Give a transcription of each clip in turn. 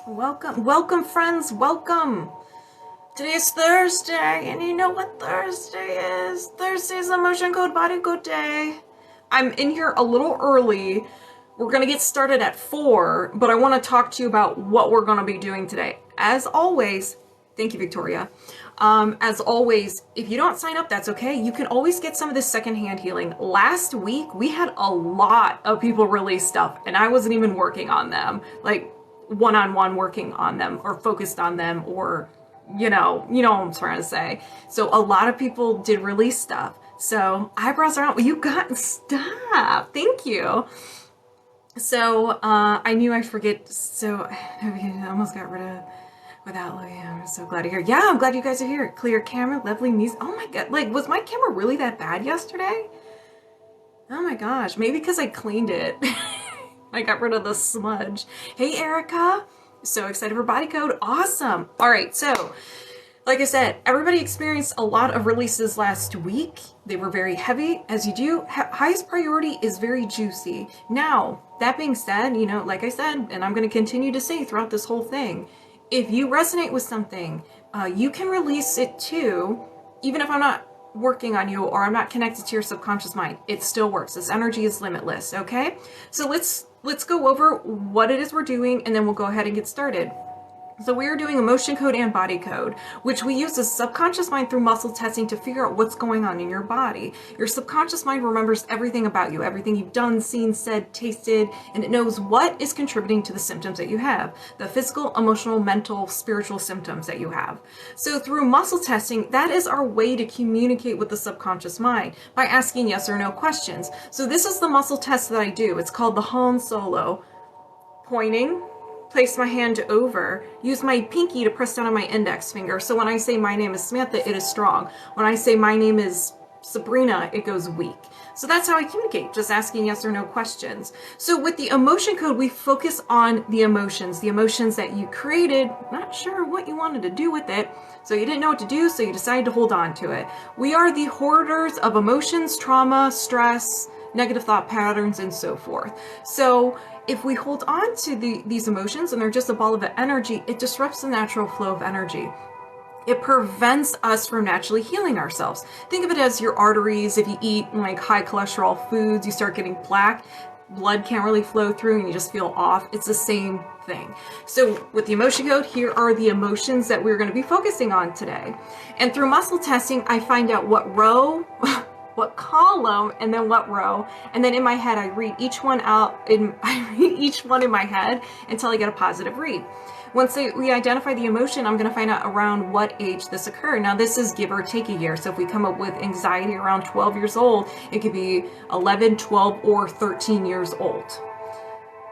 Welcome, welcome friends, welcome. Today's Thursday, and you know what Thursday is? Thursday's Emotion Code Body Code Day. I'm in here a little early. We're gonna get started at 4, but I wanna talk to you about what we're gonna be doing today. As always, thank you, Victoria. As always, if you don't sign up, that's okay. You can always get some of this secondhand healing. Last week, we had a lot of people release stuff, and I wasn't even working on them. Like, one-on-one working on them, or focused on them, or, you know what I'm trying to say. So a lot of people did release stuff. So eyebrows are out. You got stuff. Thank you. So, I knew I'd forget. So I almost got rid of without looking. I'm so glad to hear. Yeah, I'm glad you guys are here. Clear camera, lovely music. Oh my God. Like, was my camera really that bad yesterday? Oh my gosh. Maybe because I cleaned it. I got rid of the smudge. Hey, Erica. So excited for body code. Awesome. All right. So like I said, everybody experienced a lot of releases last week. They were very heavy, as you do. Highest priority is very juicy. Now, that being said, like I said, and I'm going to continue to say throughout this whole thing, if you resonate with something, you can release it too, even if I'm not working on you or I'm not connected to your subconscious mind. It still works. This energy is limitless, okay? So let's go over what it is we're doing, and then we'll go ahead and get started. So we are doing emotion code and body code, which we use the subconscious mind through muscle testing to figure out what's going on in your body. Your subconscious mind remembers everything about you, everything you've done, seen, said, tasted, and it knows what is contributing to the symptoms that you have, the physical, emotional, mental, spiritual symptoms that you have. So through muscle testing, that is our way to communicate with the subconscious mind by asking yes or no questions. So this is the muscle test that I do. It's called the Han Solo. Pointing. Place my hand over, use my pinky to press down on my index finger. So when I say my name is Samantha, it is strong. When I say my name is Sabrina, it goes weak. So that's how I communicate, just asking yes or no questions. So with the emotion code, we focus on the emotions that you created, not sure what you wanted to do with it. So you didn't know what to do, so you decided to hold on to it. We are the hoarders of emotions, trauma, stress, negative thought patterns, and so forth. So if we hold on to these emotions and they're just a ball of energy, it disrupts the natural flow of energy. It prevents us from naturally healing ourselves. Think of it as your arteries. If you eat like high cholesterol foods, you start getting plaque, blood can't really flow through and you just feel off. It's the same thing. So with the emotion code, here are the emotions that we're going to be focusing on today. And through muscle testing, I find out what row, what column, and then what row, and then in my head I read each one in my head until I get a positive read. Once we identify the emotion, I'm going to find out around what age this occurred. Now this is give or take a year, so if we come up with anxiety around 12 years old, it could be 11, 12, or 13 years old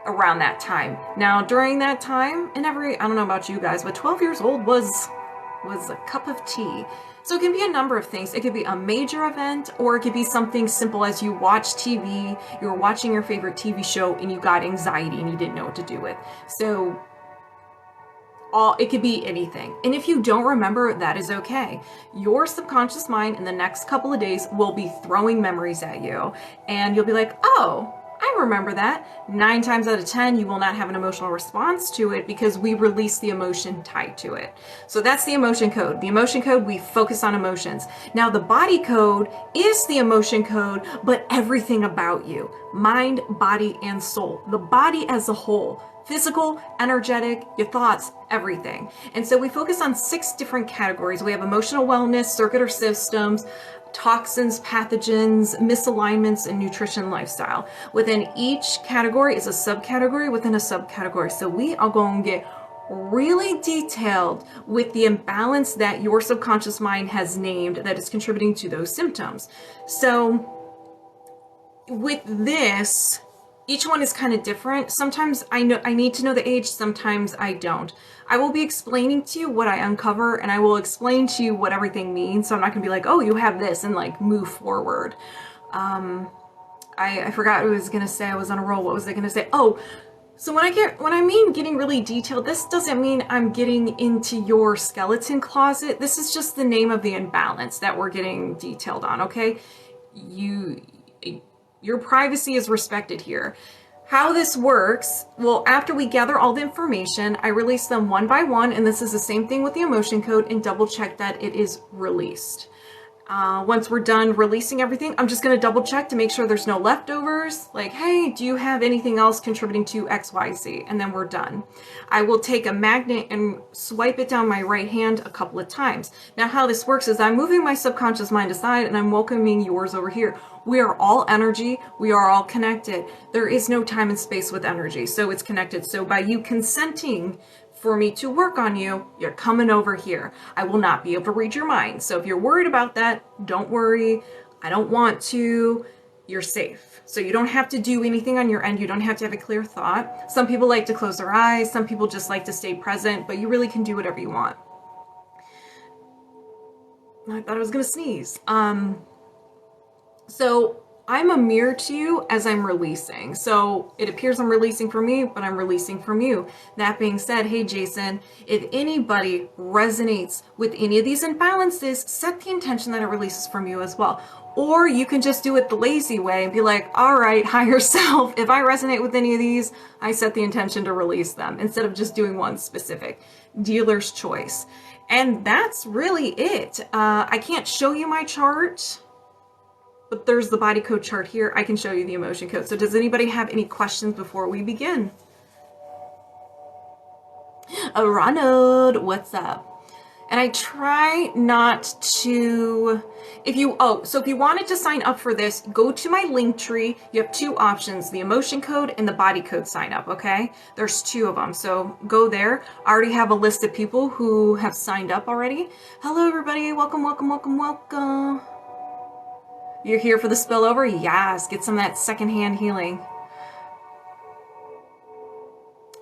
around that time. Now during that time, I don't know about you guys, but 12 years old was a cup of tea. So it can be a number of things. It could be a major event, or it could be something simple as you watch TV, you were watching your favorite TV show and you got anxiety and you didn't know what to do with. So it could be anything. And if you don't remember, that is okay. Your subconscious mind in the next couple of days will be throwing memories at you, and you'll be like, oh, I remember that. 9 times out of 10, you will not have an emotional response to it because we release the emotion tied to it. So that's the emotion code. The emotion code, we focus on emotions. Now the body code is the emotion code, but everything about you, mind, body, and soul. The body as a whole, physical, energetic, your thoughts, everything. And so we focus on 6 different categories. We have emotional wellness, circular systems, toxins, pathogens, misalignments, and nutrition lifestyle. Within each category is a subcategory within a subcategory. So we are going to get really detailed with the imbalance that your subconscious mind has named that is contributing to those symptoms. So with this, each one is kind of different. Sometimes I need to know the age, sometimes I don't. I will be explaining to you what I uncover, and I will explain to you what everything means. So I'm not gonna be like, oh, you have this, and like move forward. I forgot what I was gonna say. I was on a roll. What was I gonna say? Oh, so when I mean getting really detailed, this doesn't mean I'm getting into your skeleton closet. This is just the name of the imbalance that we're getting detailed on, okay? Your privacy is respected here. How this works, well, after we gather all the information, I release them one by one, and this is the same thing with the emotion code, and double check that it is released. Once we're done releasing everything, I'm just going to double check to make sure there's no leftovers. Like, hey, do you have anything else contributing to XYZ? And then we're done. I will take a magnet and swipe it down my right hand a couple of times. Now, how this works is I'm moving my subconscious mind aside and I'm welcoming yours over here. We are all energy. We are all connected. There is no time and space with energy, so it's connected. So by you consenting for me to work on you, you're coming over here. I will not be able to read your mind. So if you're worried about that, don't worry. I don't want to. You're safe. So you don't have to do anything on your end. You don't have to have a clear thought. Some people like to close their eyes. Some people just like to stay present, but you really can do whatever you want. I thought I was going to sneeze. So I'm a mirror to you as I'm releasing. So it appears I'm releasing from me, but I'm releasing from you. That being said, hey, Jason, if anybody resonates with any of these imbalances, set the intention that it releases from you as well. Or you can just do it the lazy way and be like, all right, higher self, if I resonate with any of these, I set the intention to release them instead of just doing one specific. Dealer's choice. And that's really it. I can't show you my chart, but there's the body code chart here. I can show you the emotion code. So does anybody have any questions before we begin? Ronald, what's up? And I try not to, if you wanted to sign up for this, go to my link tree. You have two options, the emotion code and the body code sign up, okay? There's two of them, so go there. I already have a list of people who have signed up already. Hello, everybody. Welcome, welcome, welcome, welcome. You're here for the spillover? Yes, get some of that secondhand healing.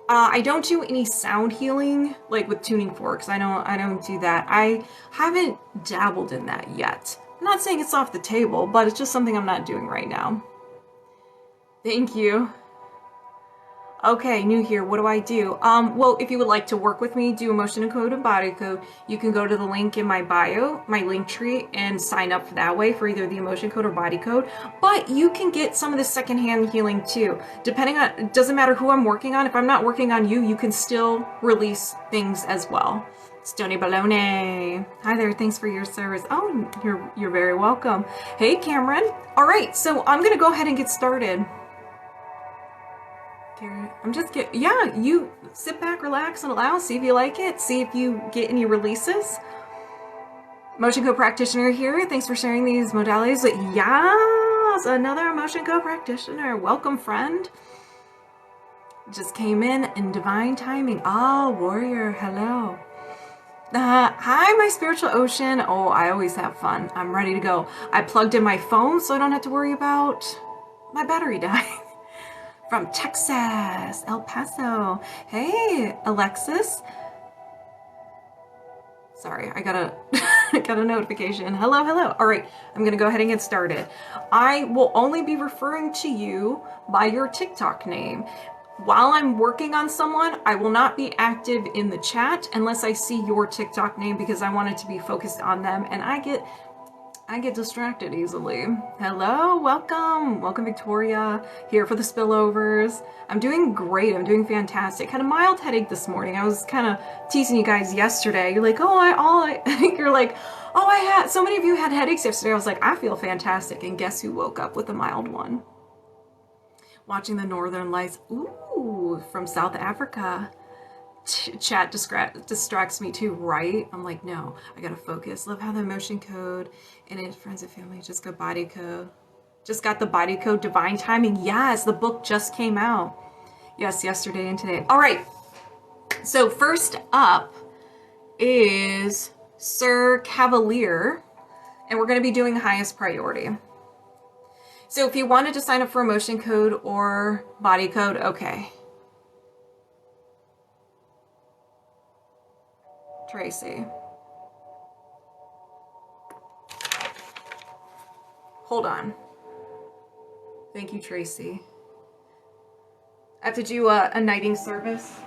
I don't do any sound healing, like with tuning forks. I don't do that. I haven't dabbled in that yet. I'm not saying it's off the table, but it's just something I'm not doing right now. Thank you. Okay, new here. What do I do? Well, if you would like to work with me, do emotion code and body code, you can go to the link in my bio, my link tree, and sign up for that way for either the emotion code or body code. But you can get some of the secondhand healing too. Depending on, it doesn't matter who I'm working on. If I'm not working on you, you can still release things as well. Stony Baloney. Hi there, thanks for your service. Oh, you're very welcome. Hey, Cameron. All right, so I'm gonna go ahead and get started. I'm just getting, yeah, you sit back, relax, and allow, see if you like it, see if you get any releases. Emotion code practitioner here. Thanks for sharing these modalities. Yes, another emotion code practitioner. Welcome, friend. Just came in divine timing. Oh, warrior, hello. Hi, my spiritual ocean. Oh, I always have fun. I'm ready to go. I plugged in my phone so I don't have to worry about my battery dying. From Texas, El Paso. Hey, Alexis. Sorry, I got a notification. Hello, hello. All right, I'm gonna go ahead and get started. I will only be referring to you by your TikTok name. While I'm working on someone, I will not be active in the chat unless I see your TikTok name because I want it to be focused on them, and I get distracted easily. Hello, welcome. Welcome, Victoria. Here for the spillovers. I'm doing great. I'm doing fantastic. Had a mild headache this morning. I was kind of teasing you guys yesterday. You're like, you're like, oh, I had, so many of you had headaches yesterday. I was like, I feel fantastic. And guess who woke up with a mild one? Watching the Northern Lights. Ooh, from South Africa. Chat distracts me too, right? I'm like, no, I gotta focus. Love how the emotion code and it friends and family just got body code. Just got the body code, divine timing. Yes, the book just came out. Yes, yesterday and today. All right. So first up is Sir Cavalier, and we're gonna be doing highest priority. So if you wanted to sign up for emotion code or body code, okay. Tracy. Hold on. Thank you, Tracy. I have to do a knighting service.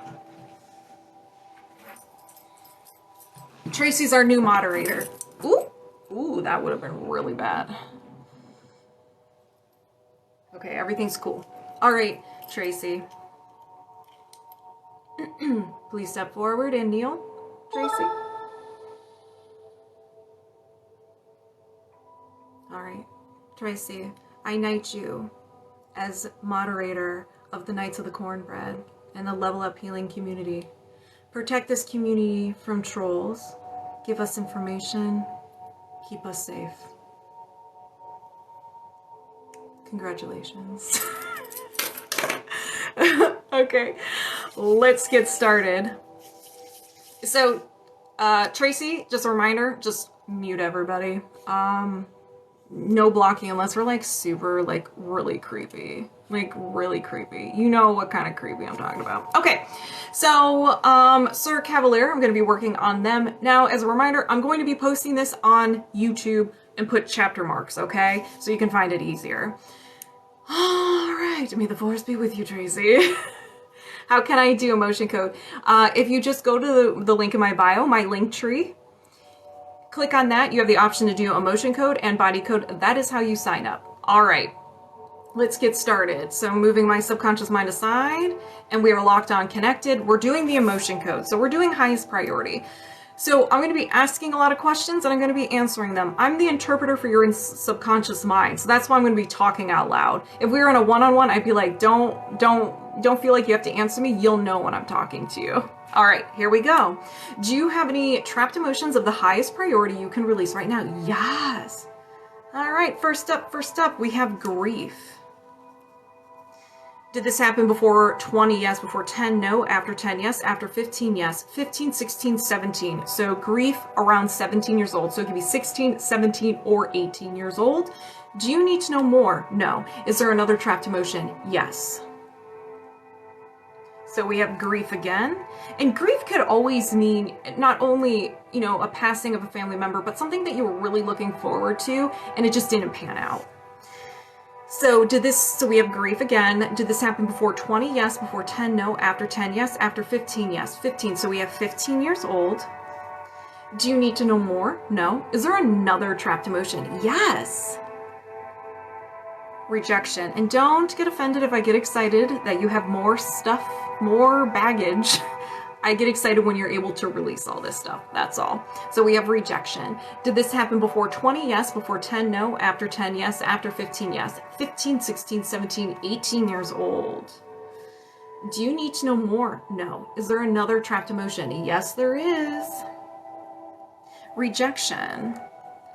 Tracy's our new moderator. Ooh, that would have been really bad. Okay, everything's cool. All right, Tracy. Please step forward and kneel, Tracy. All right, Tracy, I knight you as moderator of the Knights of the Cornbread and the Level Up Healing community. Protect this community from trolls. Give us information. Keep us safe. Congratulations. Okay, let's get started. So, Tracy, just a reminder, just mute everybody. No blocking unless we're like super, like really creepy. Like really creepy. You know what kind of creepy I'm talking about. Okay, so Sir Cavalier, I'm going to be working on them. Now, as a reminder, I'm going to be posting this on YouTube and put chapter marks, okay? So you can find it easier. All right, may the force be with you, Tracy. How can I do emotion code? If you just go to the link in my bio, my link tree, click on that. You have the option to do emotion code and body code. That is how you sign up. All right, let's get started. So I'm moving my subconscious mind aside and we are locked on connected. We're doing the emotion code. So we're doing highest priority. So I'm going to be asking a lot of questions and I'm going to be answering them. I'm the interpreter for your subconscious mind. So that's why I'm going to be talking out loud. If we were in a one-on-one, I'd be like, don't feel like you have to answer me. You'll know when I'm talking to you. All right, here we go. Do you have any trapped emotions of the highest priority you can release right now? Yes. All right, first up, we have grief. Did this happen before 20? Yes. Before 10? No. After 10? Yes. After 15? Yes. 15, 16, 17. So grief around 17 years old. So it could be 16, 17, or 18 years old. Do you need to know more? No. Is there another trapped emotion? Yes. So we have grief again. And grief could always mean not only, you know, a passing of a family member, but something that you were really looking forward to and it just didn't pan out. So we have grief again. Did this happen before 20? Yes. Before 10? No. After 10? Yes. After 15? Yes. 15. So we have 15 years old. Do you need to know more? No. Is there another trapped emotion? Yes. Rejection. And don't get offended if I get excited that you have more stuff, more baggage. I get excited when you're able to release all this stuff. That's all. So we have rejection. Did this happen before 20? Yes. Before 10? No. After 10? Yes. After 15? Yes. 15, 16, 17, 18 years old. Do you need to know more? No. Is there another trapped emotion? Yes, there is. Rejection.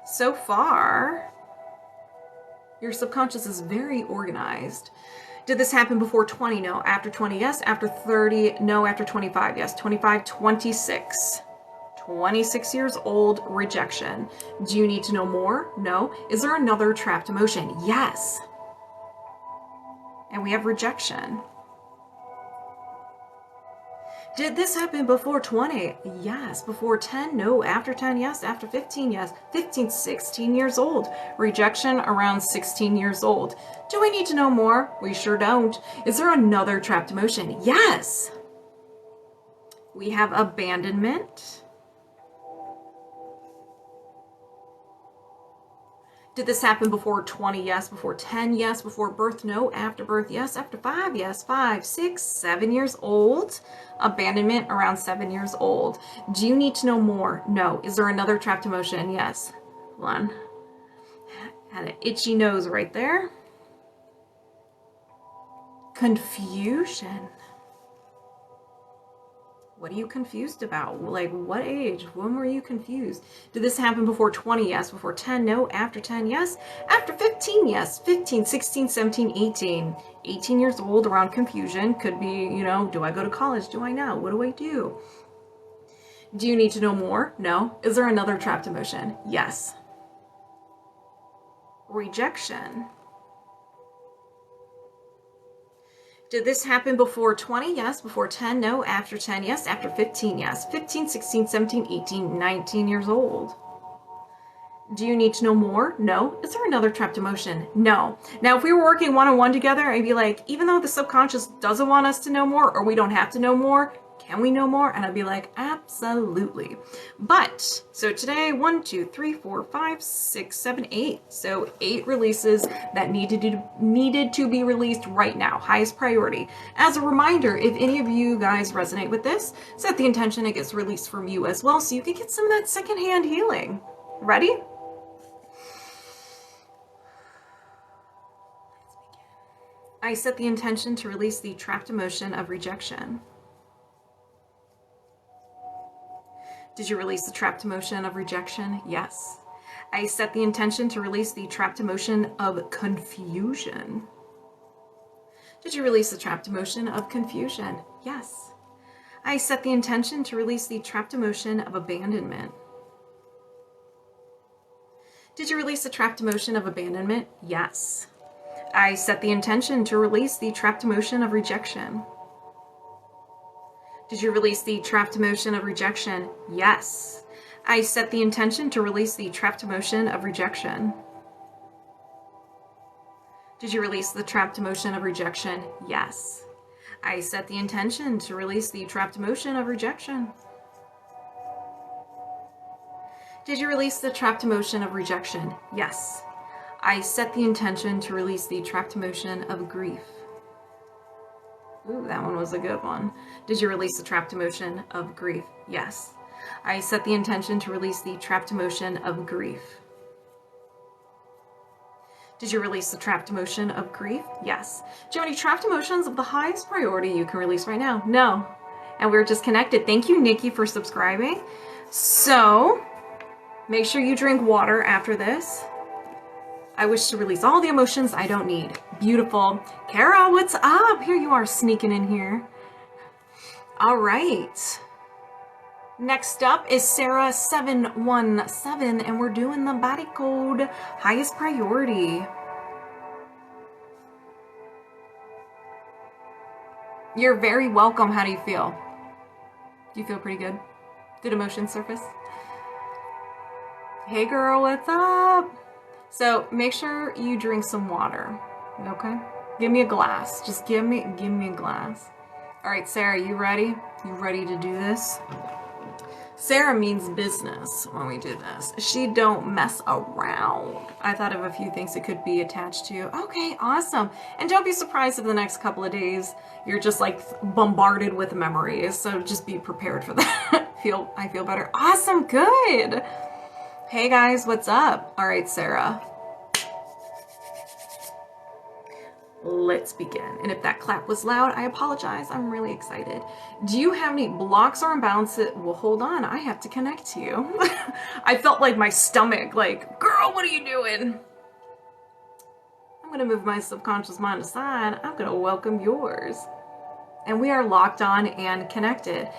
So far, your subconscious is very organized. Did this happen before 20? No. After 20? Yes. After 30? No. After 25? Yes. 25, 26. 26 years old, rejection. Do you need to know more? No. Is there another trapped emotion? Yes. And we have rejection. Did this happen before 20? Yes. Before 10? No. After 10? Yes. After 15? Yes. 15, 16 years old. Rejection around 16 years old. Do we need to know more? We sure don't. Is there another trapped emotion? Yes. We have abandonment. Did this happen before 20? Yes. Before 10? Yes. Before birth? No. After birth? Yes. After 5? Yes. 5, 6, 7 years old. Abandonment around 7 years old. Do you need to know more? No. Is there another trapped emotion? Yes. One. Had an itchy nose right there. Confusion. What are you confused about? Like, what age? When were you confused? Did this happen before 20? Yes. Before 10? No. After 10? Yes. After 15? Yes. 15, 16, 17, 18. 18 years old around confusion. Could be, you know, do I go to college? Do I not? What do I do? Do you need to know more? No. Is there another trapped emotion? Yes. Rejection. Did this happen before 20? Yes. Before 10? No. After 10? Yes. After 15? Yes. 15, 16, 17, 18, 19 years old. Do you need to know more? No. Is there another trapped emotion? No. Now, if we were working one-on-one together, I'd be like, even though the subconscious doesn't want us to know more or we don't have to know more, Can we know more? And I'd be like, absolutely. But, so today, 1, 2, 3, 4, 5, 6, 7, 8. So 8 releases that needed to be released right now. Highest priority. As a reminder, if any of you guys resonate with this, set the intention it gets released from you as well, so you can get some of that secondhand healing. Ready? I set the intention to release the trapped emotion of rejection. Did you release the trapped emotion of rejection? Yes. I set the intention to release the trapped emotion of confusion. Did you release the trapped emotion of confusion? Yes. I set the intention to release the trapped emotion of abandonment. Did you release the trapped emotion of abandonment? Yes. I set the intention to release the trapped emotion of rejection. Did you release the trapped emotion of rejection? Yes. I set the intention to release the trapped emotion of rejection. Did you release the trapped emotion of rejection? Yes. I set the intention to release the trapped emotion of rejection. Did you release the trapped emotion of rejection? Yes. I set the intention to release the trapped emotion of grief. Ooh, that one was a good one. Did you release the trapped emotion of grief? Yes. I set the intention to release the trapped emotion of grief. Did you release the trapped emotion of grief? Yes. Do you have any trapped emotions of the highest priority you can release right now? No. And we're just connected. Thank you, Nikki, for subscribing. So, make sure you drink water after this. I wish to release all the emotions I don't need. Beautiful. Kara, what's up? Here you are sneaking in here. All right. Next up is Sarah 717, and we're doing the body code highest priority. You're very welcome. How do you feel? Do you feel pretty good? Did emotions surface? Hey girl, what's up? So make sure you drink some water, okay? Give me a glass. Just give me a glass. All right, Sarah, you ready? You ready to do this? Sarah means business when we do this. She don't mess around. I thought of a few things it could be attached to. Okay, awesome. And don't be surprised if the next couple of days you're just like bombarded with memories. So just be prepared for that. I feel better. Awesome, good. Hey guys, what's up? All right, Sarah. Let's begin. And if that clap was loud, I apologize. I'm really excited. Do you have any blocks or imbalances? Well, hold on. I have to connect to you. I felt like my stomach, like, girl, what are you doing? I'm going to move my subconscious mind aside. I'm going to welcome yours. And we are locked on and connected.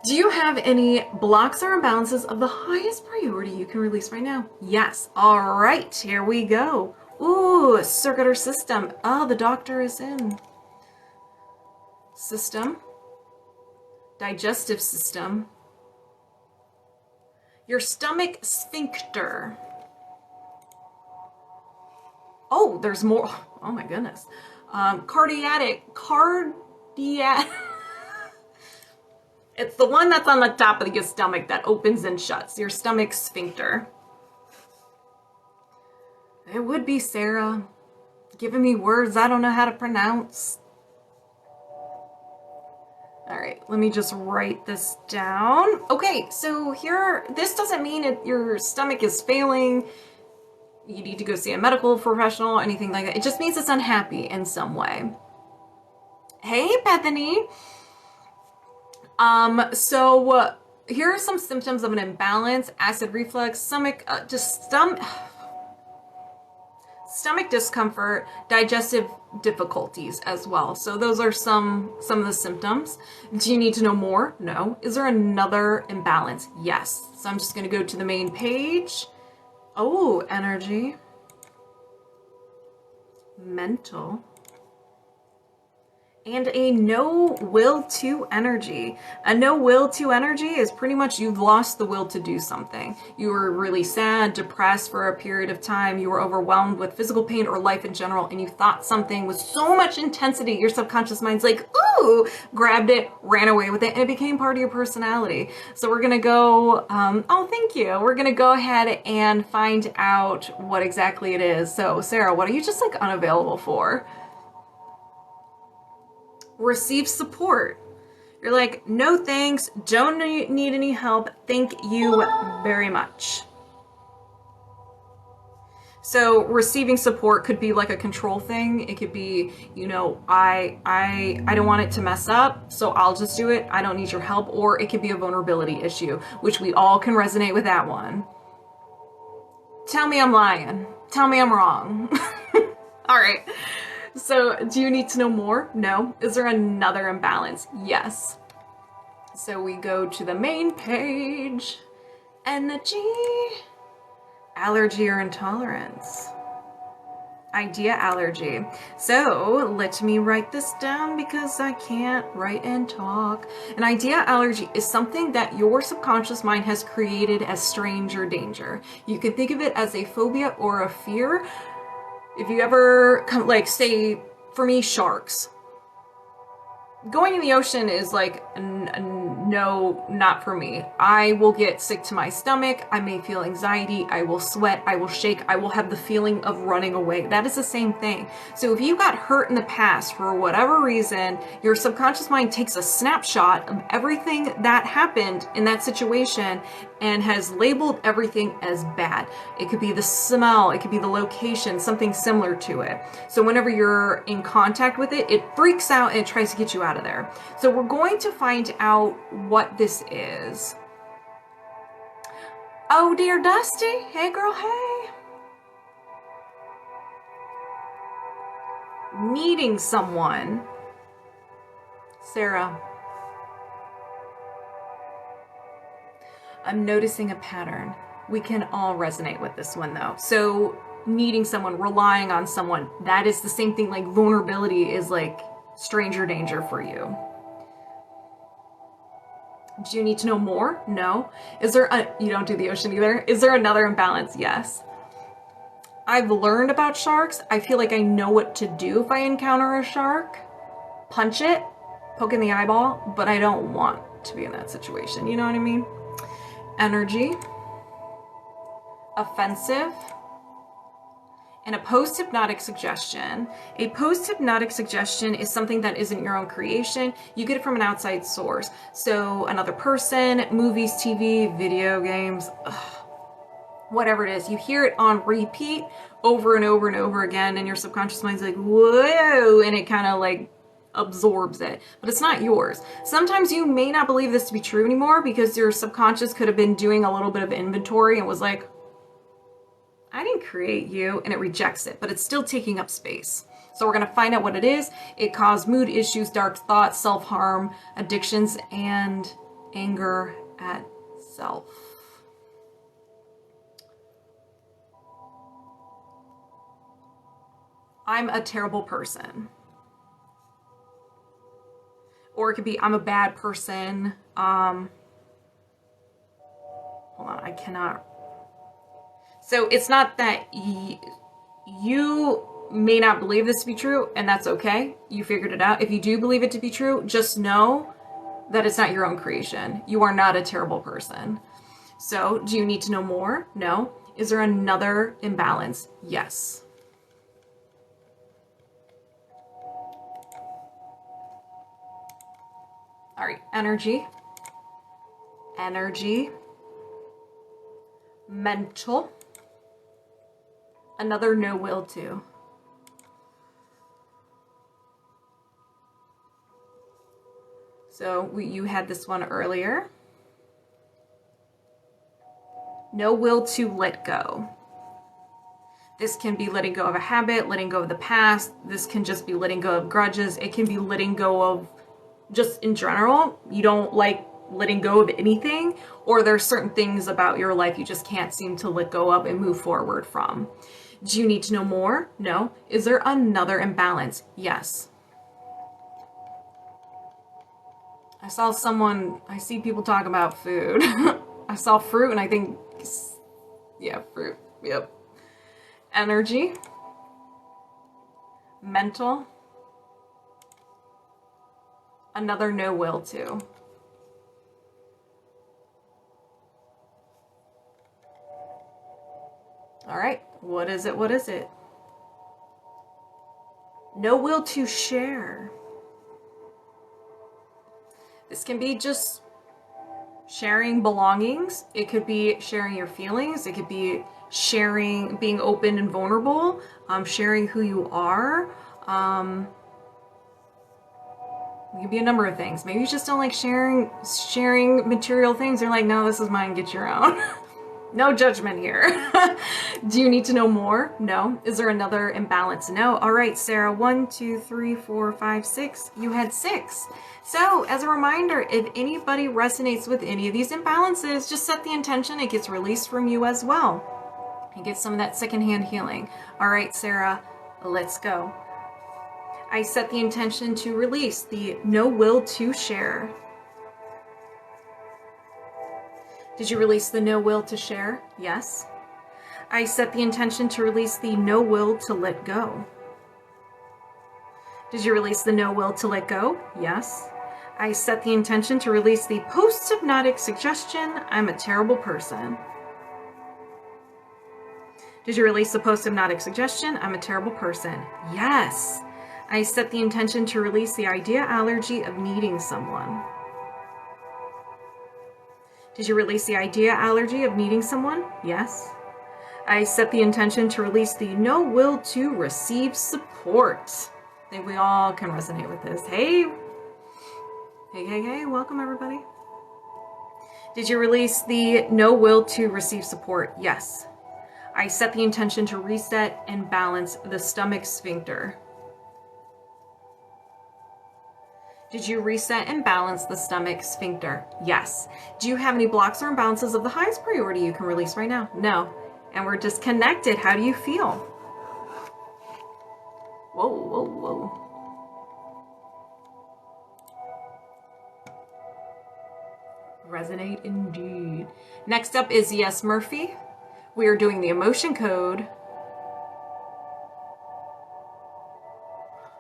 Do you have any blocks or imbalances of the highest priority you can release right now? Yes. All right, here we go. Ooh, circuit or system. Oh, the doctor is in. System. Digestive system. Your stomach sphincter. Oh, there's more. Oh my goodness. Cardiac. It's the one that's on the top of your stomach that opens and shuts. Your stomach sphincter. It would be Sarah giving me words I don't know how to pronounce. All right, let me just write this down. Okay, so here, this doesn't mean your stomach is failing. You need to go see a medical professional, anything like that. It just means it's unhappy in some way. Hey, Bethany. So here are some symptoms of an imbalance: acid reflux, stomach discomfort, digestive difficulties as well. So those are some of the symptoms. Do you need to know more? No. Is there another imbalance? Yes. So I'm just going to go to the main page. Oh, energy, mental, and a no will to energy. A no will to energy is pretty much you've lost the will to do something. You were really sad, depressed for a period of time. You were overwhelmed with physical pain or life in general, and you thought something with so much intensity. Your subconscious mind's like, ooh, grabbed it, ran away with it, and it became part of your personality. So we're gonna go, oh, thank you. We're gonna go ahead and find out what exactly it is. So Sarah, what are you just like unavailable for? Receive support. You're like, no thanks, don't need any help, thank you very much. So receiving support could be like a control thing. It could be, you know, I don't want it to mess up, so I'll just do it. I don't need your help. Or it could be a vulnerability issue, which we all can resonate with that one. Tell me I'm lying. Tell me I'm wrong. All right. So do you need to know more? No. Is there another imbalance? Yes. So we go to the main page. Energy, allergy or intolerance. Idea allergy. So let me write this down because I can't write and talk. An idea allergy is something that your subconscious mind has created as stranger danger. You can think of it as a phobia or a fear. If you ever come, like, say, for me, sharks. Going in the ocean is like, no, not for me. I will get sick to my stomach. I may feel anxiety. I will sweat. I will shake. I will have the feeling of running away. That is the same thing. So if you got hurt in the past for whatever reason, your subconscious mind takes a snapshot of everything that happened in that situation and has labeled everything as bad. It could be the smell. It could be the location, something similar to it. So whenever you're in contact with it, it freaks out and it tries to get you out of there. So we're going to find out what this is. Oh, dear Dusty. Hey, girl, hey. Meeting someone. Sarah. I'm noticing a pattern. We can all resonate with this one, though. So needing someone, relying on someone, that is the same thing. Like vulnerability is like stranger danger for you. Do you need to know more? No. Is there you don't do the ocean either. Is there another imbalance? Yes. I've learned about sharks. I feel like I know what to do if I encounter a shark. Punch it, poke in the eyeball, but I don't want to be in that situation. You know what I mean? Energy. Offensive. And a post-hypnotic suggestion. A post-hypnotic suggestion is something that isn't your own creation. You get it from an outside source. So another person, movies, TV, video games, whatever it is. You hear it on repeat over and over and over again, and your subconscious mind's like, whoa, and it kind of like absorbs it. But it's not yours. Sometimes you may not believe this to be true anymore because your subconscious could have been doing a little bit of inventory and was like, I didn't create you, and it rejects it, but it's still taking up space. So we're going to find out what it is. It caused mood issues, dark thoughts, self-harm, addictions, and anger at self. I'm a terrible person. Or it could be, I'm a bad person. Hold on, I cannot. So it's not that you may not believe this to be true, and that's okay. You figured it out. If you do believe it to be true, just know that it's not your own creation. You are not a terrible person. So do you need to know more? No. Is there another imbalance? Yes. All right, energy. Energy. Mental. Another no will to. So you had this one earlier. No will to let go. This can be letting go of a habit, letting go of the past. This can just be letting go of grudges. It can be letting go of just in general. You don't like letting go of anything, or there's certain things about your life you just can't seem to let go of and move forward from. Do you need to know more? No. Is there another imbalance? Yes. I see people talk about food. I saw fruit and I think, yeah, fruit, yep. Energy. Mental. Another no will too. All right, what is it? What is it? No will to share. This can be just sharing belongings. It could be sharing your feelings. It could be sharing, being open and vulnerable, sharing who you are. It could be a number of things. Maybe you just don't like sharing material things. You're like, no, this is mine, get your own. No judgment here. Do you need to know more? No. Is there another imbalance? No. All right, Sarah, 1, 2, 3, 4, 5, 6. You had 6. So as a reminder, if anybody resonates with any of these imbalances, just set the intention. It gets released from you as well. And get some of that secondhand healing. All right, Sarah, let's go. I set the intention to release the no will to share. Did you release the no will to share? Yes. I set the intention to release the no will to let go. Did you release the no will to let go? Yes. I set the intention to release the post-hypnotic suggestion, I'm a terrible person. Did you release the post-hypnotic suggestion, I'm a terrible person? Yes. I set the intention to release the idea allergy of needing someone. Did you release the idea allergy of needing someone? Yes. I set the intention to release the no will to receive support. I think we all can resonate with this. Hey, welcome everybody. Did you release the no will to receive support? Yes. I set the intention to reset and balance the stomach sphincter. Did you reset and balance the stomach sphincter? Yes. Do you have any blocks or imbalances of the highest priority you can release right now? No. And we're disconnected. How do you feel? Whoa, whoa, whoa. Resonate indeed. Next up is Yes Murphy. We are doing the emotion code.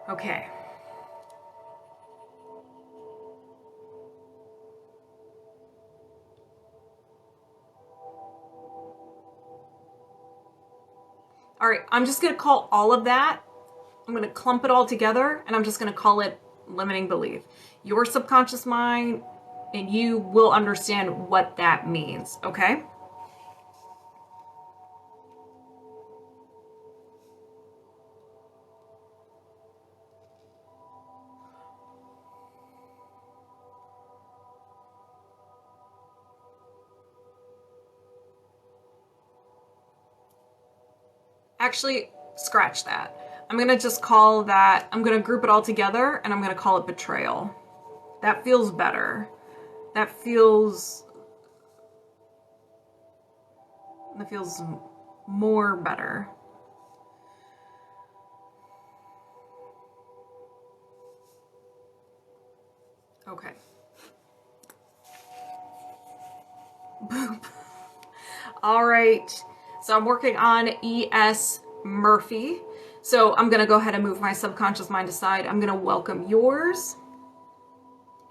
Okay. All right, I'm just going to call all of that. I'm going to clump it all together, and I'm just going to call it limiting belief. Your subconscious mind and you will understand what that means, okay? Actually, scratch that. I'm gonna just call that, I'm gonna group it all together and I'm gonna call it betrayal. That feels better. That feels more better. Okay. Boop. All right. So I'm working on E.S. Murphy. So I'm going to go ahead and move my subconscious mind aside. I'm going to welcome yours.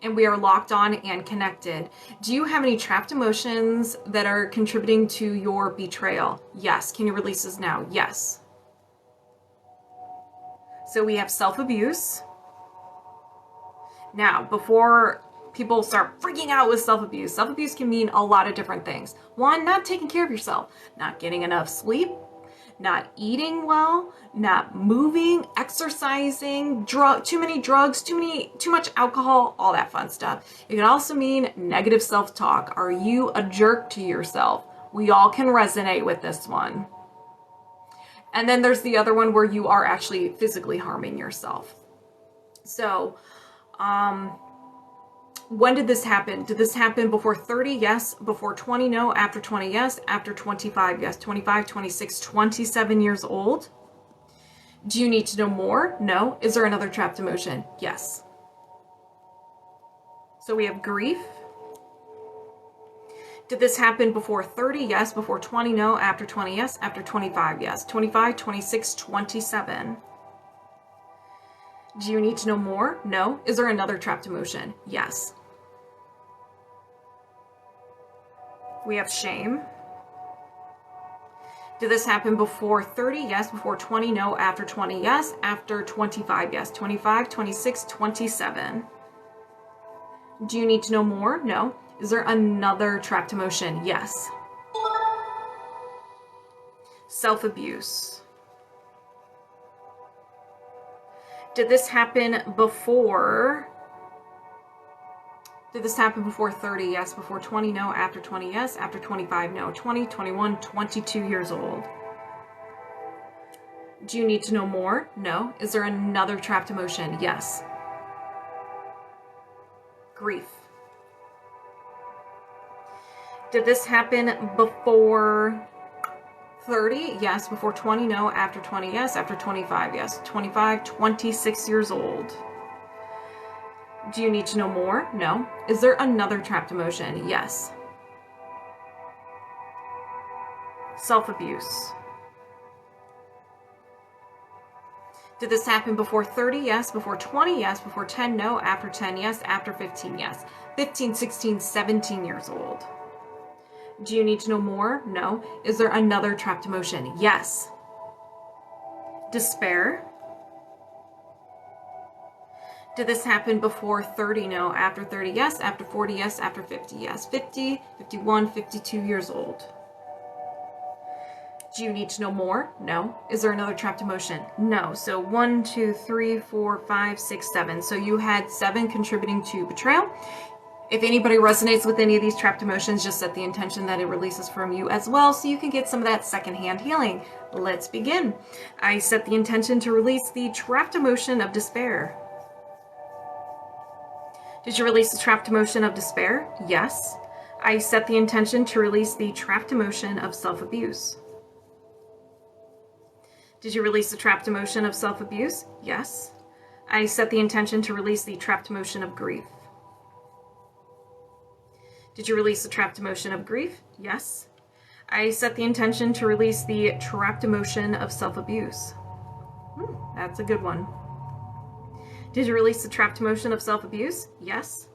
And we are locked on and connected. Do you have any trapped emotions that are contributing to your betrayal? Yes. Can you release this now? Yes. So we have self-abuse. Now, before people start freaking out with self-abuse, self-abuse can mean a lot of different things. One, not taking care of yourself, not getting enough sleep, not eating well, not moving, exercising, too many drugs, too much alcohol, all that fun stuff. It can also mean negative self-talk. Are you a jerk to yourself? We all can resonate with this one. And then there's the other one where you are actually physically harming yourself. So, when did this happen? Did this happen before 30? Yes. Before 20? No. After 20? Yes. After 25? Yes. 25, 26, 27 years old? Do you need to know more? No. Is there another trapped emotion? Yes. So we have grief. Did this happen before 30? Yes. Before 20? No. After 20? Yes. After 25? Yes. 25, 26, 27. Do you need to know more? No. Is there another trapped emotion? Yes. We have shame. Did this happen before 30? Yes. Before 20? No. After 20? Yes. After 25? Yes. 25, 26, 27. Do you need to know more? No. Is there another trapped emotion? Yes. Self-abuse. Did this happen before? Did this happen before 30? Yes. Before 20? No. After 20? Yes. After 25? No. 20, 21, 22 years old. Do you need to know more? No. Is there another trapped emotion? Yes. Grief. Did this happen before 30? Yes. Before 20? No. After 20? Yes. After 25? Yes. 25, 26 years old. Do you need to know more? No. Is there another trapped emotion? Yes. Self-abuse. Did this happen before 30? Yes. Before 20? Yes. Before 10? No. After 10? Yes. After 15? Yes. 15, 16, 17 years old. Do you need to know more? No. Is there another trapped emotion? Yes. Despair. Did this happen before 30? No. After 30? Yes. After 40? Yes. After 50? Yes. 50, 51, 52 years old. Do you need to know more? No. Is there another trapped emotion? No. So 1, 2, 3, 4, 5, 6, 7. So you had 7 contributing to betrayal. If anybody resonates with any of these trapped emotions, just set the intention that it releases from you as well, so you can get some of that secondhand healing. Let's begin. I set the intention to release the trapped emotion of despair. Did you release the trapped emotion of despair? Yes. I set the intention to release the trapped emotion of self-abuse. Did you release the trapped emotion of self-abuse? Yes. I set the intention to release the trapped emotion of grief. Did you release the trapped emotion of grief? Yes. I set the intention to release the trapped emotion of self-abuse. That's a good one. Did you release the trapped emotion of self-abuse? Yes.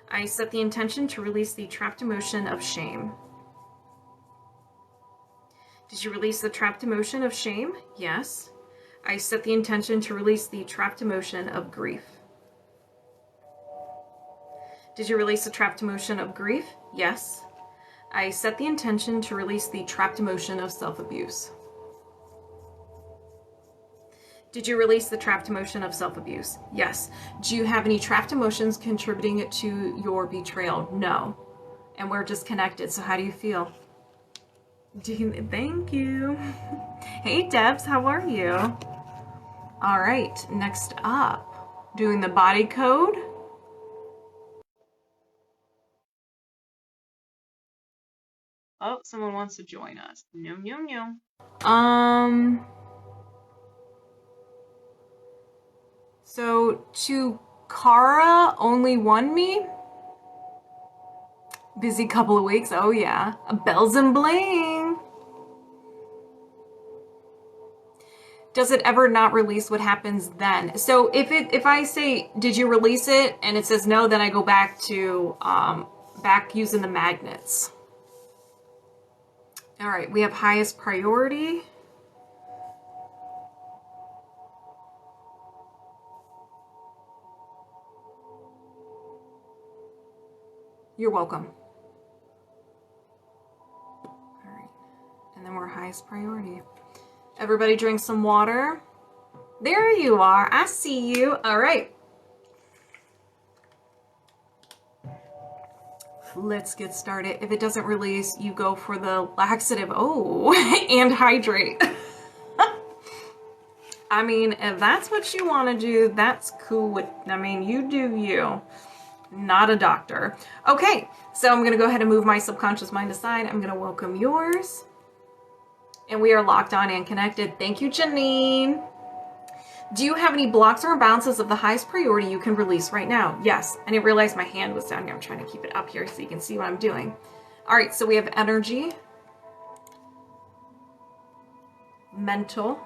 I set the intention to release the trapped emotion of shame. Did you release the trapped emotion of shame? Yes. I set the intention to release the trapped emotion of grief. Did you release the trapped emotion of grief? Yes. I set the intention to release the trapped emotion of self-abuse. Did you release the trapped emotion of self-abuse? Yes. Do you have any trapped emotions contributing to your betrayal? No. And we're disconnected, so how do you feel? Thank you. Hey, Debs, how are you? All right, next up, doing the body code. Oh, someone wants to join us. No, no, no. So to Kara, only one me? Busy couple of weeks. Oh yeah. Bells and bling. Does it ever not release? What happens then? So if I say, did you release it? And it says no, then I go back to back using the magnets. All right, we have highest priority. You're welcome. All right, and then we're highest priority. Everybody drink some water. There you are. I see you. All right. Let's get started. If it doesn't release, you go for the laxative. Oh, and hydrate. I mean, if that's what you want to do, that's cool. I mean, you do you. Not a doctor. Okay, so I'm going to go ahead and move my subconscious mind aside. I'm going to welcome yours. And we are locked on and connected. Thank you, Janine. Do you have any blocks or imbalances of the highest priority you can release right now? Yes. I didn't realize my hand was down here. I'm trying to keep it up here so you can see what I'm doing. All right, so we have energy, mental,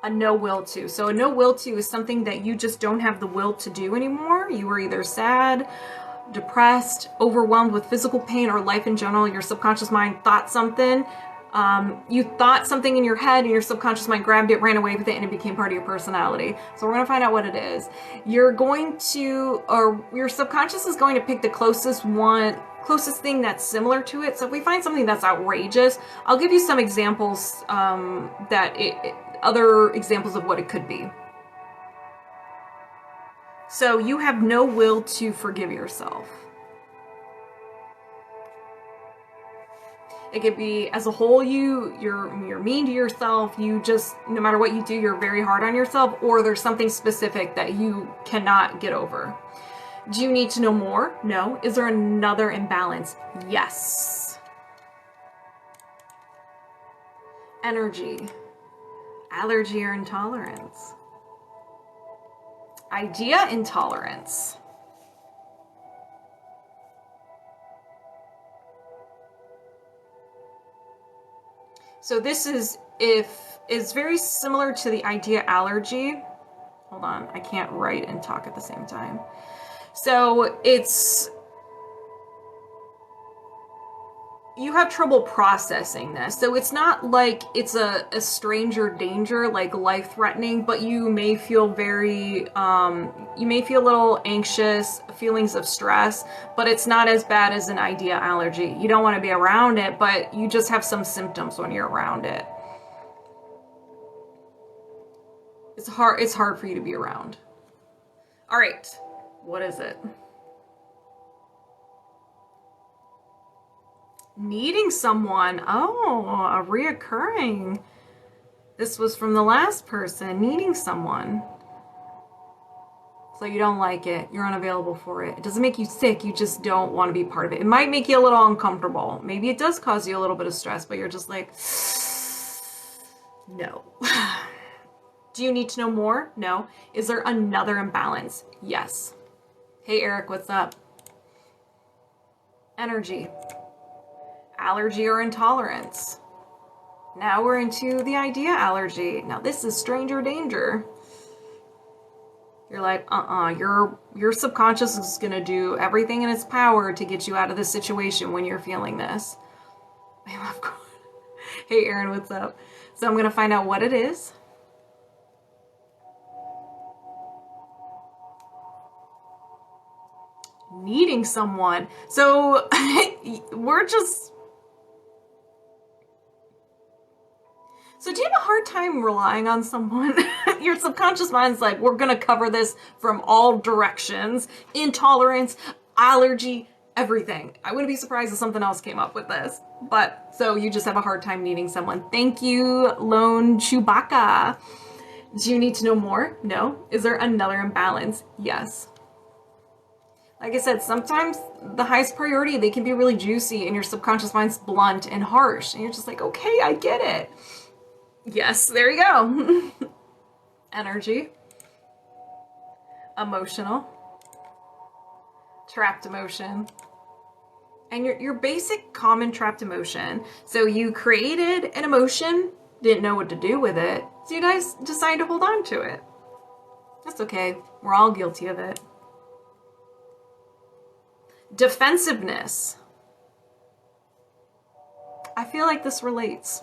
a no will to. So a no will to is something that you just don't have the will to do anymore. You were either sad, depressed, overwhelmed with physical pain, or life in general. Your subconscious mind thought something. You thought something in your head and your subconscious mind grabbed it, ran away with it, and it became part of your personality. So we're going to find out what it is. You're going to, or your subconscious is going to pick the closest thing that's similar to it. So if we find something that's outrageous, I'll give you some examples, other examples of what it could be. So you have no will to forgive yourself. It could be as a whole, you're mean to yourself. You just, no matter what you do, you're very hard on yourself, or there's something specific that you cannot get over. Do you need to know more? No. Is there another imbalance? Yes. Energy, allergy or intolerance, idea intolerance. So this is very similar to the idea allergy. Hold on, I can't write and talk at the same time. So you have trouble processing this. So it's not like it's a stranger danger, like life-threatening, but you may feel very, you may feel a little anxious, feelings of stress, but it's not as bad as an idea allergy. You don't want to be around it, but you just have some symptoms when you're around it. It's hard for you to be around. All right, what is it? Needing someone. Oh, a reoccurring. This was from the last person. Needing someone. So you don't like it. You're unavailable for it. It doesn't make you sick. You just don't want to be part of it. It might make you a little uncomfortable. Maybe it does cause you a little bit of stress, but you're just like, no. Do you need to know more? No. Is there another imbalance? Yes. Hey, Eric, what's up? Energy. Allergy or intolerance. Now we're into the idea allergy. Now this is stranger danger. You're like, your subconscious is gonna do everything in its power to get you out of this situation when you're feeling this. I love God. Hey Aaron, what's up? So I'm gonna find out what it is. Needing someone. So So do you have a hard time relying on someone? Your subconscious mind's like, we're going to cover this from all directions. Intolerance, allergy, everything. I wouldn't be surprised if something else came up with this. But, so you just have a hard time needing someone. Thank you, Lone Chewbacca. Do you need to know more? No. Is there another imbalance? Yes. Like I said, sometimes the highest priority, they can be really juicy and your subconscious mind's blunt and harsh. And you're just like, okay, I get it. Yes, there you go. Energy. Emotional. Trapped emotion. And your basic common trapped emotion. So you created an emotion, didn't know what to do with it, so you guys decided to hold on to it. That's okay. We're all guilty of it. Defensiveness. I feel like this relates.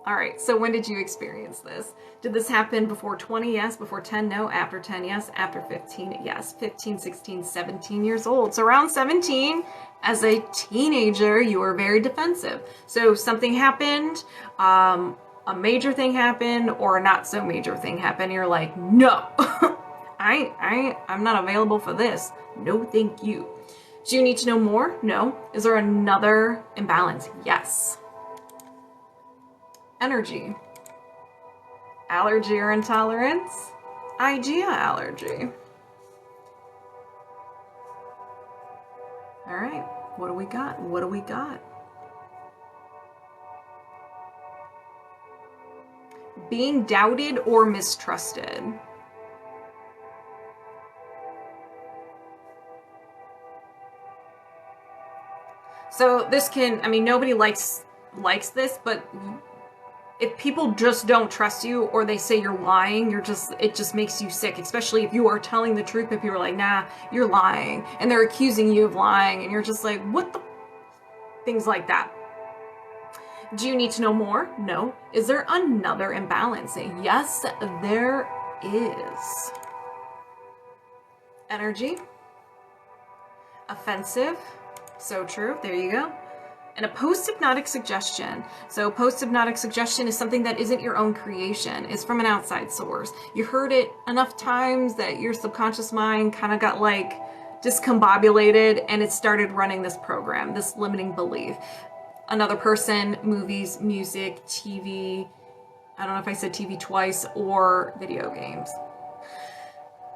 All right, so when did you experience this? Did this happen before 20? Yes. Before 10? No. After 10? Yes. After 15? Yes. 15, 16, 17 years old. So around 17, as a teenager, you were very defensive. So something happened, a major thing happened, or a not so major thing happened. You're like, no, I'm not available for this. No, thank you. Do you need to know more? No. Is there another imbalance? Yes. Energy. Allergy or intolerance. Idea allergy. All right, what do we got? What do we got? being doubted or mistrusted. So this can, I mean, nobody likes this, but if people just don't trust you or they say you're lying, it just makes you sick, especially if you are telling the truth and people are like, nah, you're lying. And they're accusing you of lying and you're just like, what the? Things like that. Do you need to know more? No. Is there another imbalance? Yes, there is. Energy. Offensive. So true. There you go. And a post-hypnotic suggestion. So post-hypnotic suggestion is something that isn't your own creation. It's from an outside source. You heard it enough times that your subconscious mind kind of got like discombobulated and it started running this program, this limiting belief. Another person, movies, music, TV, I don't know if I said TV twice, or video games.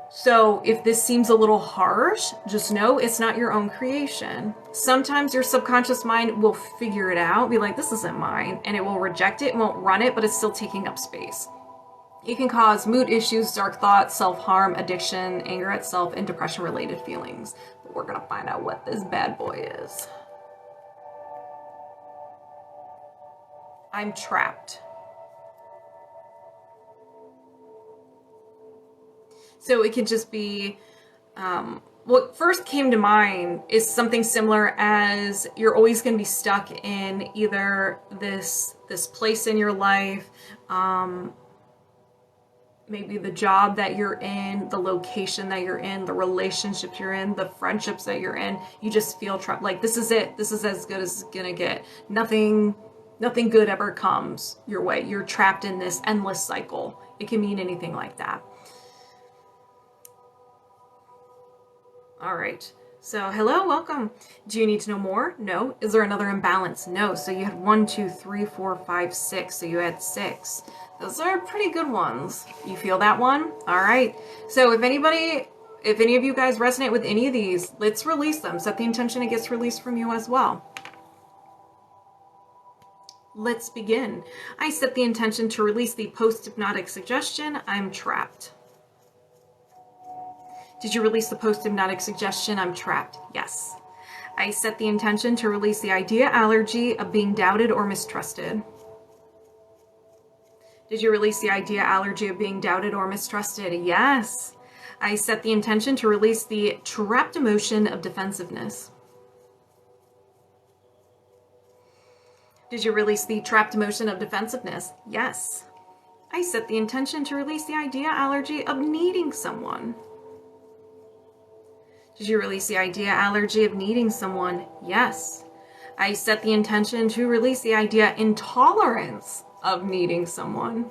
So if this seems a little harsh, just know it's not your own creation. Sometimes your subconscious mind will figure it out, be like, this isn't mine, and it will reject it, won't run it, but it's still taking up space. It can cause mood issues, dark thoughts, self-harm, addiction, anger at self, and depression-related feelings. But we're gonna find out what this bad boy is. I'm trapped. So it could just be, what first came to mind is something similar as you're always going to be stuck in either this place in your life, maybe the job that you're in, the location that you're in, the relationships you're in, the friendships that you're in. You just feel trapped. Like, this is it. This is as good as it's gonna get. Nothing good ever comes your way. You're trapped in this endless cycle. It can mean anything like that. All right. So, hello, welcome. Do you need to know more? No. Is there another imbalance? No. So you had 1, 2, 3, 4, 5, 6. So you had 6. Those are pretty good ones. You feel that one? All right. So if any of you guys resonate with any of these, let's release them. Set the intention it gets released from you as well. Let's begin. I set the intention to release the post-hypnotic suggestion, I'm trapped. Did you release the post-hypnotic suggestion, I'm trapped? Yes. I set the intention to release the idea allergy of being doubted or mistrusted. Did you release the idea allergy of being doubted or mistrusted? Yes. I set the intention to release the trapped emotion of defensiveness. Did you release the trapped emotion of defensiveness? Yes. I set the intention to release the idea allergy of needing someone. Did you release the idea allergy of needing someone? Yes. I set the intention to release the idea intolerance of needing someone.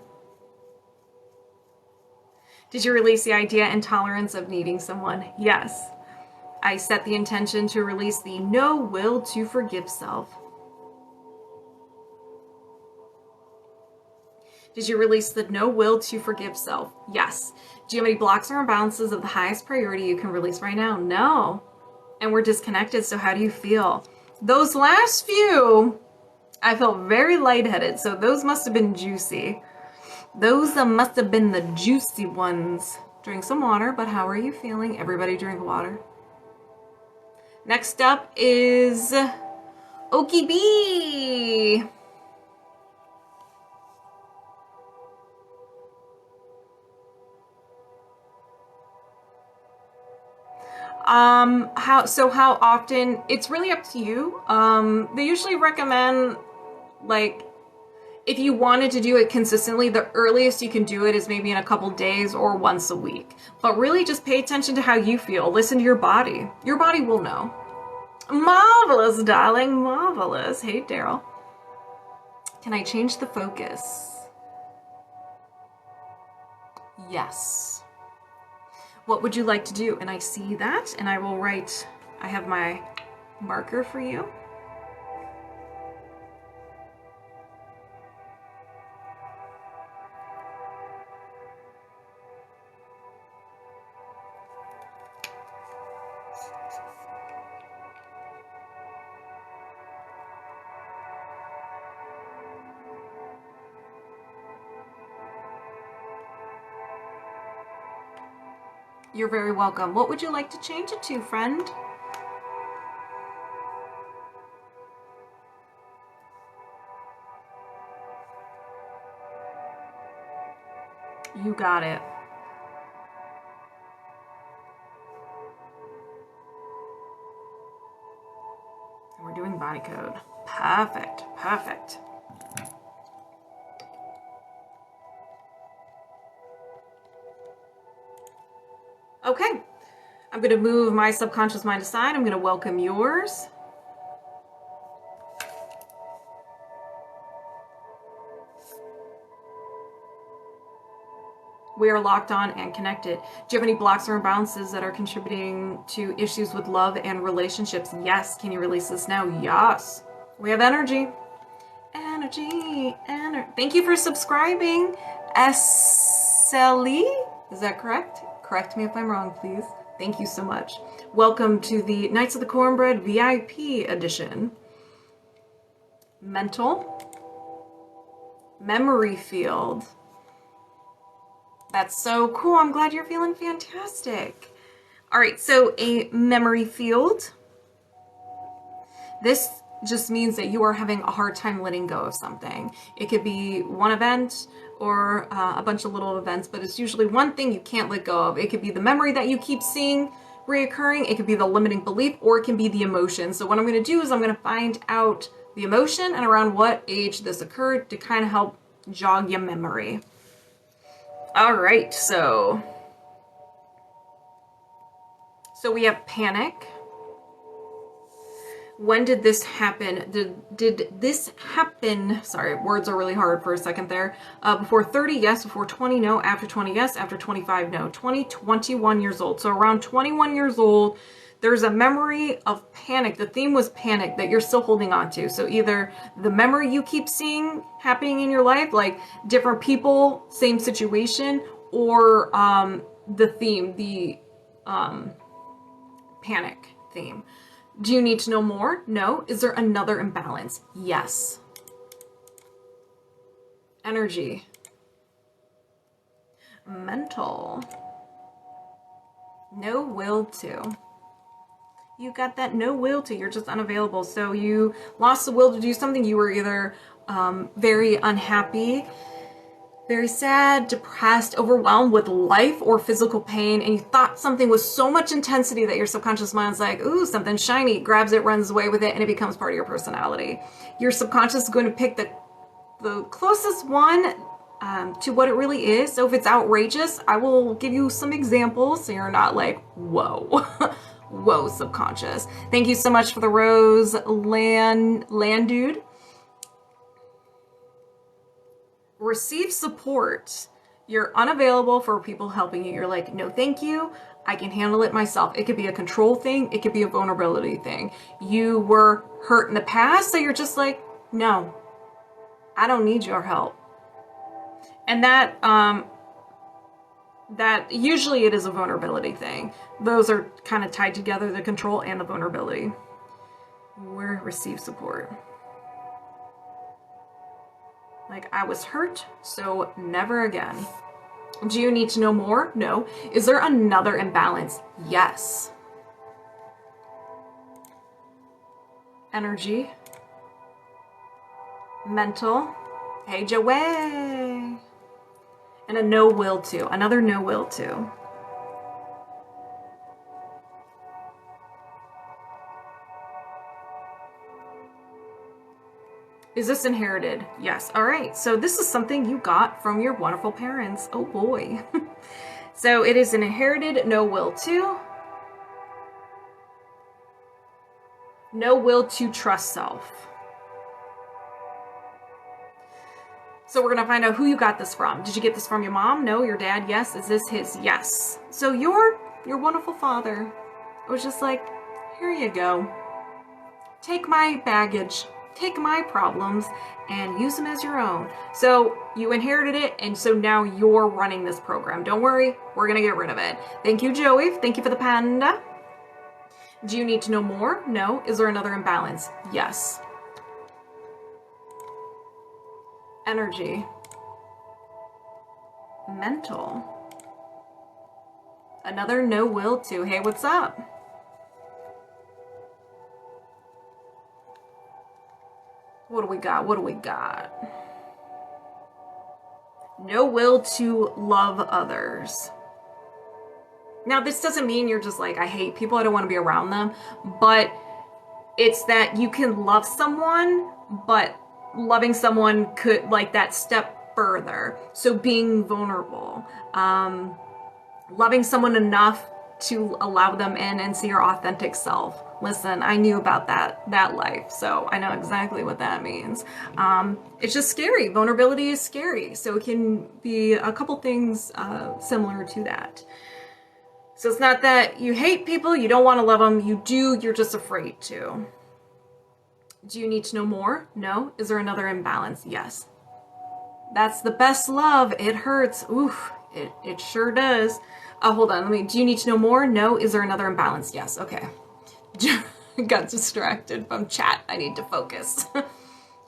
Did you release the idea intolerance of needing someone? Yes. I set the intention to release the no will to forgive self. Did you release the no will to forgive self? Yes. Do you have any blocks or imbalances of the highest priority you can release right now? No. And we're disconnected, so how do you feel? Those last few, I felt very lightheaded, so those must have been juicy. Those must have been the juicy ones. Drink some water, but how are you feeling? Everybody drink water. Next up is Okie B. How often? It's really up to you. They usually recommend, like, if you wanted to do it consistently, the earliest you can do it is maybe in a couple days or once a week. But really just pay attention to how you feel. Listen to your body. Your body will know. Marvelous, darling, marvelous. Hey, Daryl. Can I change the focus? Yes. What would you like to do? And I see that, and I will write, I have my marker for you. You're very welcome. What would you like to change it to, friend? You got it. And we're doing body code. Perfect, perfect. Okay, I'm going to move my subconscious mind aside. I'm going to welcome yours. We are locked on and connected. Do you have any blocks or imbalances that are contributing to issues with love and relationships? Yes. Can you release this now? Yes. We have energy. Energy. Thank you for subscribing. SLE? Is that correct? Correct me if I'm wrong, please. Thank you so much. Welcome to the Knights of the Cornbread VIP edition. Mental. Memory field. That's so cool. I'm glad you're feeling fantastic. All right, so a memory field. This just means that you are having a hard time letting go of something. It could be one event or a bunch of little events, but it's usually one thing you can't let go of. It could be the memory that you keep seeing reoccurring. It could be the limiting belief, or it can be the emotion. So what I'm going to do is I'm going to find out the emotion and around what age this occurred to kind of help jog your memory. All right, so we have panic. When did this happen? Did this happen? Sorry, words are really hard for a second there. Before 30, yes. Before 20, no. After 20, yes. After 25, no. 21 years old. So around 21 years old, there's a memory of panic. The theme was panic that you're still holding on to. So either the memory you keep seeing happening in your life, like different people, same situation, or the theme, the panic theme. Do you need to know more? No. Is there another imbalance? Yes. Energy. Mental. No will to. You got that no will to. You're just unavailable. So you lost the will to do something. You were either very unhappy, very sad, depressed, overwhelmed with life or physical pain, and you thought something was so much intensity that your subconscious mind's like, ooh, something shiny, grabs it, runs away with it, and it becomes part of your personality. Your subconscious is going to pick the closest one to what it really is. So if it's outrageous, I will give you some examples so you're not like, whoa. Whoa, subconscious. Thank you so much for the rose, land dude. Receive support. You're unavailable for people helping you. You're like, no, thank you. I can handle it myself. It could be a control thing. It could be a vulnerability thing. You were hurt in the past, so you're just like, no, I don't need your help. And that usually it is a vulnerability thing. Those are kind of tied together, the control and the vulnerability. Where receive support. Like, I was hurt, so never again. Do you need to know more? No. Is there another imbalance? Yes. Energy. Mental. Page away. And a no will to. Another no will to. Is this inherited? Yes. All right. So this is something you got from your wonderful parents. Oh boy. So it is an inherited no will to. No will to trust self. So we're going to find out who you got this from. Did you get this from your mom? No. Your dad? Yes. Is this his? Yes. So your wonderful father was just like, here you go. Take my baggage. Take my problems and use them as your own. So you inherited it, and so now you're running this program. Don't worry, we're gonna get rid of it. Thank you, Joey. Thank you for the panda. Do you need to know more? No. Is there another imbalance? Yes. Energy. Mental. Another no will to. Hey, what's up? What do we got? What do we got? No will to love others. Now, this doesn't mean you're just like, I hate people, I don't want to be around them, but it's that you can love someone, but loving someone could, like, that step further. So being vulnerable, loving someone enough to allow them in and see your authentic self. Listen, I knew about that life, so I know exactly what that means. It's just scary. Vulnerability is scary, so it can be a couple things similar to that. So it's not that you hate people, you don't want to love them, you do, you're just afraid to. Do you need to know more? No. Is there another imbalance? Yes. That's the best love. It hurts. Oof, it sure does. Hold on, do you need to know more? No. Is there another imbalance? Yes. Okay. Got distracted from chat. I need to focus.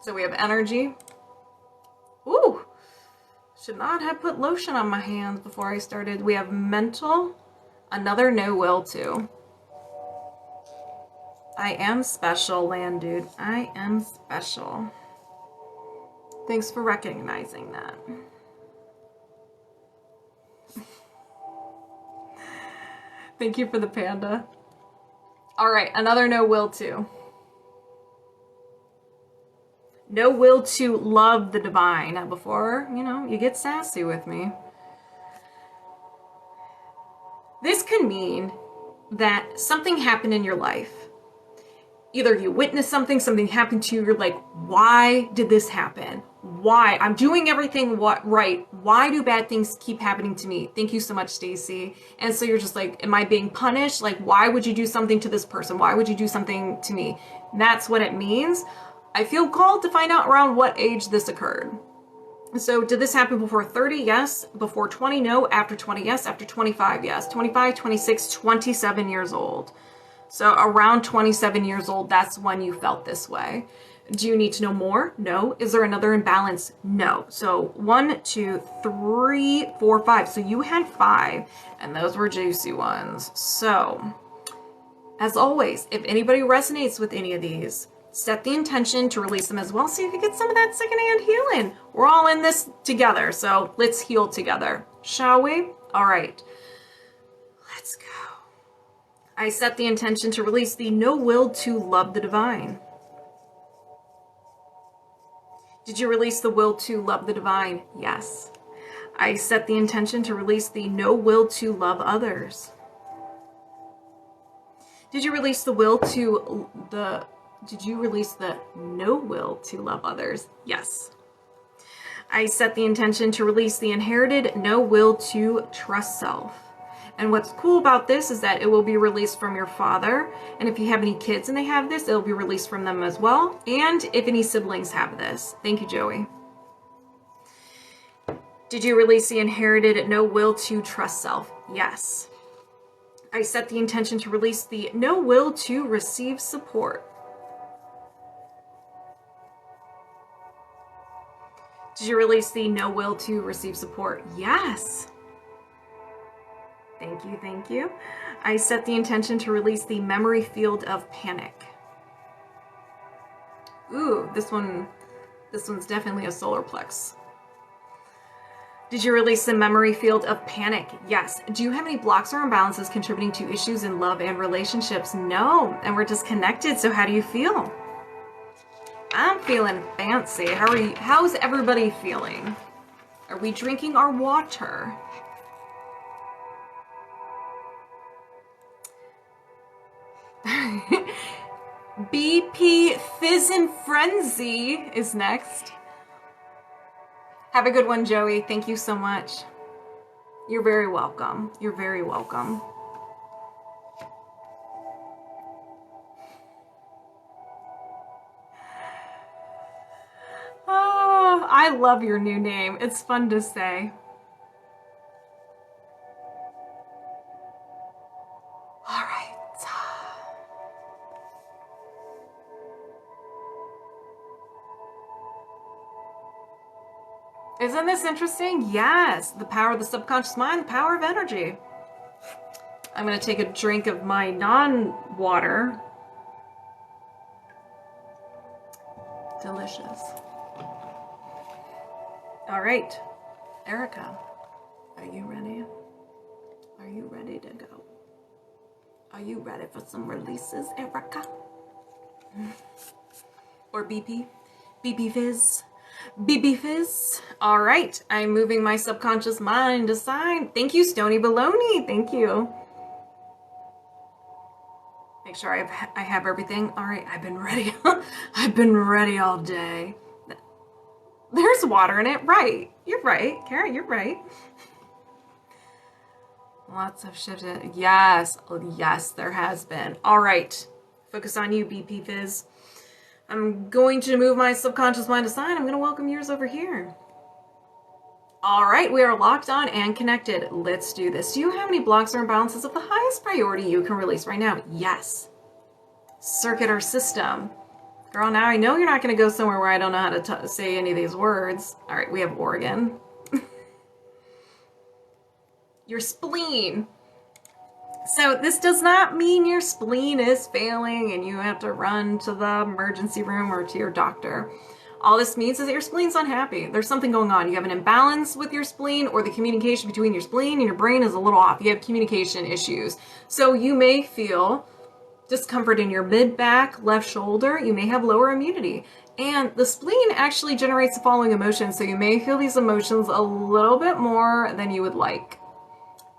So we have energy. Ooh. Should not have put lotion on my hands before I started. We have mental. Another no will to. I am special, land dude. I am special. Thanks for recognizing that. Thank you for the panda. All right, another no will to. No will to love the divine. Now before, you get sassy with me. This could mean that something happened in your life. Either you witnessed something happened to you, you're like, why did this happen? Why? I'm doing everything right. Why do bad things keep happening to me? Thank you so much, Stacy. And so you're just like, am I being punished? Like, why would you do something to this person? Why would you do something to me? And that's what it means. I feel called to find out around what age this occurred. So did this happen before 30? Yes. Before 20? No. After 20? Yes. After 25? Yes. 25, 26, 27 years old. So around 27 years old, that's when you felt this way. Do you need to know more? No. Is there another imbalance? No. So 1, 2, 3, 4, 5. So you had 5, and those were juicy ones. So, as always, if anybody resonates with any of these, set the intention to release them as well so you can get some of that secondhand healing. We're all in this together, so let's heal together, shall we? All right. Let's go. I set the intention to release the no will to love the divine. Did you release the will to love the divine? Yes. I set the intention to release the no will to love others. Did you release the will to Did you release the no will to love others? Yes. I set the intention to release the inherited no will to trust self. And what's cool about this is that it will be released from your father. And if you have any kids and they have this, it'll be released from them as well. And if any siblings have this. Thank you, Joey. Did you release the inherited no will to trust self? Yes. I set the intention to release the no will to receive support. Did you release the no will to receive support? Yes. Thank you, thank you. I set the intention to release the memory field of panic. Ooh, this one's definitely a solar plex. Did you release the memory field of panic? Yes. Do you have any blocks or imbalances contributing to issues in love and relationships? No. And we're disconnected, so how do you feel? I'm feeling fancy. How are you? How's everybody feeling? Are we drinking our water? bpfizzinfrenzy is next. Have a good one, Joey. Thank you so much. You're very welcome. You're very welcome. Oh, I love your new name. It's fun to say. All right. Isn't this interesting? Yes. The power of the subconscious mind, the power of energy. I'm going to take a drink of my non-water. Delicious. All right, Erica, are you ready? Are you ready to go? Are you ready for some releases, Erica? Or BP? BP Fizz? BP Fizz? All right, I'm moving my subconscious mind aside. Thank you, Stony Baloney. Thank you. Make sure I have everything. All right, I've been ready. I've been ready all day. There's water in it. Right. You're right. Karen, you're right. Lots of shit. Yes. Yes, there has been. All right. Focus on you, BP Fizz. I'm going to move my subconscious mind aside. I'm going to welcome yours over here. All right. We are locked on and connected. Let's do this. Do you have any blocks or imbalances of the highest priority you can release right now? Yes. Circuit or system. Girl, now I know you're not going to go somewhere where I don't know how to say any of these words. All right, we have Oregon. Your spleen. So this does not mean your spleen is failing and you have to run to the emergency room or to your doctor. All this means is that your spleen's unhappy. There's something going on. You have an imbalance with your spleen, or the communication between your spleen and your brain is a little off. You have communication issues. So you may feel discomfort in your mid-back, left shoulder. You may have lower immunity. And the spleen actually generates the following emotions, so you may feel these emotions a little bit more than you would like.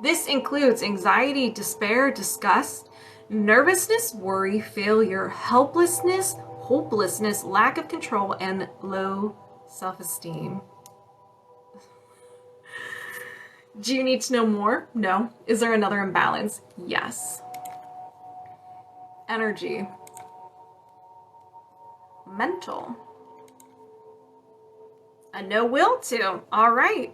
This includes anxiety, despair, disgust, nervousness, worry, failure, helplessness, hopelessness, lack of control, and low self-esteem. Do you need to know more? No. Is there another imbalance? Yes. Energy. Mental. A no will to. All right.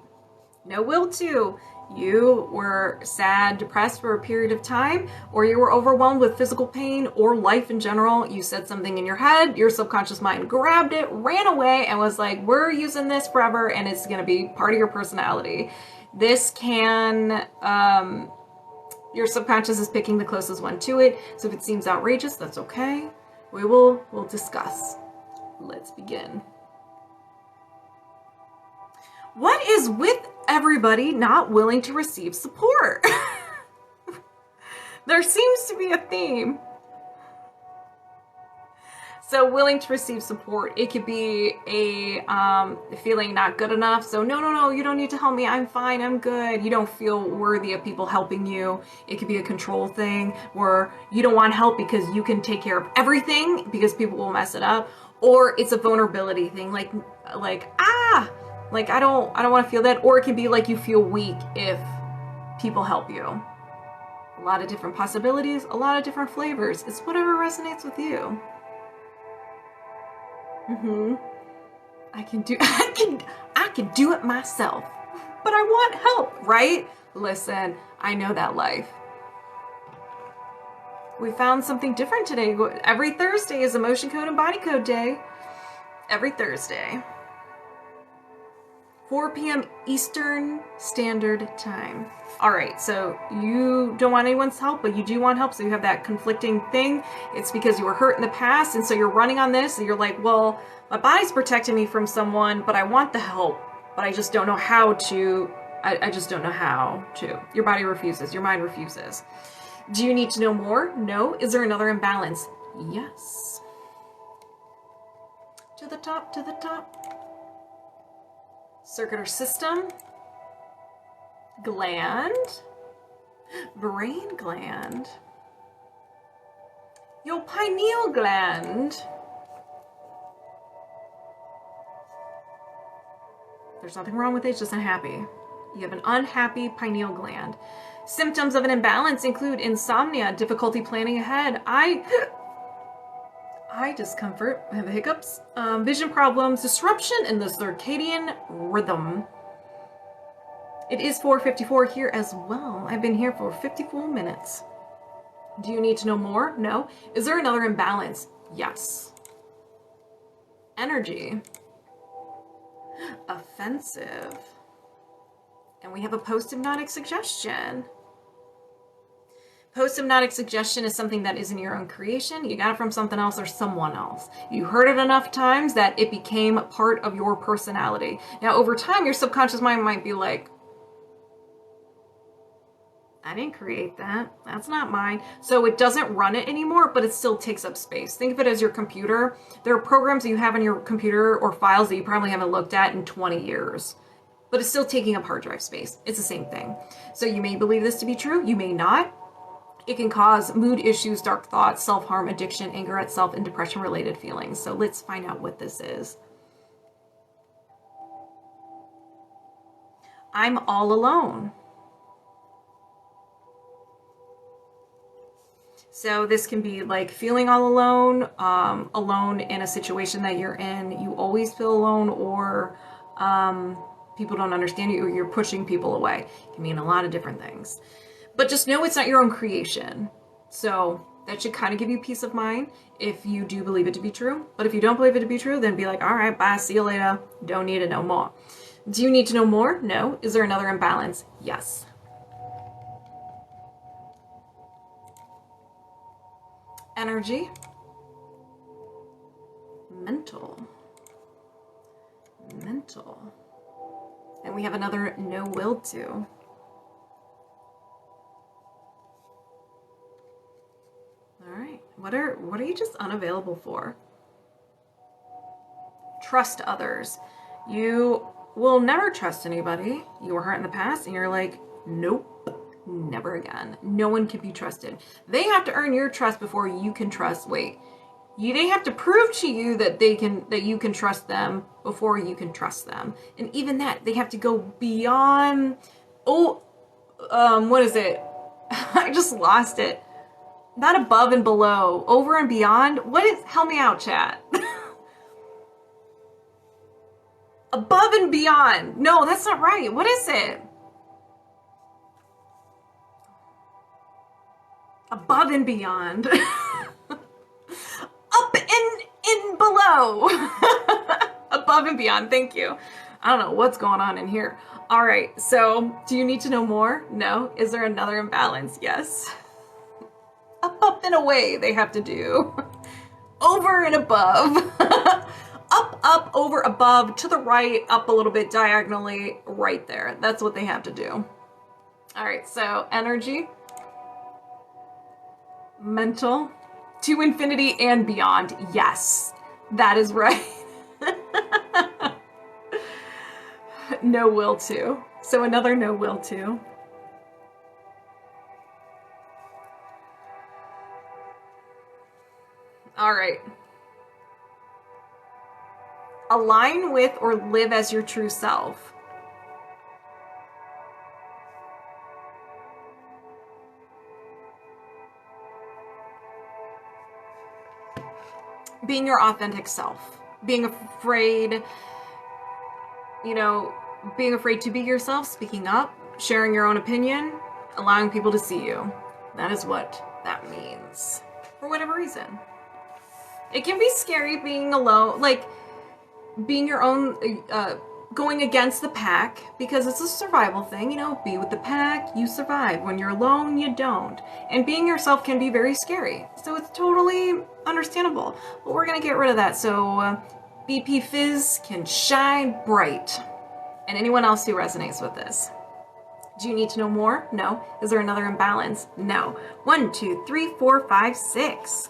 No will to. You were sad, depressed for a period of time, or you were overwhelmed with physical pain or life in general. You said something in your head, your subconscious mind grabbed it, ran away, and was like, we're using this forever, and it's going to be part of your personality. This can, your subconscious is picking the closest one to it. So if it seems outrageous, that's okay. We'll discuss. Let's begin. What is with everybody not willing to receive support? There seems to be a theme. So willing to receive support, it could be a feeling not good enough. So no, you don't need to help me. I'm fine. I'm good. You don't feel worthy of people helping you. It could be a control thing where you don't want help because you can take care of everything because people will mess it up. Or it's a vulnerability thing, like I don't want to feel that. Or it can be like you feel weak if people help you. A lot of different possibilities, a lot of different flavors. It's whatever resonates with you. I can do it myself, but I want help, right? Listen, I know that life. We found something different today. Every Thursday is Emotion Code and Body Code Day. Every Thursday. 4 p.m. Eastern Standard Time. All right, so you don't want anyone's help, but you do want help, so you have that conflicting thing. It's because you were hurt in the past, and so you're running on this, and you're like, well, my body's protecting me from someone, but I want the help, but I just don't know how to. I just don't know how to. Your body refuses. Your mind refuses. Do you need to know more? No. Is there another imbalance? Yes. To the top, to the top. Circuit or system. Gland. Brain gland. Your pineal gland. There's nothing wrong with it, it's just unhappy. You have an unhappy pineal gland. Symptoms of an imbalance include insomnia, difficulty planning ahead, eye discomfort, I have hiccups, vision problems, disruption in the circadian rhythm. It is 4:54 here as well. I've been here for 54 minutes. Do you need to know more? No. Is there another imbalance? Yes. Energy. Offensive. And we have a post-hypnotic suggestion. Post-hypnotic suggestion is something that isn't your own creation. You got it from something else or someone else. You heard it enough times that it became part of your personality. Now, over time, your subconscious mind might be like, I didn't create that. That's not mine. So it doesn't run it anymore, but it still takes up space. Think of it as your computer. There are programs that you have in your computer or files that you probably haven't looked at in 20 years, but it's still taking up hard drive space. It's the same thing. So you may believe this to be true. You may not. It can cause mood issues, dark thoughts, self-harm, addiction, anger at self, and depression-related feelings. So let's find out what this is. I'm all alone. So this can be like feeling all alone, alone in a situation that you're in. You always feel alone, or people don't understand you, or you're pushing people away. It can mean a lot of different things. But just know it's not your own creation. So that should kind of give you peace of mind if you do believe it to be true. But if you don't believe it to be true, then be like, all right, bye, see you later. Don't need to know more. Do you need to know more? No. Is there another imbalance? Yes. Energy. Mental. And we have another no will to. What are you just unavailable for? Trust others. You will never trust anybody. You were hurt in the past and you're like, nope, never again. No one can be trusted. They have to earn your trust before you can trust. They have to prove to you that you can trust them before you can trust them. And even that, they have to go beyond, what is it? I just lost it. Not above and below, over and beyond. Help me out, chat. Above and beyond. No, that's not right. What is it? Above and beyond. Up and below. Above and beyond, thank you. I don't know what's going on in here. All right, so do you need to know more? No. Is there another imbalance? Yes. Up and away they have to do. Over and above. Up, over, above, to the right, up a little bit diagonally, right there. That's what they have to do. All right, so energy, mental, to infinity and beyond. Yes, that is right. No will to. So another no will to. All right. Align with or live as your true self. Being your authentic self. Being afraid, being afraid to be yourself, speaking up, sharing your own opinion, allowing people to see you. That is what that means. For whatever reason. It can be scary being alone, like being your own, going against the pack, because it's a survival thing, be with the pack, you survive. When you're alone, you don't. And being yourself can be very scary. So it's totally understandable. But we're going to get rid of that so BP Fizz can shine bright. And anyone else who resonates with this. Do you need to know more? No. Is there another imbalance? No. 1, 2, 3, 4, 5, 6.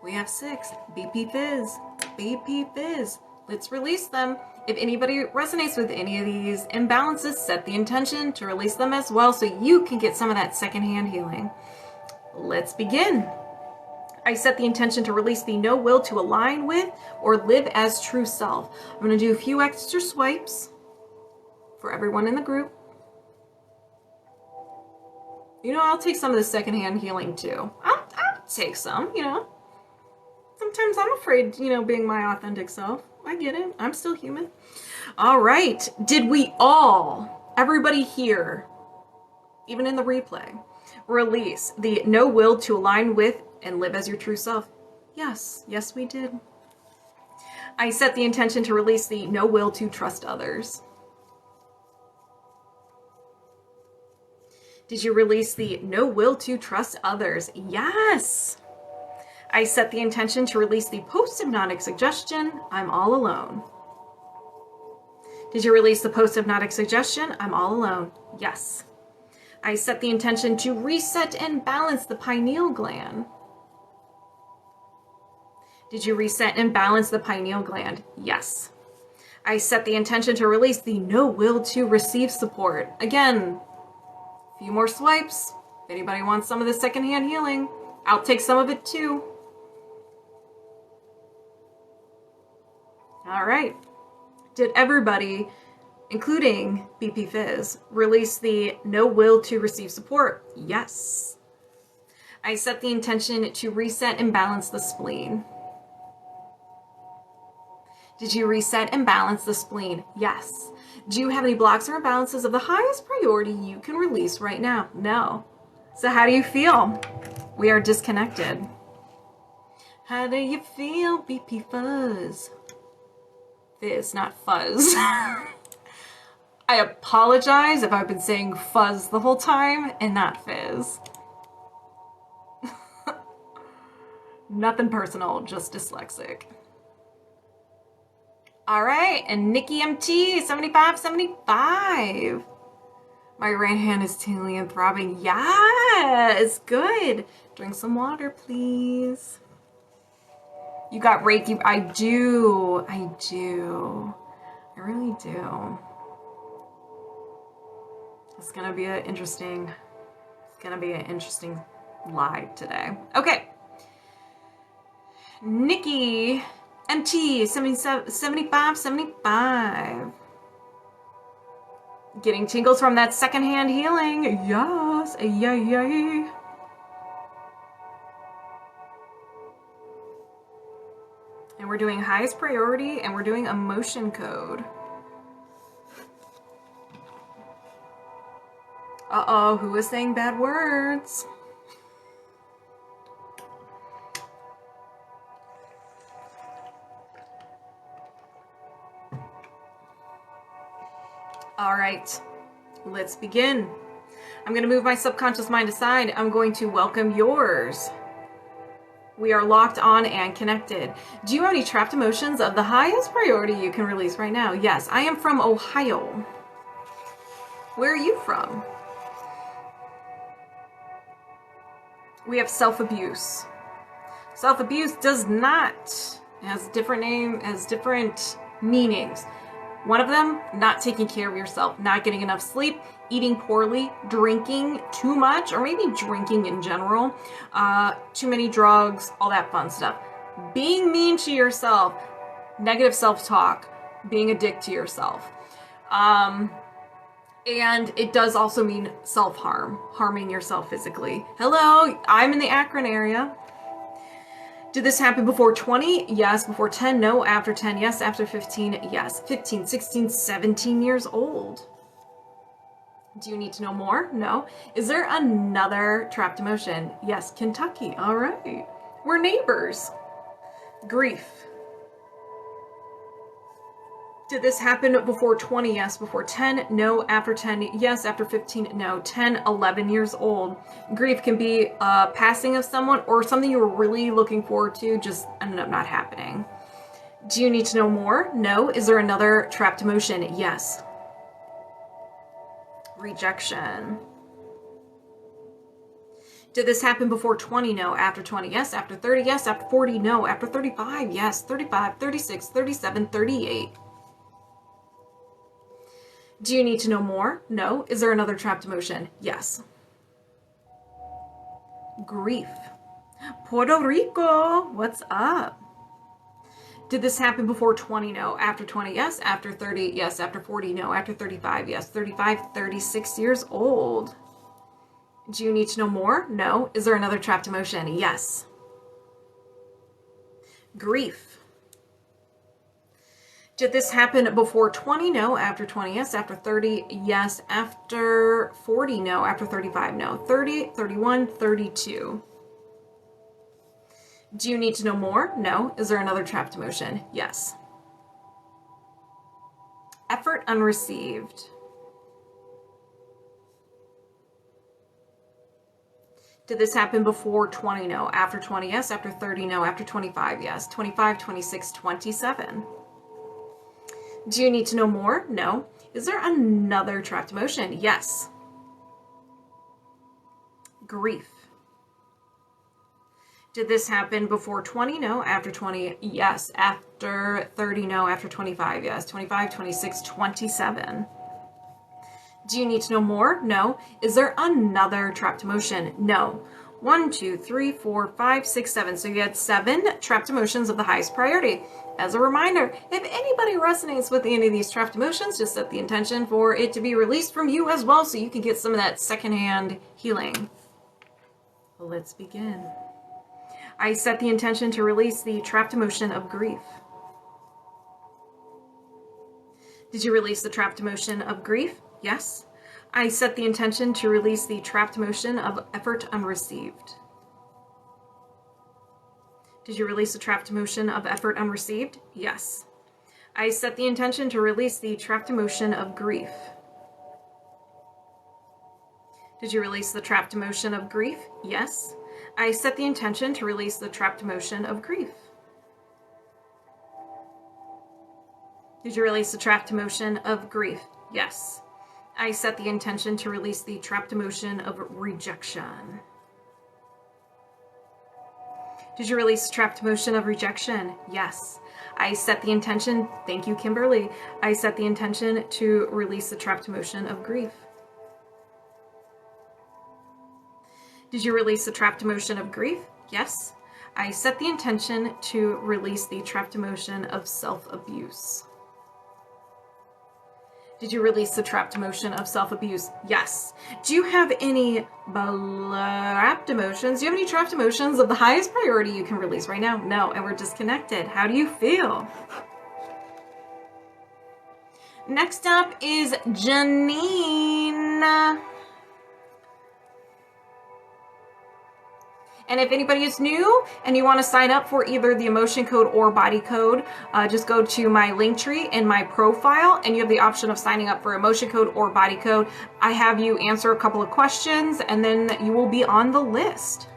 We have 6. BP Fizz. BP Fizz. Let's release them. If anybody resonates with any of these imbalances, set the intention to release them as well so you can get some of that secondhand healing. Let's begin. I set the intention to release the no will to align with or live as true self. I'm going to do a few extra swipes for everyone in the group. I'll take some of the secondhand healing too. I'll take some, Sometimes I'm afraid, being my authentic self. I get it. I'm still human. All right. Did we all, everybody here, even in the replay, release the no will to align with and live as your true self? Yes. Yes, we did. I set the intention to release the no will to trust others. Did you release the no will to trust others? Yes. I set the intention to release the post-hypnotic suggestion, I'm all alone. Did you release the post-hypnotic suggestion, I'm all alone? Yes. I set the intention to reset and balance the pineal gland. Did you reset and balance the pineal gland? Yes. I set the intention to release the no will to receive support. Again, a few more swipes. If anybody wants some of the secondhand healing, I'll take some of it too. All right. Did everybody, including BP Fizz, release the no will to receive support? Yes. I set the intention to reset and balance the spleen. Did you reset and balance the spleen? Yes. Do you have any blocks or imbalances of the highest priority you can release right now? No. So how do you feel? We are disconnected. How do you feel, BP Fuzz? Fizz, not fuzz. I apologize if I've been saying fuzz the whole time and not fizz. Nothing personal, just dyslexic. All right, and Nikki MT, 7575. My right hand is tingling and throbbing. Yes, good. Drink some water, please. You got Reiki. I do. I really do. It's gonna be an interesting live today. Okay. Nikki MT 7575. Getting tingles from that secondhand healing. Yes. Yay. And we're doing highest priority and we're doing emotion code. Uh-oh, who is saying bad words? All right, let's begin. I'm going to move my subconscious mind aside. I'm going to welcome yours. We are locked on and connected. Do you have any trapped emotions of the highest priority you can release right now? Yes, I am from Ohio. Where are you from? We have self-abuse. Self-abuse does not, has different meanings. One of them, not taking care of yourself, not getting enough sleep, eating poorly, drinking too much, or maybe drinking in general, too many drugs, all that fun stuff. Being mean to yourself, negative self-talk, being a dick to yourself. And it does also mean self-harm, harming yourself physically. Hello, I'm in the Akron area. Did this happen before 20? Yes. Before 10? No. After 10? Yes. After 15? Yes. 15, 16, 17 years old. Do you need to know more? No. Is there another trapped emotion? Yes. Kentucky. All right. We're neighbors. Grief. Did this happen before 20? Yes. Before 10? No. After 10? Yes. After 15? No. 10, 11 years old. Grief can be passing of someone or something you were really looking forward to just ended up not happening. Do you need to know more? No. Is there another trapped emotion? Yes. Rejection. Did this happen before 20? No. After 20? Yes. After 30? Yes. After 40? No. After 35? Yes. 35, 36, 37, 38. Do you need to know more? No. Is there another trapped emotion? Yes. Grief. Puerto Rico, what's up? Did this happen before 20? No. After 20? Yes. After 30? Yes. After 40? No. After 35? Yes. 35, 36 years old. Do you need to know more? No. Is there another trapped emotion? Yes. Grief. Did this happen before 20? No. After 20? Yes. After 30? Yes. After 40? No. After 35? No. 30, 31, 32. Do you need to know more? No. Is there another trapped emotion? Yes. Effort unreceived. Did this happen before 20? No. After 20? Yes. After 30? No. After 25? Yes. 25, 26, 27. Do you need to know more? No. Is there another trapped emotion? Yes. Grief. Did this happen before 20? No. After 20? Yes. After 30? No. After 25? Yes. 25, 26, 27. Do you need to know more? No. Is there another trapped emotion? No. 1, 2, 3, 4, 5, 6, 7. So you had 7 trapped emotions of the highest priority. As a reminder, if anybody resonates with any of these trapped emotions, just set the intention for it to be released from you as well so you can get some of that secondhand healing. Let's begin. I set the intention to release the trapped emotion of grief. Did you release the trapped emotion of grief? Yes. I set the intention to release the trapped emotion of effort unreceived. Did you release the trapped emotion of effort unreceived? Yes. I set the intention to release the trapped emotion of grief. Did you release the trapped emotion of grief? Yes. I set the intention to release the trapped emotion of grief. Did you release the trapped emotion of grief? Yes. I set the intention to release the trapped emotion of rejection. Did you release the trapped emotion of rejection? Yes. I set the intention, thank you, Kimberly. I set the intention to release the trapped emotion of grief. Did you release the trapped emotion of grief? Yes. I set the intention to release the trapped emotion of self-abuse. Did you release the trapped emotion of self-abuse? Yes. Do you have any trapped emotions? Do you have any trapped emotions of the highest priority you can release right now? No, and we're disconnected. How do you feel? Next up is Janine. And if anybody is new and you want to sign up for either the emotion code or body code, just go to my link tree in my profile and you have the option of signing up for emotion code or body code. I have you answer a couple of questions and then you will be on the list.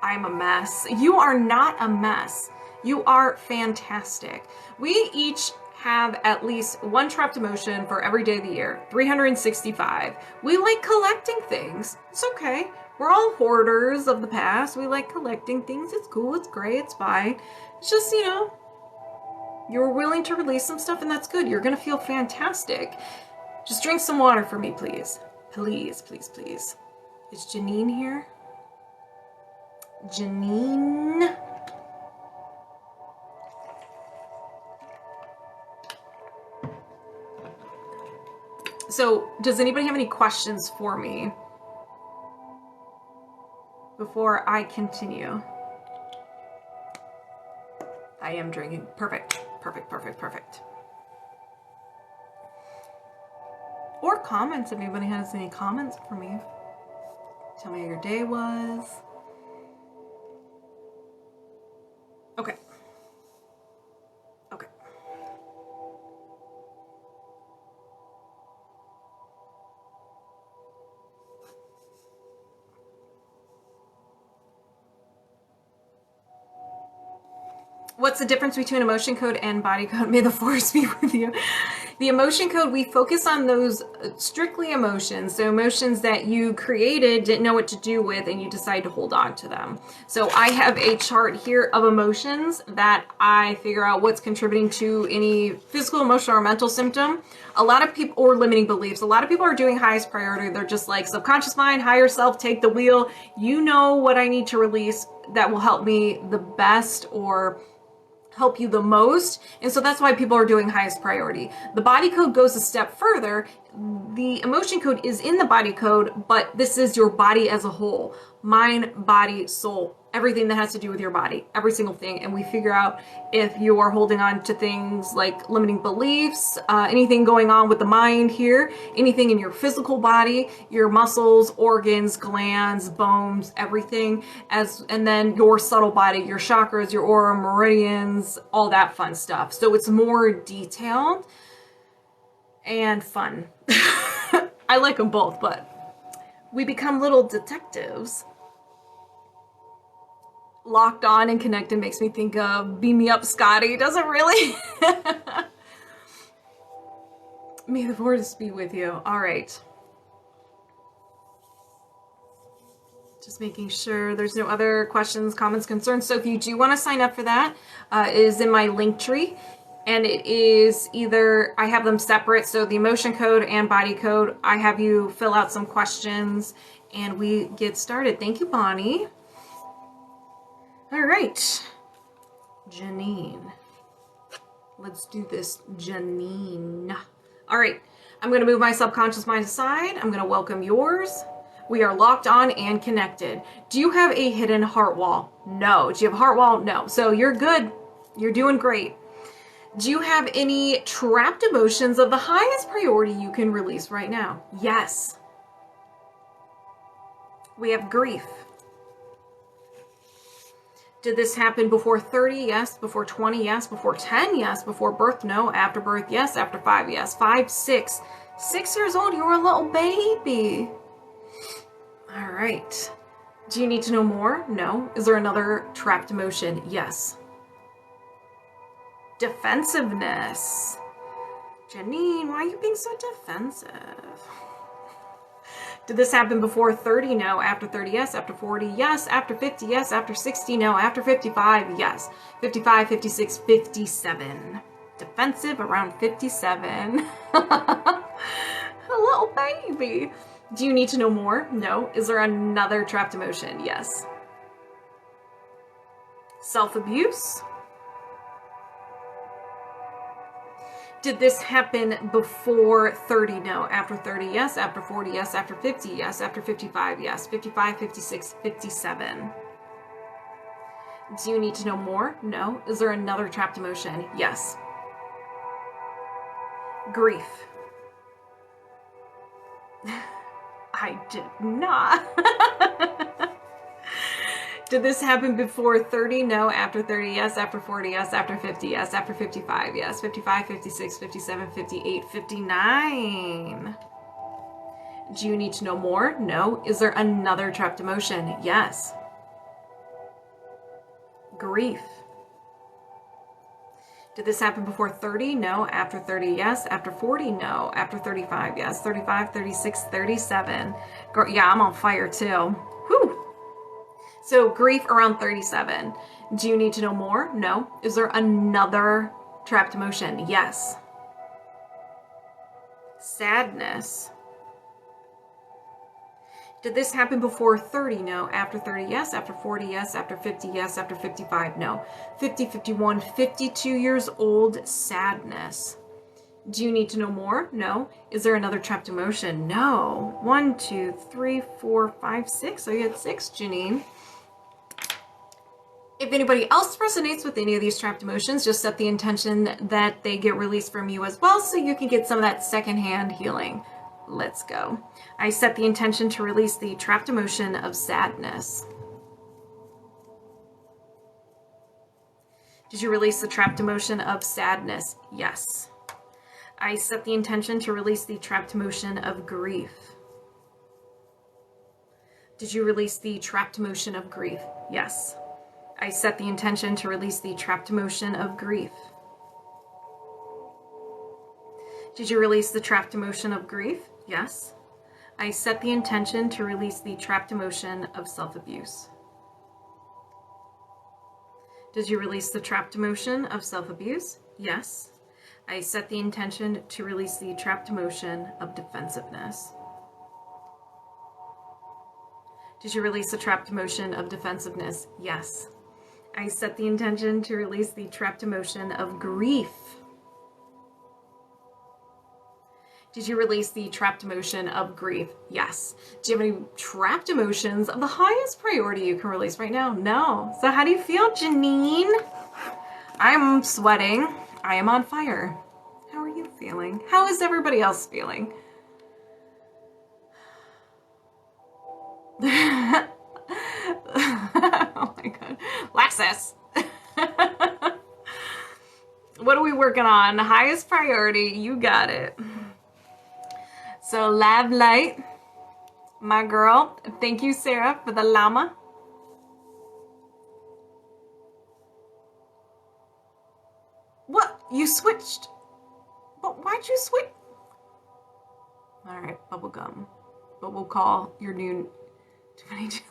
I'm a mess. You are not a mess. You are fantastic. We each have at least one trapped emotion for every day of the year, 365. We like collecting things. It's okay. We're all hoarders of the past. We like collecting things. It's cool. It's great. It's fine. It's just, you know, you're willing to release some stuff and that's good. You're going to feel fantastic. Just drink some water for me, please. Please, please, please. Is Janine here? Janine? So, does anybody have any questions for me before I continue? I am drinking. Perfect. Perfect, perfect, perfect. Or comments if anybody has any comments for me. Tell me how your day was. Okay. Okay. What's the difference between emotion code and body code? May the force be with you. The emotion code, we focus on those strictly emotions. So emotions that you created, didn't know what to do with, and you decide to hold on to them. So I have a chart here of emotions that I figure out what's contributing to any physical, emotional, or mental symptom. A lot of people, or limiting beliefs, a lot of people are doing highest priority. They're just like, subconscious mind, higher self, take the wheel. You know what I need to release that will help me the best or help you the most. And so that's why people are doing highest priority. The body code goes a step further. The emotion code is in the body code, but this is your body as a whole. Mind, body, soul, everything that has to do with your body, every single thing. And we figure out if you are holding on to things like limiting beliefs, anything going on with the mind here, anything in your physical body, your muscles, organs, glands, bones, everything, and then your subtle body, your chakras, your aura, meridians, all that fun stuff. So it's more detailed and fun. I like them both, but We become little detectives. Locked on and connected makes me think of Beam Me Up Scotty. Does it really? May the force be with you. All right. Just making sure there's no other questions, comments, concerns. So if you do want to sign up for that, it is in my link tree. And it is either, I have them separate, so the emotion code and body code, I have you fill out some questions and we get started. Thank you, Bonnie. All right, Janine. Let's do this, Janine. All right, I'm gonna move my subconscious mind aside. I'm gonna welcome yours. We are locked on and connected. Do you have a hidden heart wall? No. Do you have a heart wall? No. So you're good. You're doing great. Do you have any trapped emotions of the highest priority you can release right now? Yes. We have grief. Did this happen before 30? Yes. Before 20? Yes. Before 10? Yes. Before birth? No. After birth? Yes. After 5? Yes. 5, 6. 6 years old, you're a little baby. All right. Do you need to know more? No. Is there another trapped emotion? Yes. Defensiveness. Janine, why are you being so defensive? Did this happen before 30? No. After 30? Yes. After 40? Yes. After 50? Yes. After 60? No. After 55? Yes. 55, 56, 57. Defensive around 57. A little baby. Do you need to know more? No. Is there another trapped emotion? Yes. Self-abuse. Did this happen before 30? No. After 30? Yes. After 40? Yes. After 50? Yes. After 55? Yes. 55, 56, 57. Do you need to know more? No. Is there another trapped emotion? Yes. Grief. I did not. Did this happen before 30? No. After 30? Yes. After 40? Yes. After 50? Yes. After 55? Yes. 55, 56, 57, 58, 59. Do you need to know more? No. Is there another trapped emotion? Yes. Grief. Did this happen before 30? No. After 30? Yes. After 40? No. After 35? Yes. 35, 36, 37. Yeah, I'm on fire too. Whew. So grief around 37. Do you need to know more? No. Is there another trapped emotion? Yes. Sadness. Did this happen before 30? No. After 30? Yes. After 40? Yes. After 50? Yes. After 55? No. 50, 51, 52 years old. Sadness. Do you need to know more? No. Is there another trapped emotion? No. 1, 2, 3, 4, 5, 6. So you had 6, Janine. If anybody else resonates with any of these trapped emotions, just set the intention that they get released from you as well so you can get some of that secondhand healing. Let's go. I set the intention to release the trapped emotion of sadness. Did you release the trapped emotion of sadness? Yes. I set the intention to release the trapped emotion of grief. Did you release the trapped emotion of grief? Yes. I set the intention to release the trapped emotion of grief. Did you release the trapped emotion of grief? Yes. I set the intention to release the trapped emotion of self-abuse. Did you release the trapped emotion of self-abuse? Yes. I set the intention to release the trapped emotion of defensiveness. Did you release the trapped emotion of defensiveness? Yes. I set the intention to release the trapped emotion of grief. Did you release the trapped emotion of grief? Yes. Do you have any trapped emotions of the highest priority you can release right now? No. So how do you feel, Janine? I'm sweating. I am on fire. How are you feeling? How is everybody else feeling? Oh my God. Lexus. What are we working on? Highest priority. You got it. So lav.light. My girl. Thank you, Sarah, for the llama. What? You switched? But why'd you switch? All right, bubblegum. But we'll call your new 22.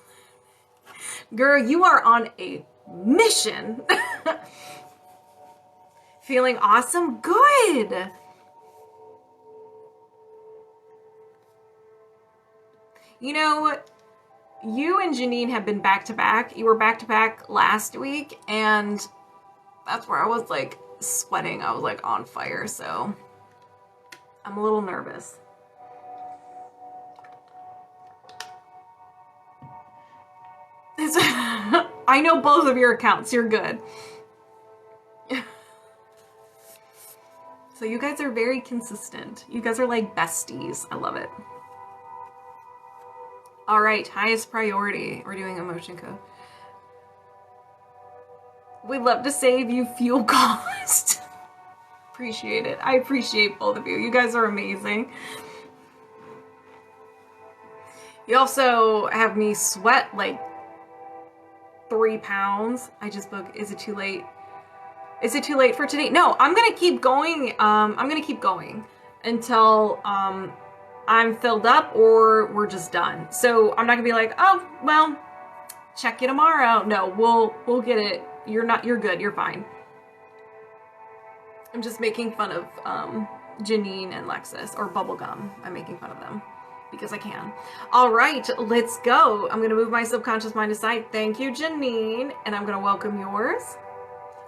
Girl, you are on a mission. Feeling awesome? Good. You know, you and Janine have been back to back. You were back to back last week, and that's where I was like sweating. I was like on fire, so I'm a little nervous. I know both of your accounts. You're good. So you guys are very consistent. You guys are like besties. I love it. All right, highest priority. We're doing emotion code. We'd love to save you fuel cost. Appreciate it. I appreciate both of you. You guys are amazing. You also have me sweat like 3 pounds. I just booked. Is it too late? Is it too late for today? No, I'm gonna keep going. I'm gonna keep going until I'm filled up or we're just done. So I'm not gonna be like, oh well, check you tomorrow. No, we'll get it. You're good. You're fine. I'm just making fun of Janine and Lexus, or Bubblegum. I'm making fun of them because I can. All right, let's go. I'm gonna move my subconscious mind aside. Thank you, Janine, and I'm gonna welcome yours.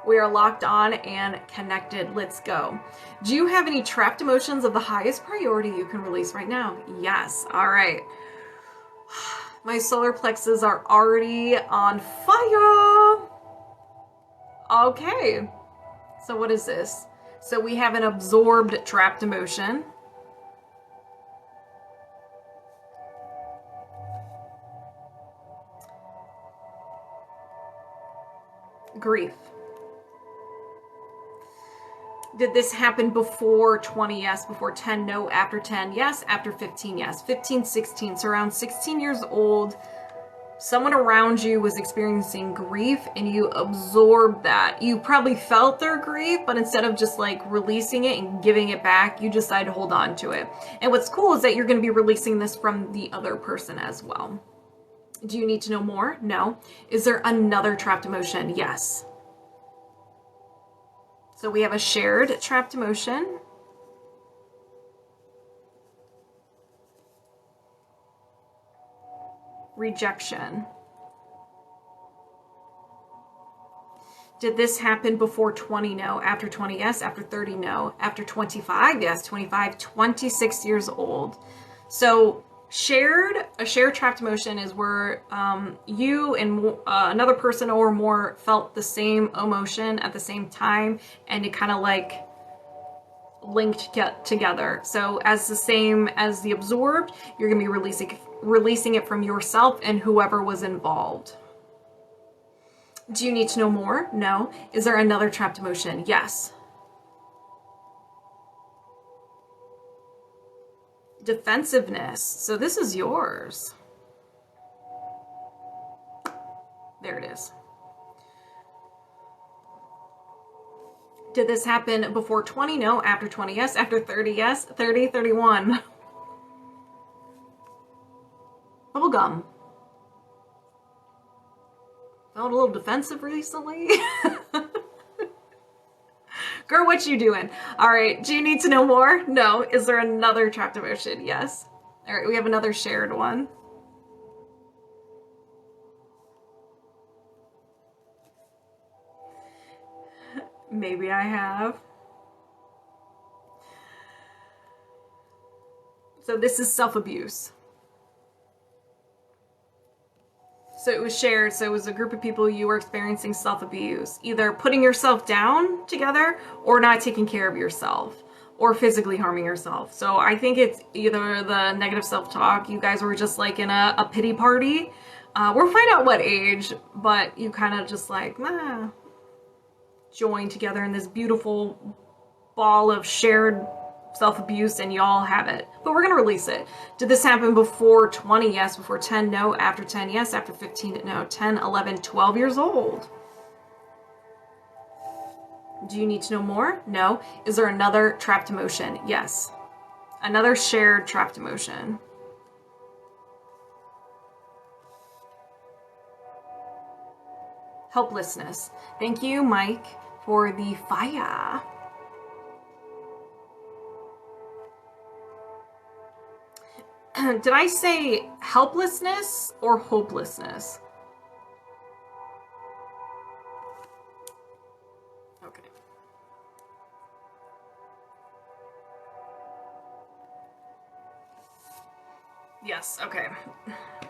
We are locked on and connected. Let's go. Do you have any trapped emotions of the highest priority you can release right now? Yes. All right. My solar plexus are already on fire. Okay. So what is this? So we have an absorbed trapped emotion. Grief. Did this happen before 20? Yes. Before 10? No. After 10? Yes. After 15? Yes. 15, 16. So around 16 years old, someone around you was experiencing grief and you absorbed that. You probably felt their grief, but instead of just like releasing it and giving it back, you decided to hold on to it. And what's cool is that you're going to be releasing this from the other person as well. Do you need to know more? No. Is there another trapped emotion? Yes. So we have a shared trapped emotion. Rejection. Did this happen before 20? No. After 20? Yes. After 30? No. After 25? Yes. 25, 26 years old. So a shared trapped emotion is where you and another person or more felt the same emotion at the same time, and it kind of like linked together. So as the same as the absorbed, you're gonna be releasing it from yourself and whoever was involved. Do you need to know more? No. Is there another trapped emotion? Yes. Defensiveness. So this is yours. There it is. Did this happen before 20? No. After 20? Yes. After 30? Yes. 30, 31. Bubblegum. Felt a little defensive recently. Girl, what you doing? All right, do you need to know more? No. Is there another trapped emotion? Yes. All right, we have another shared one. Maybe I have. So this is self-abuse. So it was shared, so it was a group of people you were experiencing self-abuse, either putting yourself down together or not taking care of yourself or physically harming yourself. So I think it's either the negative self-talk, you guys were just like in a pity party. We'll find out what age, but you kind of just like, join together in this beautiful ball of shared self-abuse, and y'all have it. But we're going to release it. Did this happen before 20? Yes. Before 10? No. After 10? Yes. After 15? No. 10, 11, 12 years old. Do you need to know more? No. Is there another trapped emotion? Yes. Another shared trapped emotion. Helplessness. Thank you, Mike, for the fire. Did I say helplessness or hopelessness? Okay. Yes, okay.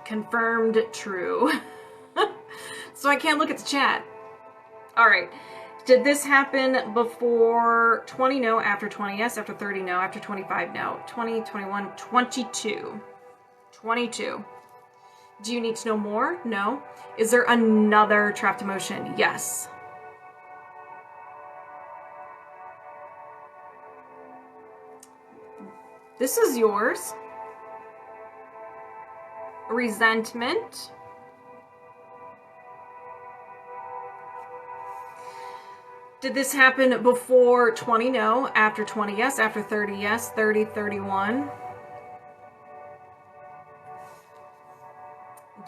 Confirmed true. So I can't look at the chat. All right. Did this happen before 20? No. After 20? Yes. After 30? No. After 25? No. 20, 21, 22. 22. Do you need to know more? No. Is there another trapped emotion? Yes. This is yours. Resentment. Did this happen before 20? No. After 20? Yes. After 30? Yes. 30, 31.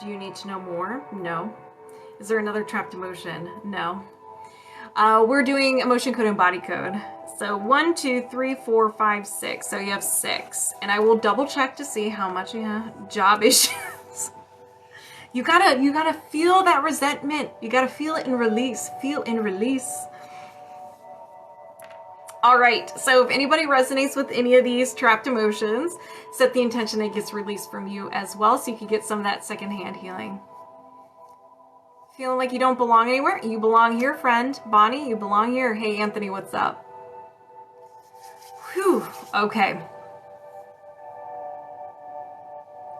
Do you need to know more? No. Is there another trapped emotion? No. We're doing emotion code and body code. So 1, 2, 3, 4, 5, 6. So you have 6. And I will double check to see how much you have. Job issues. You gotta feel that resentment. You gotta feel it and release. Feel and release. All right, so if anybody resonates with any of these trapped emotions, set the intention it gets released from you as well, so you can get some of that secondhand healing. Feeling like you don't belong anywhere? You belong here, friend. Bonnie, you belong here. Hey, Anthony, what's up? Whew, okay.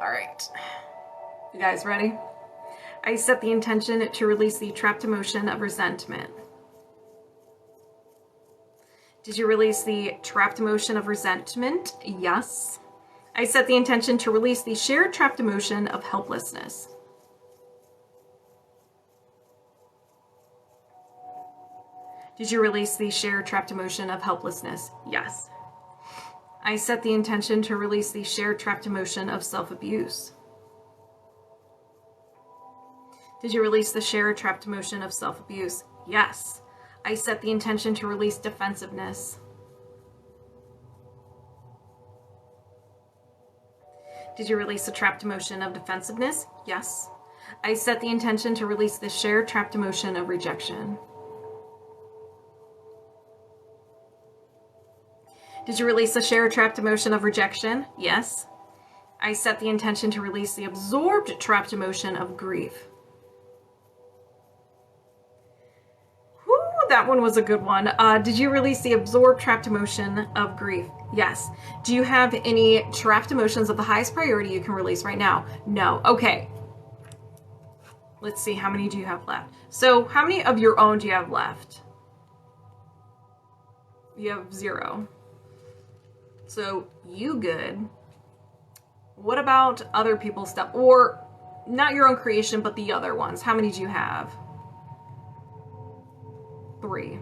All right, you guys ready? I set the intention to release the trapped emotion of resentment. Did you release the trapped emotion of resentment? Yes. I set the intention to release the shared trapped emotion of helplessness. Did you release the shared trapped emotion of helplessness? Yes. I set the intention to release the shared trapped emotion of self-abuse. Did you release the shared trapped emotion of self-abuse? Yes. I set the intention to release defensiveness. Did you release the trapped emotion of defensiveness? Yes. I set the intention to release the shared trapped emotion of rejection. Did you release the shared trapped emotion of rejection? Yes. I set the intention to release the absorbed trapped emotion of grief. That one was a good one. Did you release the absorbed trapped emotion of grief? Yes. Do you have any trapped emotions of the highest priority you can release right now? No. Okay. Let's see. How many do you have left? So how many of your own do you have left? You have 0. So you good. What about other people's stuff? Or not your own creation, but the other ones. How many do you have? 3.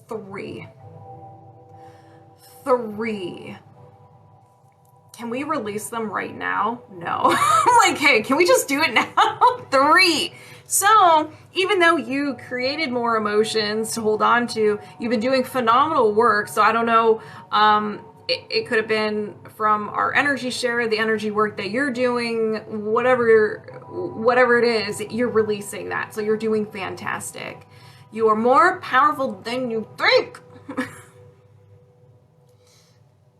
3. 3. Can we release them right now? No. I'm like, hey, can we just do it now? 3. So even though you created more emotions to hold on to, you've been doing phenomenal work. So I don't know, it could have been from our energy share, the energy work that you're doing, whatever it is, you're releasing that. So you're doing fantastic. You are more powerful than you think.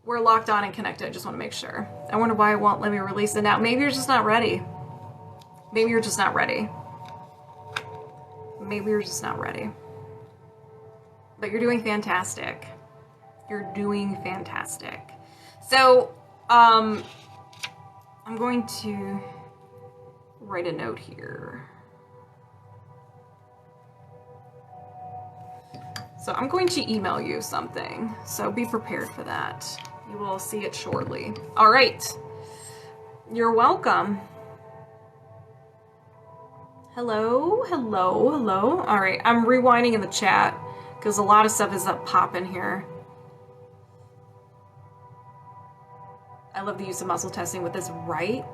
We're locked on and connected. I just want to make sure. I wonder why it won't let me release it now. Maybe you're just not ready. Maybe you're just not ready. Maybe you're just not ready. But you're doing fantastic. You're doing fantastic. So, I'm going to write a note here. So I'm going to email you something. So be prepared for that. You will see it shortly. All right. You're welcome. Hello, hello, hello. All right, I'm rewinding in the chat because a lot of stuff is up popping here. I love the use of muscle testing with this, right?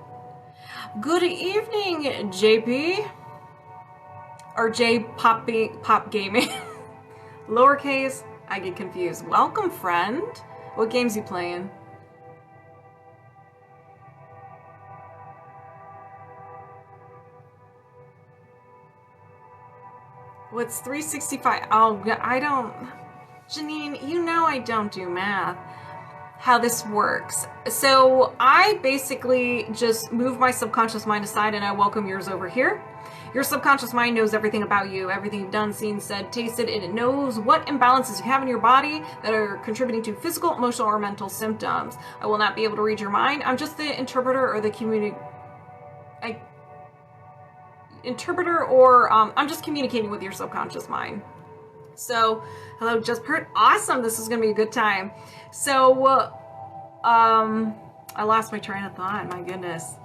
Good evening, JP. Or J Pop Gaming. Lowercase, I get confused. Welcome, friend. What games you playing? What's 365? Oh, I don't... Janine, you know I don't do math. How this works. So I basically just move my subconscious mind aside and I welcome yours over here. Your subconscious mind knows everything about you, everything you've done, seen, said, tasted, and it knows what imbalances you have in your body that are contributing to physical, emotional, or mental symptoms. I will not be able to read your mind. I'm just the interpreter or the I'm just communicating with your subconscious mind. So, hello, Just Pert. Awesome. This is going to be a good time. So, I lost my train of thought. My goodness.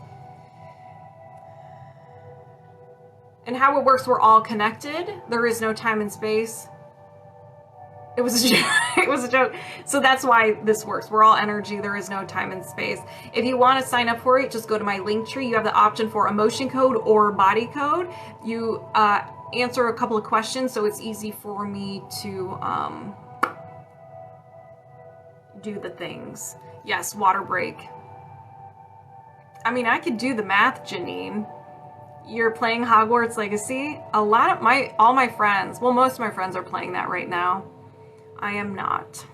And how it works, we're all connected. There is no time and space. It was a joke. It was a joke. So that's why this works. We're all energy. There is no time and space. If you want to sign up for it, just go to my link tree. You have the option for emotion code or body code. You answer a couple of questions, so it's easy for me to do the things. Yes, water break. I mean, I could do the math, Janine. You're playing Hogwarts Legacy? All my friends, well, most of my friends are playing that right now. I am not.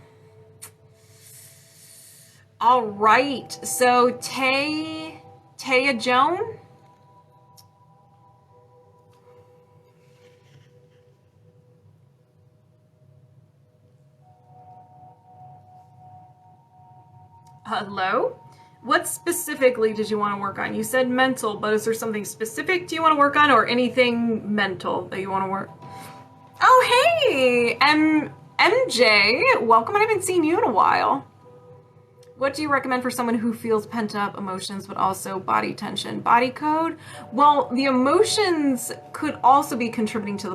All right, so Tayajoan? Hello? What specifically did you want to work on? You said mental, but is there something specific do you want to work on or anything mental that you want to work? Oh, hey, MJ, welcome. I haven't seen you in a while. What do you recommend for someone who feels pent up emotions, but also body tension? Body code? Well, the emotions could also be contributing to the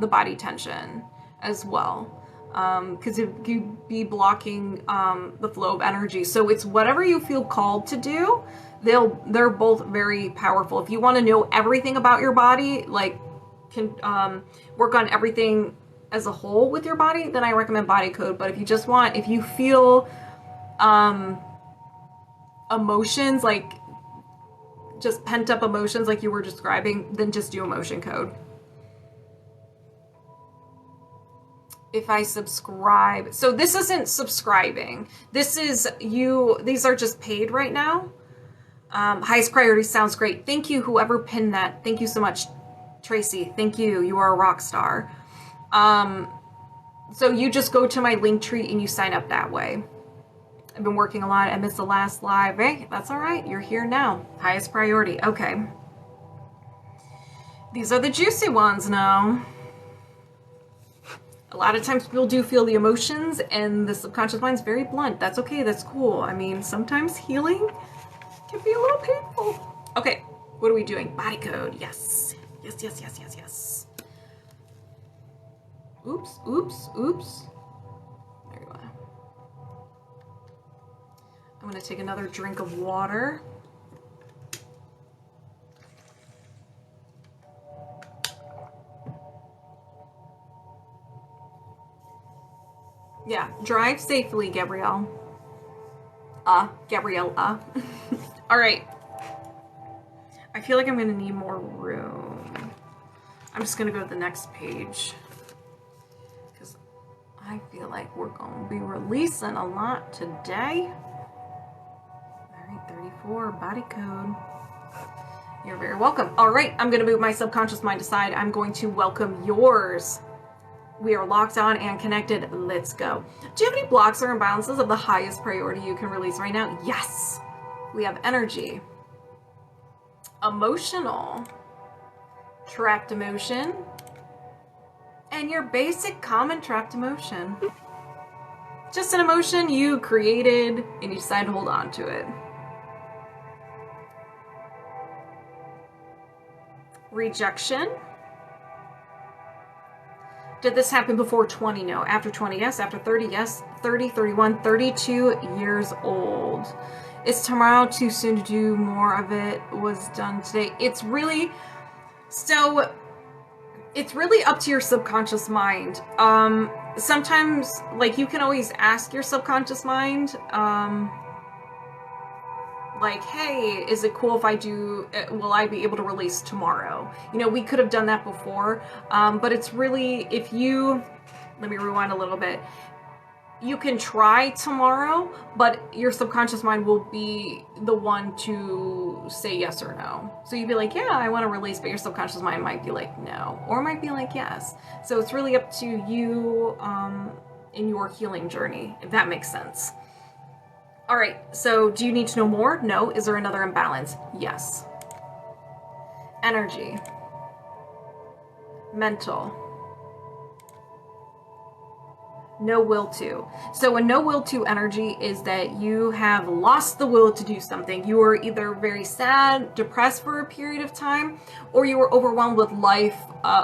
body tension as well. Because it could be blocking the flow of energy. So it's whatever you feel called to do. They're both very powerful. If you want to know everything about your body, like can work on everything as a whole with your body, then I recommend body code. But if you feel emotions, like just pent up emotions like you were describing, then just do emotion code. If I subscribe, so this isn't subscribing. This is these are just paid right now. Highest priority sounds great. Thank you, whoever pinned that. Thank you so much, Tracy. Thank you. You are a rock star. So you just go to my link tree and you sign up that way. I've been working a lot. I missed the last live. Hey, that's all right. You're here now. Highest priority. Okay. These are the juicy ones now. A lot of times people do feel the emotions and the subconscious mind's very blunt. That's okay. That's cool. I mean, sometimes healing can be a little painful. Okay. What are we doing? Body code. Yes. Yes, yes, yes, yes, yes. Oops, oops, oops. There you are. I'm going to take another drink of water. Yeah, drive safely, Gabrielle. Gabriella. All right. I feel like I'm going to need more room. I'm just going to go to the next page. Because I feel like we're going to be releasing a lot today. All right, 34, body code. You're very welcome. All right, I'm going to move my subconscious mind aside. I'm going to welcome yours. We are locked on and connected. Let's go. Do you have any blocks or imbalances of the highest priority you can release right now? Yes. We have energy, emotional, trapped emotion, and your basic common trapped emotion. Just an emotion you created and you decide to hold on to it. Rejection. Did this happen before 20? No. After 20? Yes. After 30? Yes. 30, 31, 32 years old. Is tomorrow too soon to do more of it? Was done today. It's really up to your subconscious mind. Sometimes, like, you can always ask your subconscious mind, like, hey, is it cool if I do, will I be able to release tomorrow? You know, we could have done that before, but it's really, let me rewind a little bit. You can try tomorrow, but your subconscious mind will be the one to say yes or no. So you'd be like, yeah, I want to release, but your subconscious mind might be like, no, or might be like, yes. So it's really up to you in your healing journey, if that makes sense. All right, so do you need to know more? No. Is there another imbalance? Yes. Energy. Mental. No will to. So a no will to energy is that you have lost the will to do something. You are either very sad, depressed for a period of time, or you were overwhelmed with life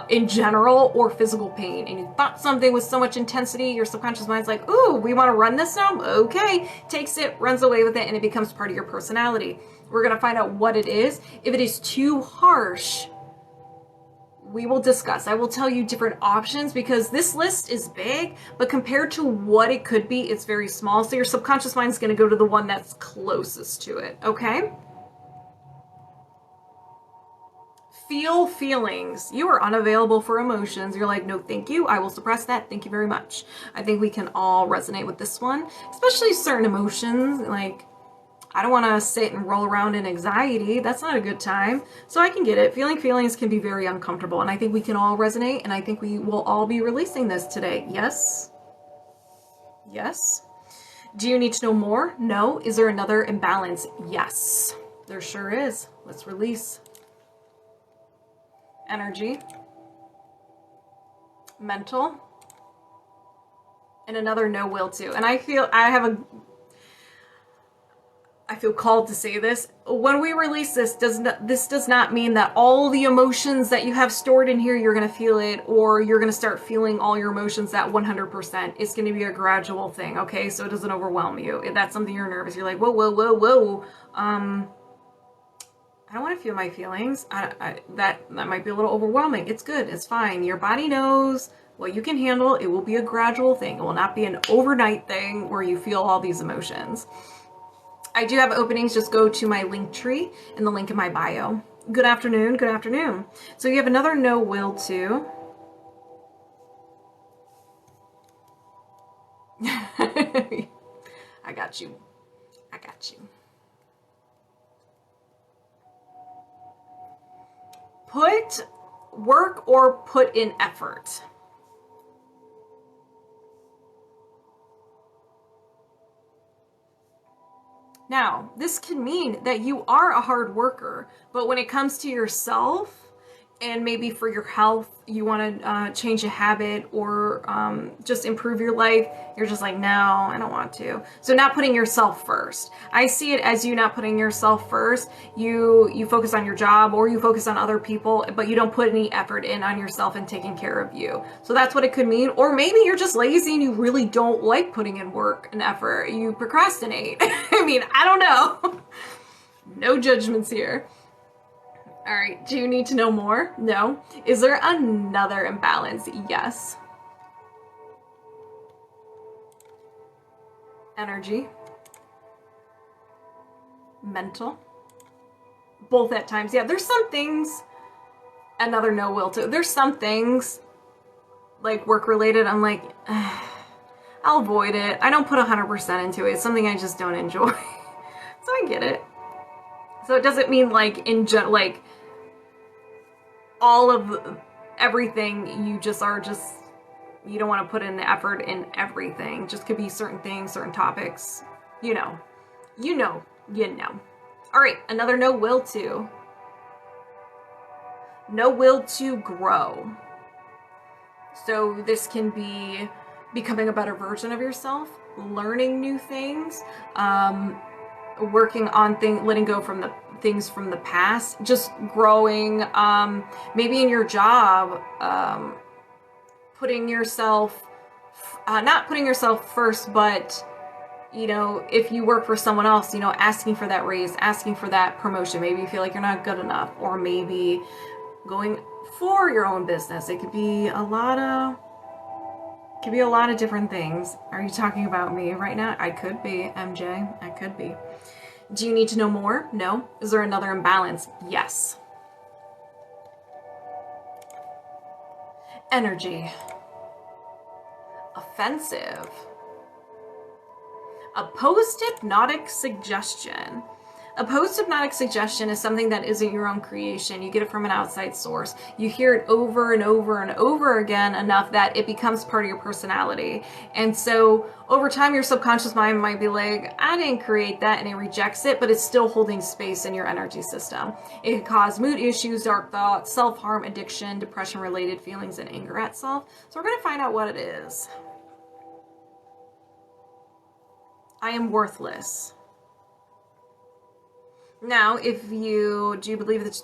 in general, or physical pain, and you thought something with so much intensity, your subconscious mind's like, ooh, we want to run this now? Okay. Takes it, runs away with it, and it becomes part of your personality. We're going to find out what it is. If it is too harsh, we will discuss. I will tell you different options because this list is big, but compared to what it could be, it's very small. So your subconscious mind is going to go to the one that's closest to it, okay? Feel feelings. You are unavailable for emotions. You're like, no, thank you. I will suppress that. Thank you very much. I think we can all resonate with this one, especially certain emotions. Like, I don't want to sit and roll around in anxiety. That's not a good time. So I can get it. Feeling feelings can be very uncomfortable. And I think we can all resonate. And I think we will all be releasing this today. Yes? Yes? Do you need to know more? No. Is there another imbalance? Yes. There sure is. Let's release. Energy. Mental. And another no will to. And I feel called to say this. When we release this, this does not mean that all the emotions that you have stored in here, you're going to feel it, or you're going to start feeling all your emotions at 100%. It's going to be a gradual thing, okay? So it doesn't overwhelm you. If that's something you're nervous, you're like, whoa, whoa, whoa, whoa. I don't want to feel my feelings. That might be a little overwhelming. It's good. It's fine. Your body knows what you can handle. It will be a gradual thing. It will not be an overnight thing where you feel all these emotions. I do have openings. Just go to my link tree and the link in my bio. Good afternoon. Good afternoon. So you have another no will to. I got you. I got you. Put work or put in effort. Now, this can mean that you are a hard worker, but when it comes to yourself and maybe for your health, you want to change a habit or just improve your life, you're just like, no, I don't want to. So not putting yourself first. I see it as you not putting yourself first. You focus on your job or you focus on other people, but you don't put any effort in on yourself and taking care of you. So that's what it could mean. Or maybe you're just lazy and you really don't like putting in work and effort. You procrastinate. I mean, I don't know. No judgments here. All right, do you need to know more? No. Is there another imbalance? Yes. Energy. Mental. Both at times. Yeah, there's some things, another no will to. There's some things, like work related, I'm like, I'll avoid it. I don't put 100% into it. It's something I just don't enjoy. So I get it. So it doesn't mean like like all of everything you just are you don't want to put in the effort in everything. Just could be certain things, certain topics. You know. All right, another no will to. No will to grow. So this can be becoming a better version of yourself, learning new things, working on things, letting go from the things from the past, just growing, maybe in your job, putting yourself, not putting yourself first, but, you know, if you work for someone else, you know, asking for that raise, asking for that promotion. Maybe you feel like you're not good enough, or maybe going for your own business. It could be a lot of different things. Are you talking about me right now? I could be, MJ. I could be. Do you need to know more? No. Is there another imbalance? Yes. Energy. Offensive. A post-hypnotic suggestion. A post-hypnotic suggestion is something that isn't your own creation. You get it from an outside source. You hear it over and over and over again enough that it becomes part of your personality. And so over time, your subconscious mind might be like, I didn't create that, and it rejects it, but it's still holding space in your energy system. It can cause mood issues, dark thoughts, self-harm, addiction, depression-related feelings, and anger at self. So we're going to find out what it is. I am worthless. Now, if you do believe this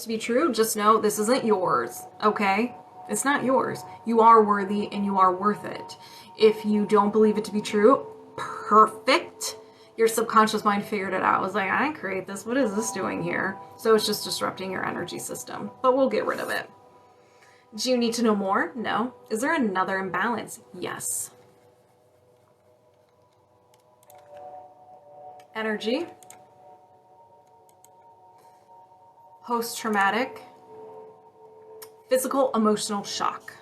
to be true, just know this isn't yours, okay? It's not yours. You are worthy and you are worth it. If you don't believe it to be true, perfect. Your subconscious mind figured it out. It was like, I didn't create this. What is this doing here? So it's just disrupting your energy system, but we'll get rid of it. Do you need to know more? No. Is there another imbalance? Yes. Energy. Post-traumatic, physical, emotional shock.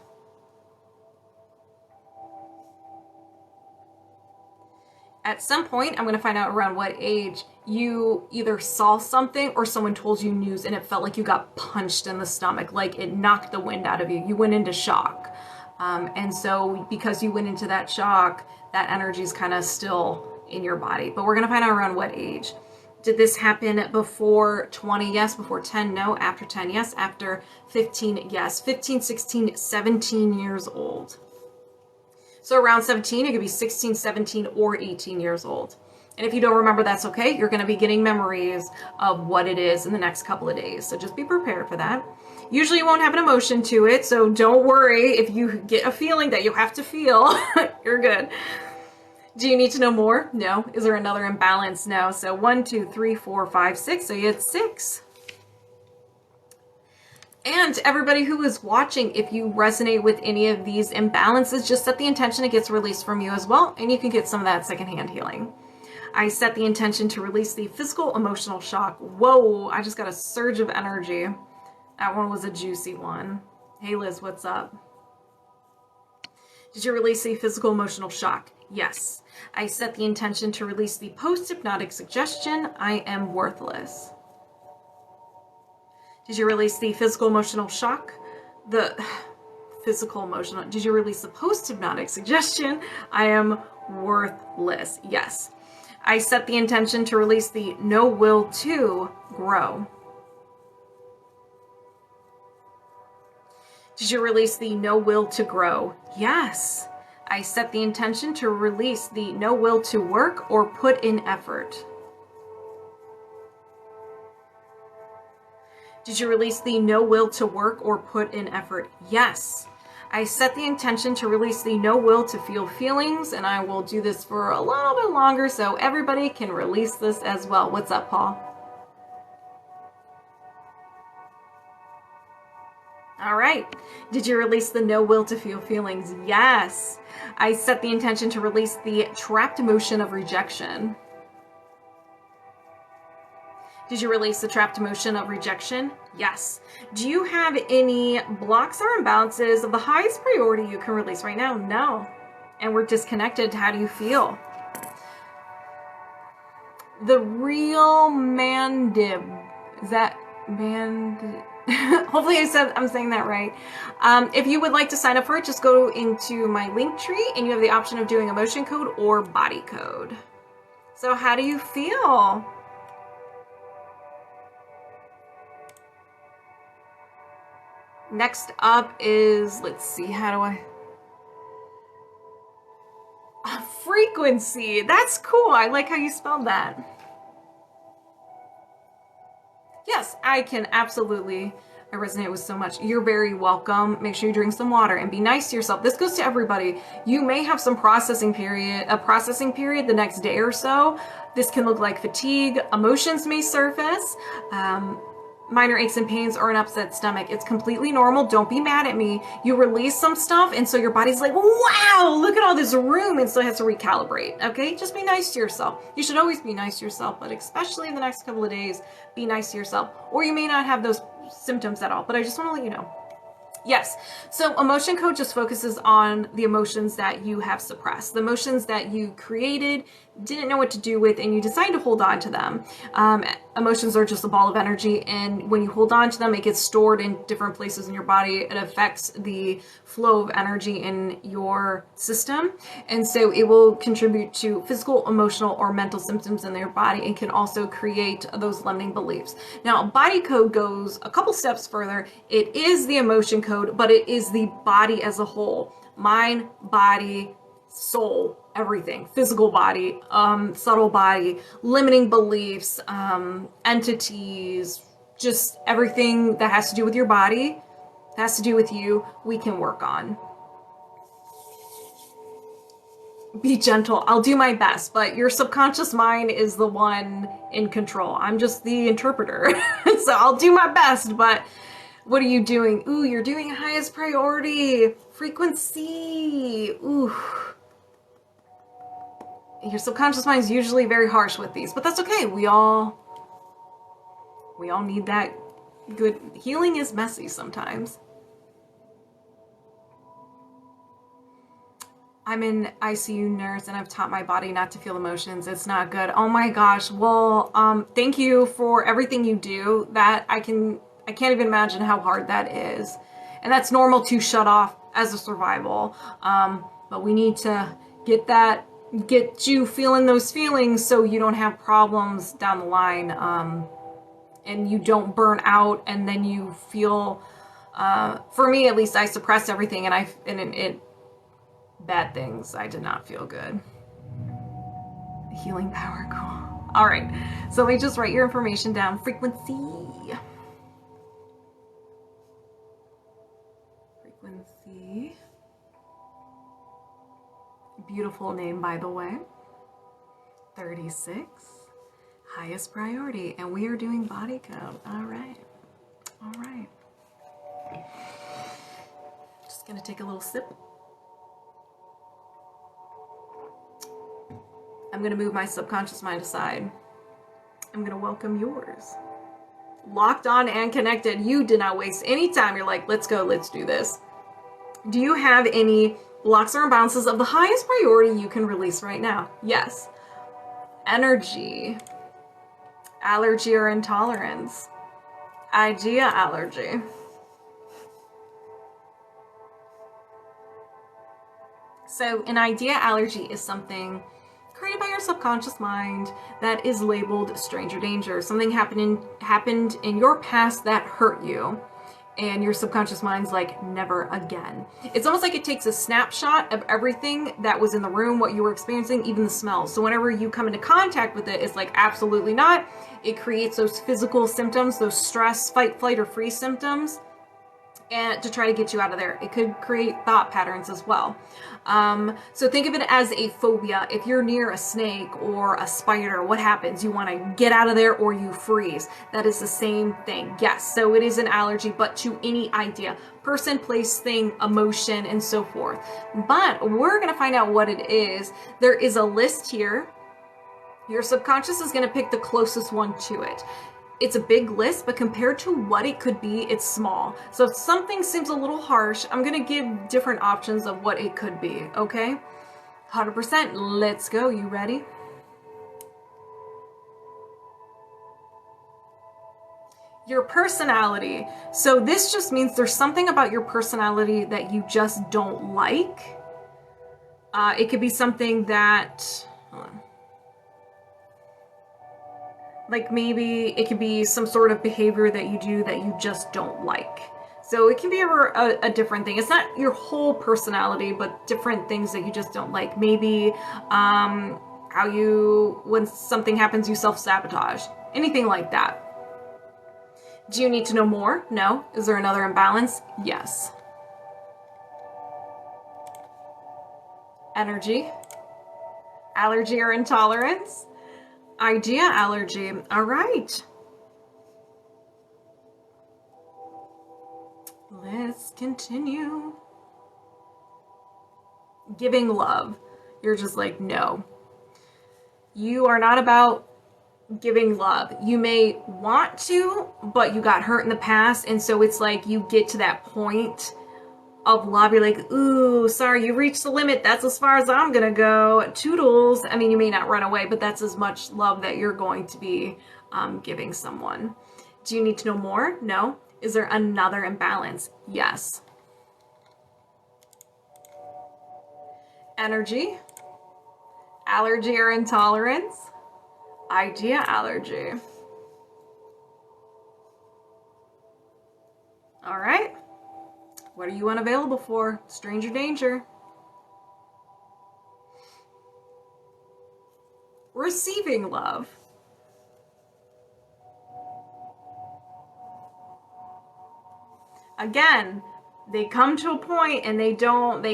At some point, I'm going to find out around what age you either saw something or someone told you news and it felt like you got punched in the stomach, like it knocked the wind out of you. You went into shock. And so because you went into that shock, that energy is kind of still in your body. But we're going to find out around what age. Did this happen before 20? Yes. Before 10? No. After 10? Yes. After 15? Yes. 15, 16, 17 years old. So around 17, it could be 16, 17, or 18 years old. And if you don't remember, that's okay. You're going to be getting memories of what it is in the next couple of days. So just be prepared for that. Usually you won't have an emotion to it. So don't worry if you get a feeling that you have to feel. You're good. Do you need to know more? No. Is there another imbalance? No. So 1, 2, 3, 4, 5, 6. So you had 6. And everybody who is watching, if you resonate with any of these imbalances, just set the intention it gets released from you as well. And you can get some of that secondhand healing. I set the intention to release the physical emotional shock. Whoa, I just got a surge of energy. That one was a juicy one. Hey Liz, what's up? Did you release the physical emotional shock? Yes. I set the intention to release the post-hypnotic suggestion, I am worthless. Did you release the physical emotional shock? The physical emotional, did you release the post-hypnotic suggestion, I am worthless? Yes. I set the intention to release the no will to grow. Did you release the no will to grow? Yes. I set the intention to release the no will to work or put in effort. Did you release the no will to work or put in effort? Yes. I set the intention to release the no will to feel feelings, and I will do this for a little bit longer so everybody can release this as well. What's up, Paul? All right. Did you release the no will to feel feelings? Yes. I set the intention to release the trapped emotion of rejection. Did you release the trapped emotion of rejection? Yes. Do you have any blocks or imbalances of the highest priority you can release right now? No. And we're disconnected. How do you feel? The real mandib. Is that mandib? Hopefully I'm saying that right. If you would like to sign up for it, just go into my link tree and you have the option of doing emotion code or body code. So how do you feel? Next up is, let's see, how do I... Frequency. That's cool. I like how you spelled that. Yes, I can absolutely. I resonate with so much. You're very welcome. Make sure you drink some water and be nice to yourself. This goes to everybody. You may have some processing period the next day or so. This can look like fatigue. Emotions may surface. Minor aches and pains or an upset stomach. It's completely normal. Don't be mad at me. You release some stuff, and so your body's like, wow, look at all this room, and so it has to recalibrate, okay? Just be nice to yourself. You should always be nice to yourself, but especially in the next couple of days, be nice to yourself. Or you may not have those symptoms at all, but I just want to let you know. Yes, so emotion code just focuses on the emotions that you have suppressed, the emotions that you created, didn't know what to do with, and you decide to hold on to them. Emotions are just a ball of energy, and when you hold on to them, it gets stored in different places in your body. It affects the flow of energy in your system, and so it will contribute to physical, emotional, or mental symptoms in your body. It can also create those limiting beliefs. Now, body code goes a couple steps further. It is the emotion code, but it is the body as a whole. Mind, body, soul, everything, physical body, subtle body, limiting beliefs, entities, just everything that has to do with your body, has to do with you, we can work on. Be gentle. I'll do my best, but your subconscious mind is the one in control. I'm just the interpreter. So I'll do my best, but what are you doing? Ooh, you're doing highest priority. Frequency. Ooh. Your subconscious mind is usually very harsh with these, but that's okay. We all need that good. Healing is messy sometimes. I'm an ICU nurse and I've taught my body not to feel emotions. It's not good. Oh my gosh. Well, thank you for everything you do. That I can't even imagine how hard that is. And that's normal to shut off as a survival. But we need to get you feeling those feelings so you don't have problems down the line. And you don't burn out and then you feel, for me at least, I suppressed everything and it bad things. I did not feel good. Healing power, cool. All right, so let me just write your information down. Frequency. Frequency. Beautiful name, by the way. 36. Highest priority. And we are doing body code. All right. All right. Just going to take a little sip. I'm going to move my subconscious mind aside. I'm going to welcome yours. Locked on and connected. You did not waste any time. You're like, let's go, let's do this. Do you have any blocks or imbalances of the highest priority you can release right now? Yes. Energy. Allergy or intolerance. Idea allergy. So an idea allergy is something created by your subconscious mind that is labeled stranger danger. Something happened in your past that hurt you, and your subconscious mind's like, never again. It's almost like it takes a snapshot of everything that was in the room, what you were experiencing, even the smells. So whenever you come into contact with it, it's like, absolutely not. It creates those physical symptoms, those stress, fight, flight, or freeze symptoms, and to try to get you out of there. It could create thought patterns as well. So think of it as a phobia. If you're near a snake or a spider, what happens? You want to get out of there or you freeze. That is the same thing. Yes, so it is an allergy, but to any idea, person, place, thing, emotion, and so forth. But we're going to find out what it is. There is a list here. Your subconscious is going to pick the closest one to it. It's a big list, but compared to what it could be, it's small. So if something seems a little harsh, I'm going to give different options of what it could be, okay? 100%, let's go. You ready? Your personality. So this just means there's something about your personality that you just don't like. It could be something that... Hold on. Like maybe it could be some sort of behavior that you do that you just don't like. So it can be a different thing. It's not your whole personality, but different things that you just don't like. Maybe how you, when something happens, you self-sabotage. Anything like that. Do you need to know more? No. Is there another imbalance? Yes. Energy. Allergy or intolerance. Idea allergy. All right. Let's continue. Giving love. You're just like, no. You are not about giving love. You may want to, but you got hurt in the past, and so it's like you get to that point of love, you're like, ooh, sorry, you reached the limit. That's as far as I'm gonna go. Toodles. I mean, you may not run away, but that's as much love that you're going to be giving someone. Do you need to know more? No. Is there another imbalance? Yes. Energy. Allergy or intolerance. Idea allergy. All right. What are you unavailable for? Stranger danger. Receiving love. Again, they come to a point and they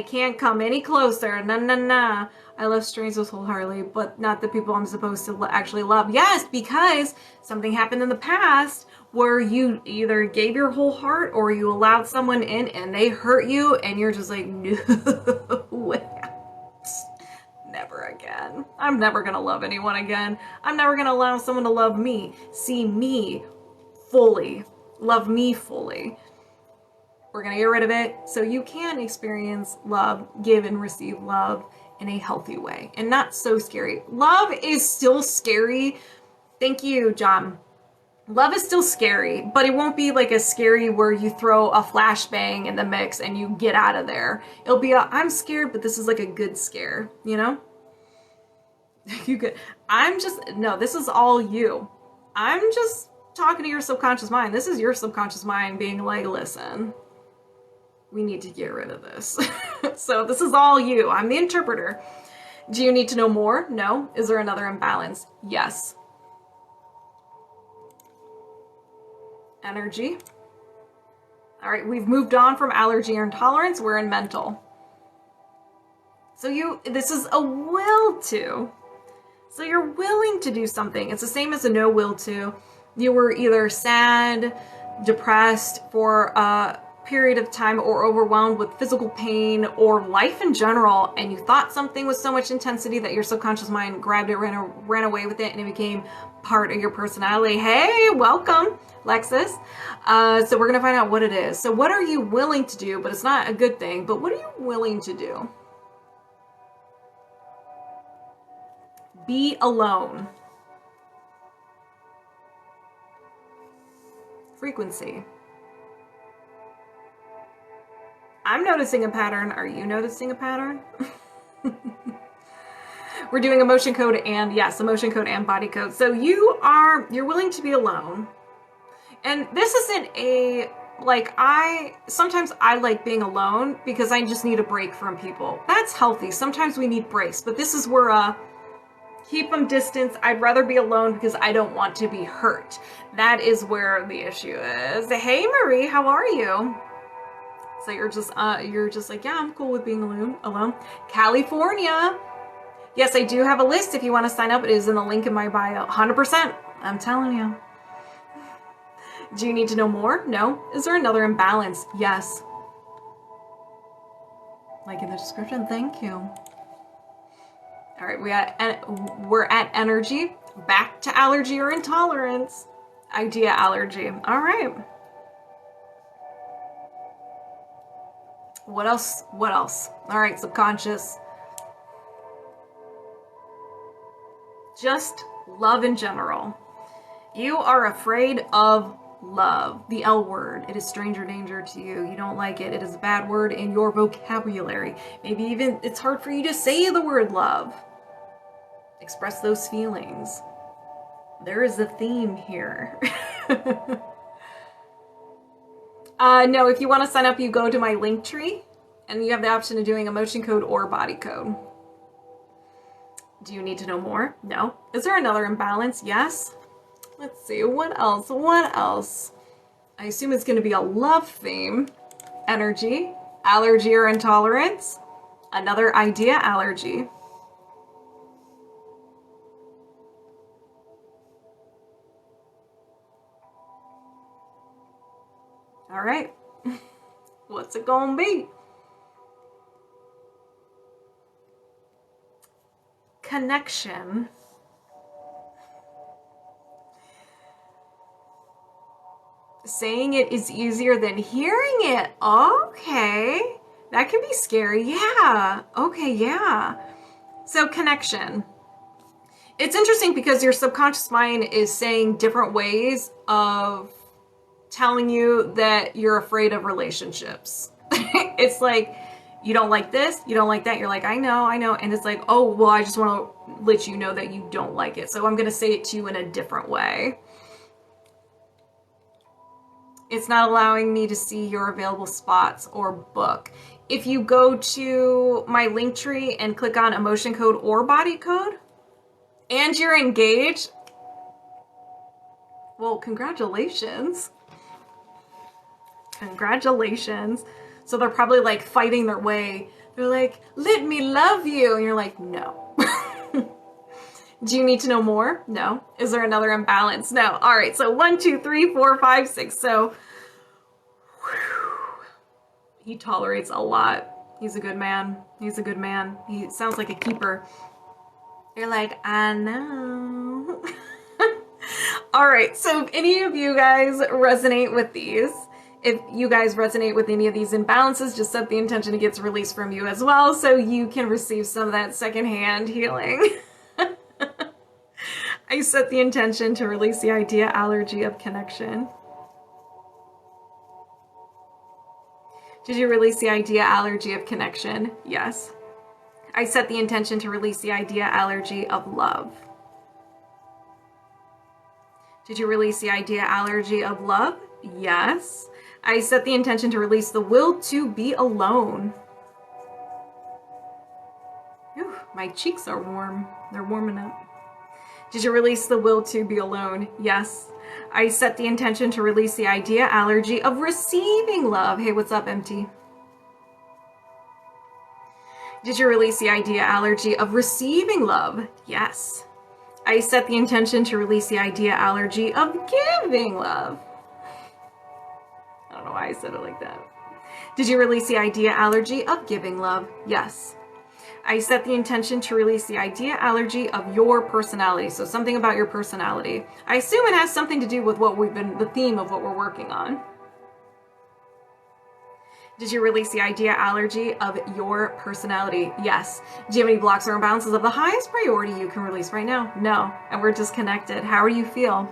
can't come any closer. Nah. I love strangers wholeheartedly, but not the people I'm supposed to actually love. Yes, because something happened in the past where you either gave your whole heart or you allowed someone in and they hurt you and you're just like, no, never again. I'm never gonna love anyone again. I'm never gonna allow someone to love me, see me fully, love me fully. We're gonna get rid of it so you can experience love, give and receive love in a healthy way and not so scary. Love is still scary. Thank you, John. Love is still scary, but it won't be like a scary where you throw a flashbang in the mix and you get out of there. It'll be I'm scared, but this is like a good scare, you know? No, this is all you. I'm just talking to your subconscious mind. This is your subconscious mind being like, listen, we need to get rid of this. So this is all you. I'm the interpreter. Do you need to know more? No. Is there another imbalance? Yes. Energy. All right, we've moved on from allergy or intolerance. We're in mental. So this is a will to. So you're willing to do something. It's the same as a no will to. You were either sad, depressed for a period of time, or overwhelmed with physical pain or life in general, and you thought something with so much intensity that your subconscious mind grabbed it, ran away with it, and it became part of your personality. Hey, welcome, Lexus. So we're gonna find out what it is. So what are you willing to do? But it's not a good thing, but what are you willing to do? Be alone. Frequency. I'm noticing a pattern. Are you noticing a pattern? We're doing emotion code and yes, emotion code and body code. So you're willing to be alone. And this isn't sometimes I like being alone because I just need a break from people. That's healthy. Sometimes we need breaks, but this is where keep them distance. I'd rather be alone because I don't want to be hurt. That is where the issue is. Hey Marie, how are you? So you're just like, yeah, I'm cool with being alone. California. Yes, I do have a list if you want to sign up. It is in the link in my bio. 100%. I'm telling you. Do you need to know more? No. Is there another imbalance? Yes. Like in the description. Thank you. All right, we're at energy. Back to allergy or intolerance. Idea allergy. All right. What else? What else? All right, subconscious. Just love in general. You are afraid of love. The L word. It is stranger danger to you. You don't like it. It is a bad word in your vocabulary. Maybe even it's hard for you to say the word love. Express those feelings. There is a theme here. No, if you want to sign up, you go to my link tree and you have the option of doing emotion code or body code. Do you need to know more? No. Is there another imbalance? Yes. Let's see, what else? What else? I assume it's going to be a love theme. Energy, allergy or intolerance. Another idea, allergy. All right. What's it gonna be? Connection. Saying it is easier than hearing it. Okay. That can be scary. Yeah. Okay, yeah. So connection. It's interesting because your subconscious mind is saying different ways of telling you that you're afraid of relationships. It's like, you don't like this, you don't like that. You're like, I know. And it's like, oh, well, I just want to let you know that you don't like it. So I'm going to say it to you in a different way. It's not allowing me to see your available spots or book. If you go to my link tree and click on emotion code or body code, and you're engaged, well, congratulations. Congratulations. So they're probably like fighting their way. They're like, let me love you. And you're like, no. Do you need to know more? No. Is there another imbalance? No. All right. So 1, 2, 3, 4, 5, 6. So he tolerates a lot. He's a good man. He's a good man. He sounds like a keeper. You're like, I know. All right. So if any of you guys resonate with these, if you guys resonate with any of these imbalances, just set the intention it gets released from you as well, so you can receive some of that secondhand healing. I set the intention to release the idea allergy of connection. Did you release the idea allergy of connection? Yes. I set the intention to release the idea allergy of love. Did you release the idea allergy of love? Yes. I set the intention to release the will to be alone. Whew, my cheeks are warm. They're warming up. Did you release the will to be alone? Yes. I set the intention to release the idea allergy of receiving love. Hey, what's up, MT? Did you release the idea allergy of receiving love? Yes. I set the intention to release the idea allergy of giving love. I don't know why I said it like that. Did you release the idea allergy of giving love? Yes. I set the intention to release the idea allergy of your personality. So something about your personality. I assume it has something to do with the theme of what we're working on. Did you release the idea allergy of your personality? Yes. Do you have any blocks or imbalances of the highest priority you can release right now? No. And we're disconnected. How do you feel?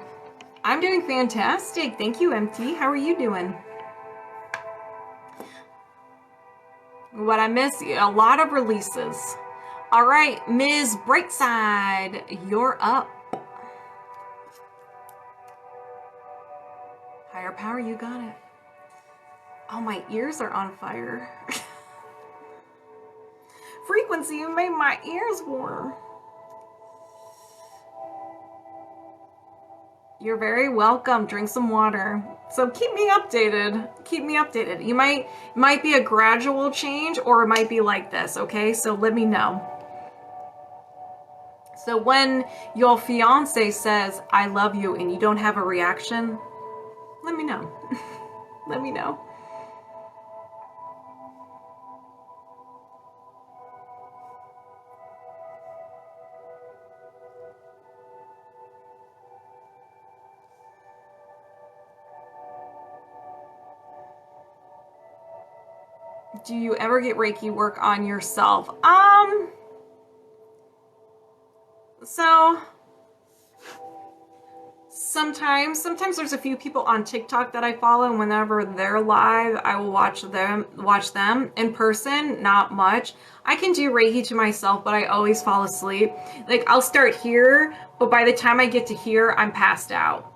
I'm doing fantastic. Thank you, MT. How are you doing? What I miss? A lot of releases. All right, Ms. Brightside, you're up. Higher power, you got it. Oh, my ears are on fire. Frequency, you made my ears warm. You're very welcome. Drink some water. So keep me updated. Keep me updated. You might be a gradual change, or it might be like this, okay? So let me know. So when your fiance says, I love you, and you don't have a reaction, let me know. Let me know. Do you ever get Reiki work on yourself? So sometimes there's a few people on TikTok that I follow, and whenever they're live, I will watch them in person. Not much. I can do Reiki to myself, but I always fall asleep. Like, I'll start here, but by the time I get to here, I'm passed out.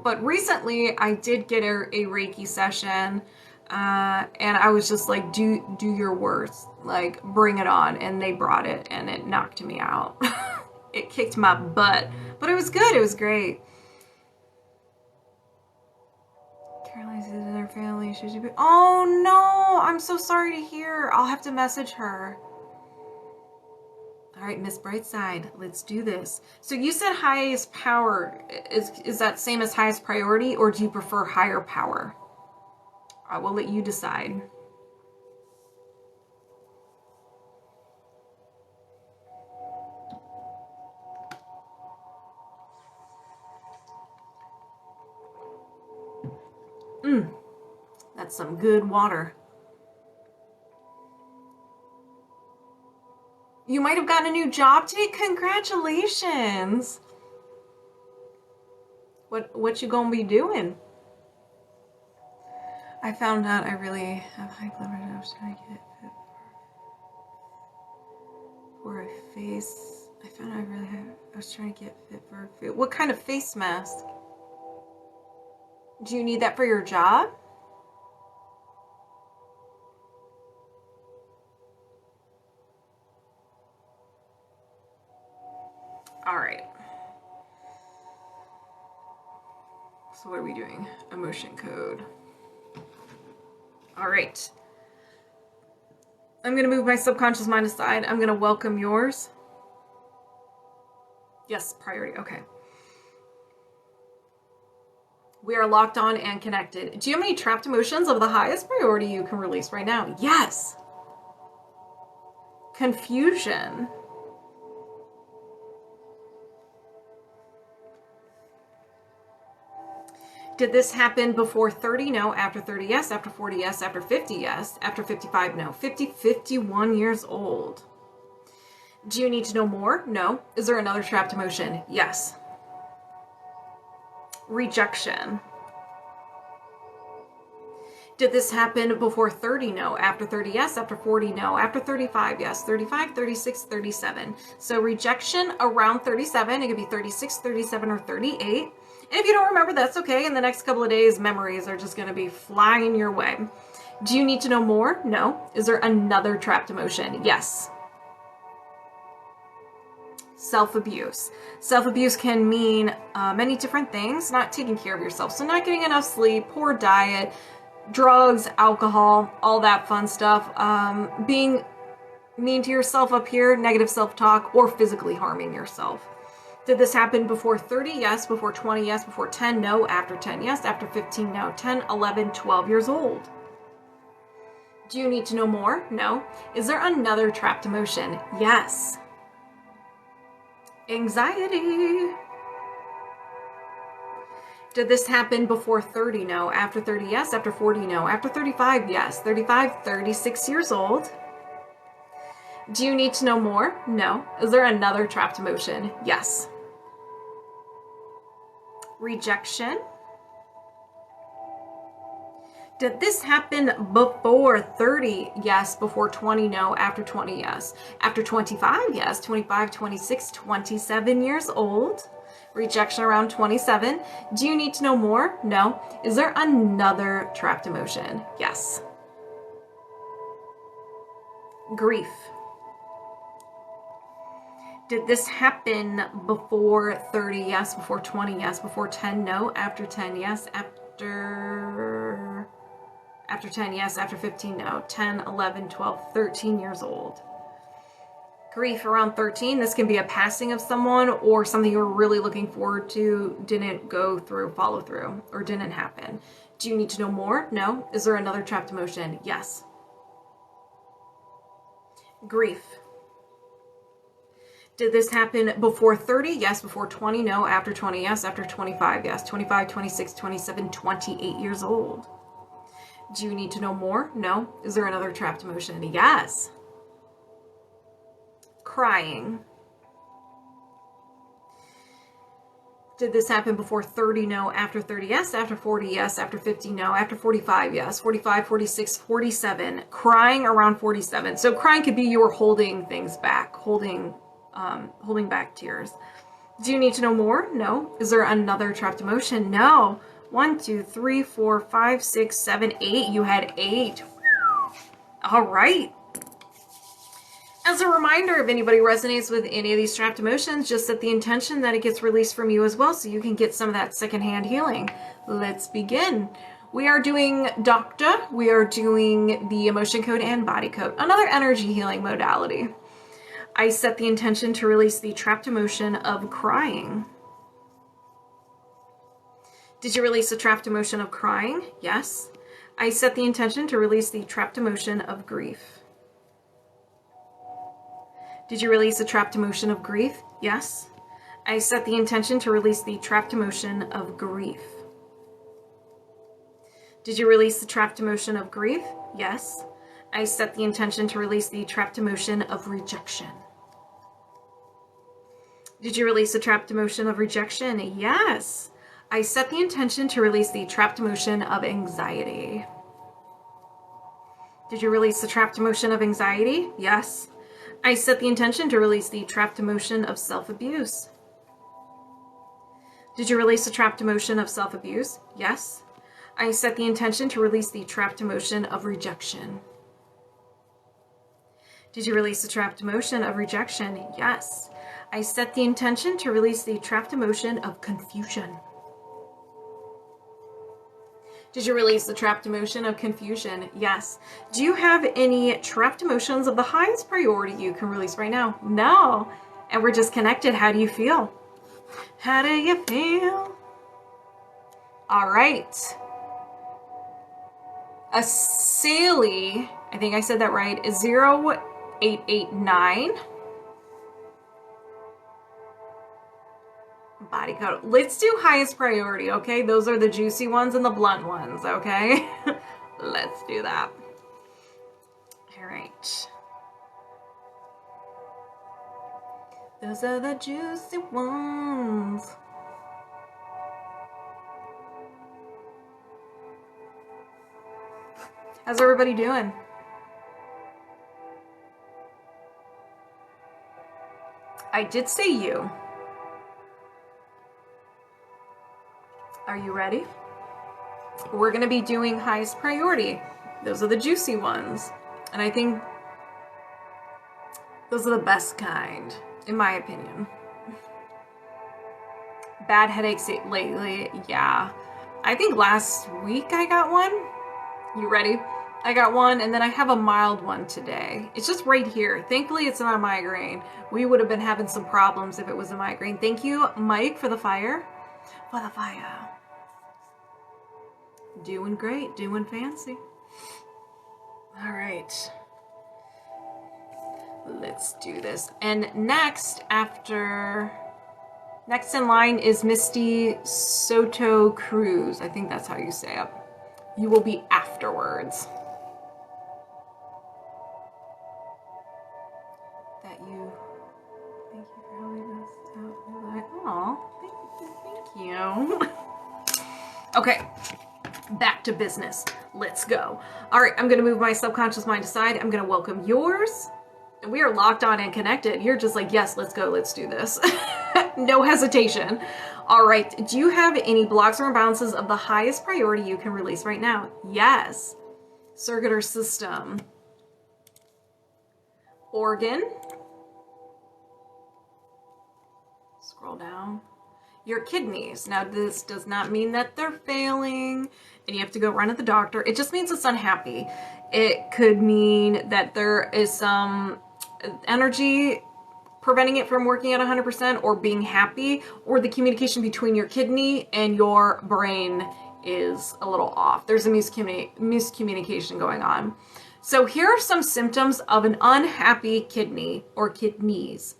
But recently I did get a Reiki session, and I was just like, do your worst, like bring it on. And they brought it and it knocked me out. It kicked my butt, but it was good. It was great. Caroline's in her family. Should you be? Oh no, I'm so sorry to hear. I'll have to message her. All right, Miss Brightside, let's do this. So you said highest power. Is that same as highest priority, or do you prefer higher power? I will let you decide. That's some good water. You might have gotten a new job today. Congratulations. What you gonna be doing? I found out I really have high blood pressure. I was trying to get fit for a face. I found out I was trying to get fit for a face. What kind of face mask? Do you need that for your job? All right. So what are we doing? Emotion code. All right. I'm going to move my subconscious mind aside. I'm going to welcome yours. Yes, priority. Okay. We are locked on and connected. Do you have any trapped emotions of the highest priority you can release right now? Yes. Confusion. Did this happen before 30? No. After 30? Yes. After 40? Yes. After 50? Yes. After 55? No. 51 years old. Do you need to know more? No. Is there another trapped emotion? Yes. Rejection. Did this happen before 30? No. After 30? Yes. After 40? No. After 35? Yes. 35, 36, 37. So rejection around 37. It could be 36, 37, or 38. And if you don't remember, that's okay. In the next couple of days, memories are just going to be flying your way. Do you need to know more? No. Is there another trapped emotion? Yes. Self-abuse. Self-abuse can mean many different things. Not taking care of yourself. So not getting enough sleep, poor diet, drugs, alcohol, all that fun stuff. Being mean to yourself up here, negative self-talk, or physically harming yourself. Did this happen before 30? Yes. Before 20? Yes. Before 10? No. After 10? Yes. After 15? No. 10, 11, 12 years old. Do you need to know more? No. Is there another trapped emotion? Yes. Anxiety. Did this happen before 30? No. After 30? Yes. After 40? No. After 35? Yes. 35, 36 years old. Do you need to know more? No. Is there another trapped emotion? Yes. Rejection. Did this happen before 30? Yes. Before 20? No. After 20? Yes. After 25? Yes. 25, 26, 27 years old. Rejection around 27. Do you need to know more? No. Is there another trapped emotion? Yes. Grief. Did this happen before 30? Yes. Before 20? Yes. Before 10? No. After 10? Yes. After 10? Yes. After 15? No. 10, 11, 12, 13 years old. Grief around 13. This can be a passing of someone or something you were really looking forward to didn't go through, follow through, or didn't happen. Do you need to know more? No. Is there another trapped emotion? Yes. Grief. Did this happen before 30? Yes. Before 20? No. After 20? Yes. After 25? Yes. 25, 26, 27, 28 years old. Do you need to know more? No. Is there another trapped emotion? Yes. Crying. Did this happen before 30? No. After 30? Yes. After 40? Yes. After 50? No. After 45? Yes. 45, 46, 47. Crying around 47. So crying could be you were holding things back, holding back tears. Do you need to know more? No. Is there another trapped emotion? No. 1, 2, 3, 4, 5, 6, 7, 8. You had 8. All right. As a reminder, if anybody resonates with any of these trapped emotions, just set the intention that it gets released from you as well, so you can get some of that secondhand healing. Let's begin. We are doing Doctor. We are doing the emotion code and body code, another energy healing modality. I set the intention to release the trapped emotion of crying. Did you release the trapped emotion of crying? Yes. I set the intention to release the trapped emotion of grief. Did you release the trapped emotion of grief? Yes. I set the intention to release the trapped emotion of grief. Did you release the trapped emotion of grief? Yes. I set the intention to release the trapped emotion of rejection. Did you release the trapped emotion of rejection? Yes. I set the intention to release the trapped emotion of anxiety. Did you release the trapped emotion of anxiety? Yes. I set the intention to release the trapped emotion of self-abuse. Did you release the trapped emotion of self-abuse? Yes. I set the intention to release the trapped emotion of rejection. Did you release the trapped emotion of rejection? Yes. I set the intention to release the trapped emotion of confusion. Did you release the trapped emotion of confusion? Yes. Do you have any trapped emotions of the highest priority you can release right now? No. And we're just connected. How do you feel? How do you feel? All right. A Sally, I think I said that right, is 0889. Body code. Let's do highest priority, okay? Those are the juicy ones and the blunt ones, okay? Let's do that. All right. Those are the juicy ones. How's everybody doing? I did say you. Are you ready? We're going to be doing highest priority. Those are the juicy ones. And I think those are the best kind, in my opinion. Bad headaches lately, yeah. I think last week I got one. You ready? I got one, and then I have a mild one today. It's just right here. Thankfully, it's not a migraine. We would have been having some problems if it was a migraine. Thank you, Mike, for the fire. For the fire. Doing great, doing fancy. All right. Let's do this. And next in line is MistySotoCruz. I think that's how you say it. You will be afterwards. Thank you for helping us out. Oh, thank you. Okay. Back to business. Let's go. All right, I'm going to move my subconscious mind aside. I'm going to welcome yours. And we are locked on and connected. You're just like, yes, let's go. Let's do this. No hesitation. All right. Do you have any blocks or imbalances of the highest priority you can release right now? Yes. Circuit or system. Organ. Scroll down. Your kidneys. Now, this does not mean that they're failing and you have to go run to the doctor. It just means it's unhappy. It could mean that there is some energy preventing it from working at 100% or being happy, or the communication between your kidney and your brain is a little off. There's a miscommunication going on. So here are some symptoms of an unhappy kidney or kidneys.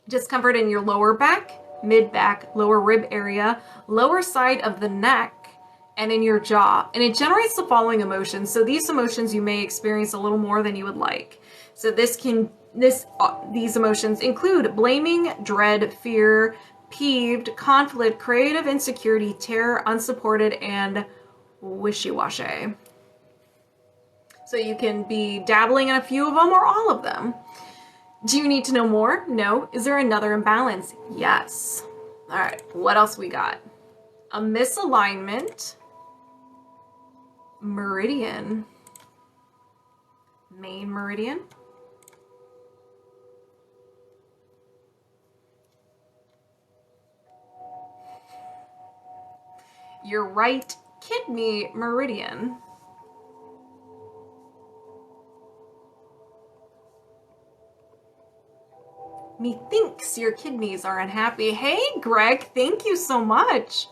Discomfort in your lower back, mid-back, lower rib area, lower side of the neck, and in your jaw. And it generates the following emotions. So these emotions you may experience a little more than you would like. So these emotions include blaming, dread, fear, peeved, conflict, creative insecurity, terror, unsupported, and wishy-washy. So you can be dabbling in a few of them or all of them. Do you need to know more? No. Is there another imbalance? Yes. All right, what else we got? A misalignment, meridian, main meridian, your right kidney meridian, methinks your kidneys are unhappy. Hey, Greg, thank you so much.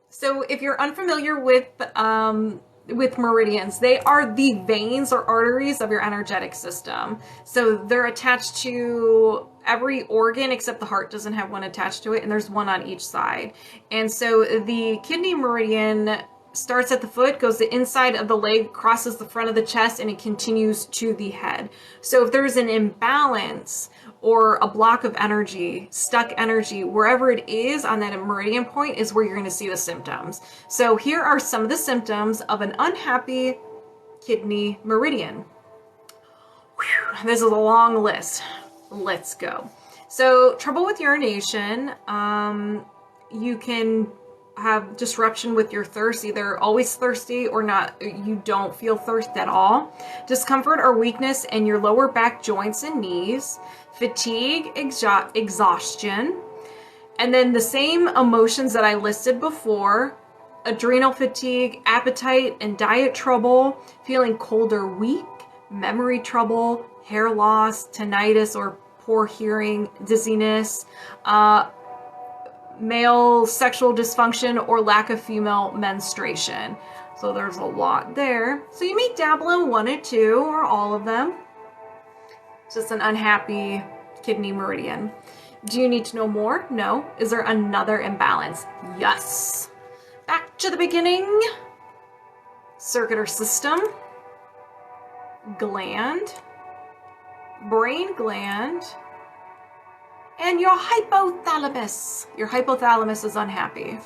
So if you're unfamiliar with meridians, they are the veins or arteries of your energetic system. So they're attached to every organ except the heart doesn't have one attached to it, and there's one on each side. And so the kidney meridian starts at the foot, goes the inside of the leg, crosses the front of the chest, and it continues to the head. So if there's an imbalance or a block of energy, stuck energy, wherever it is on that meridian point is where you're going to see the symptoms. So here are some of the symptoms of an unhappy kidney meridian. Whew, this is a long list. Let's go. So trouble with urination. You can have disruption with your thirst, either always thirsty or not, you don't feel thirst at all. Discomfort or weakness in your lower back joints and knees. Fatigue, exhaustion. And then the same emotions that I listed before: adrenal fatigue, appetite and diet trouble, feeling cold or weak, memory trouble, hair loss, tinnitus or poor hearing, dizziness, male sexual dysfunction, or lack of female menstruation. So there's a lot there. So you may dabble in one or two or all of them. Just an unhappy kidney meridian. Do you need to know more? No. Is there another imbalance? Yes. Back to the beginning. Circuit or system, gland, brain gland, and your hypothalamus. Your hypothalamus is unhappy.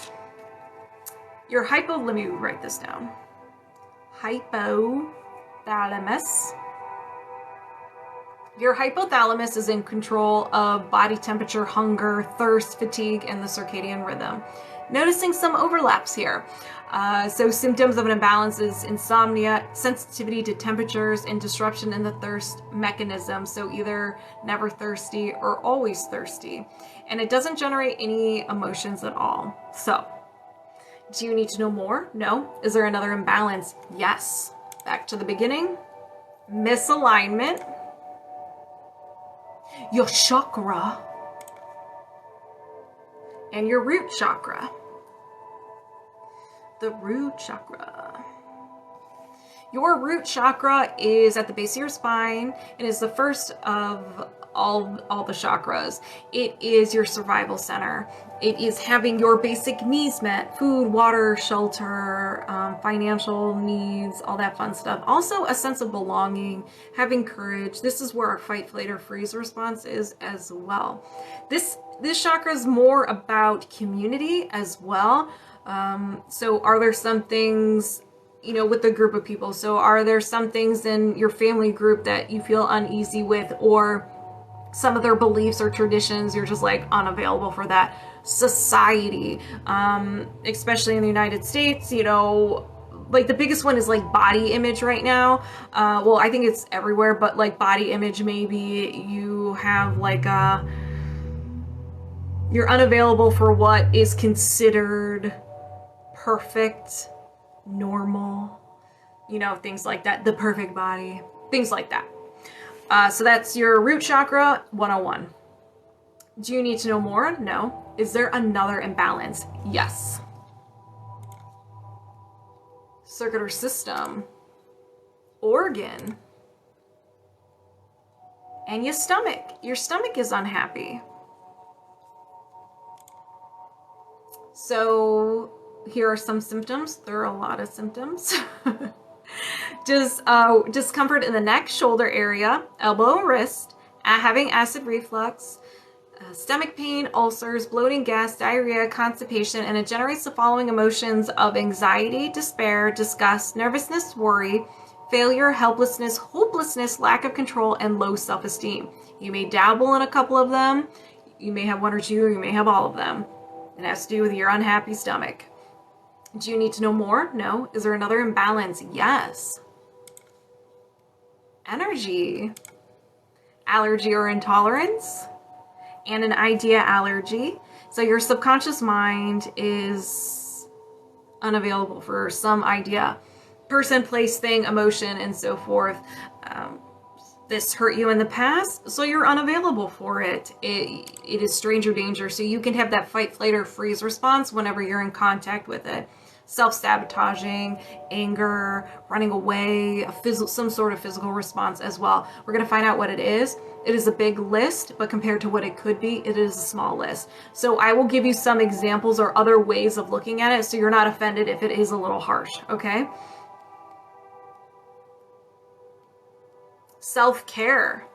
Let me write this down. Hypothalamus. Your hypothalamus is in control of body temperature, hunger, thirst, fatigue, and the circadian rhythm. Noticing some overlaps here. So symptoms of an imbalance is insomnia, sensitivity to temperatures, and disruption in the thirst mechanism. So either never thirsty or always thirsty. And it doesn't generate any emotions at all. So, do you need to know more? No. Is there another imbalance? Yes. Back to the beginning. Misalignment. Your chakra. And your root chakra. The root chakra. Your root chakra is at the base of your spine and is the first of all the chakras. It is your survival center. It is having your basic needs met: food, water, shelter, financial needs, all that fun stuff. Also a sense of belonging, having courage. This is where our fight, flight, or freeze response is as well. This chakra is more about community as well. So are there some things, with a group of people? So are there some things in your family group that you feel uneasy with, or some of their beliefs or traditions you're just like unavailable for that? Society, especially in the United States, like the biggest one is like body image right now. Well, I think it's everywhere, but like body image, maybe you have like you're unavailable for what is considered perfect, normal, things like that, the perfect body, things like that. So that's your root chakra 101. Do you need to know more? No. Is there another imbalance? Yes. Circuit or system, organ, and your stomach. Your stomach is unhappy. So here are some symptoms. There are a lot of symptoms. Discomfort in the neck, shoulder area, elbow and wrist, having acid reflux, stomach pain, ulcers, bloating, gas, diarrhea, constipation, and it generates the following emotions of anxiety, despair, disgust, nervousness, worry, failure, helplessness, hopelessness, lack of control, and low self-esteem. You may dabble in a couple of them. You may have one or two, or you may have all of them. It has to do with your unhappy stomach. Do you need to know more? No. Is there another imbalance? Yes. Energy. Allergy or intolerance. And an idea allergy. So your subconscious mind is unavailable for some idea. Person, place, thing, emotion, and so forth. This hurt you in the past, so you're unavailable for it. It is stranger danger, so you can have that fight, flight, or freeze response whenever you're in contact with it. Self-sabotaging, anger, running away, some sort of physical response as well. We're going to find out what it is. It is a big list, but compared to what it could be, it is a small list. So I will give you some examples or other ways of looking at it so you're not offended if it is a little harsh, okay? Self-care.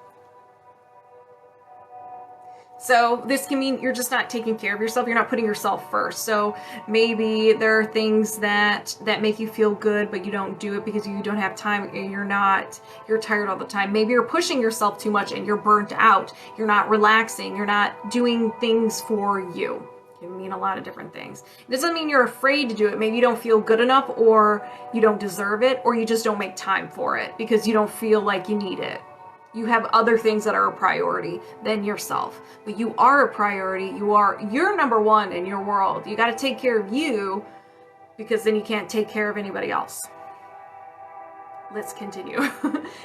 So this can mean you're just not taking care of yourself. You're not putting yourself first. So maybe there are things that make you feel good, but you don't do it because you don't have time. You're tired all the time. Maybe you're pushing yourself too much and you're burnt out. You're not relaxing. You're not doing things for you. It can mean a lot of different things. It doesn't mean you're afraid to do it. Maybe you don't feel good enough, or you don't deserve it, or you just don't make time for it because you don't feel like you need it. You have other things that are a priority than yourself, but you are a priority. You're number one in your world. You got to take care of you, because then you can't take care of anybody else. Let's continue.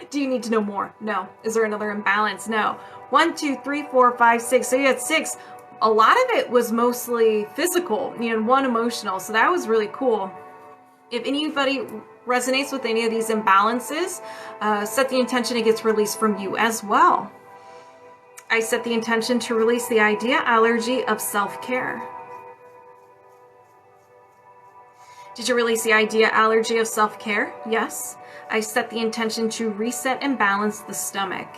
Do you need to know more? No. Is there another imbalance? No. 1, 2, 3, 4, 5, 6. So you had 6. A lot of it was mostly physical, and 1 emotional. So that was really cool. If anybody resonates with any of these imbalances, set the intention it gets released from you as well. I set the intention to release the idea allergy of self-care. Did you release the idea allergy of self-care? Yes. I set the intention to reset and balance the stomach.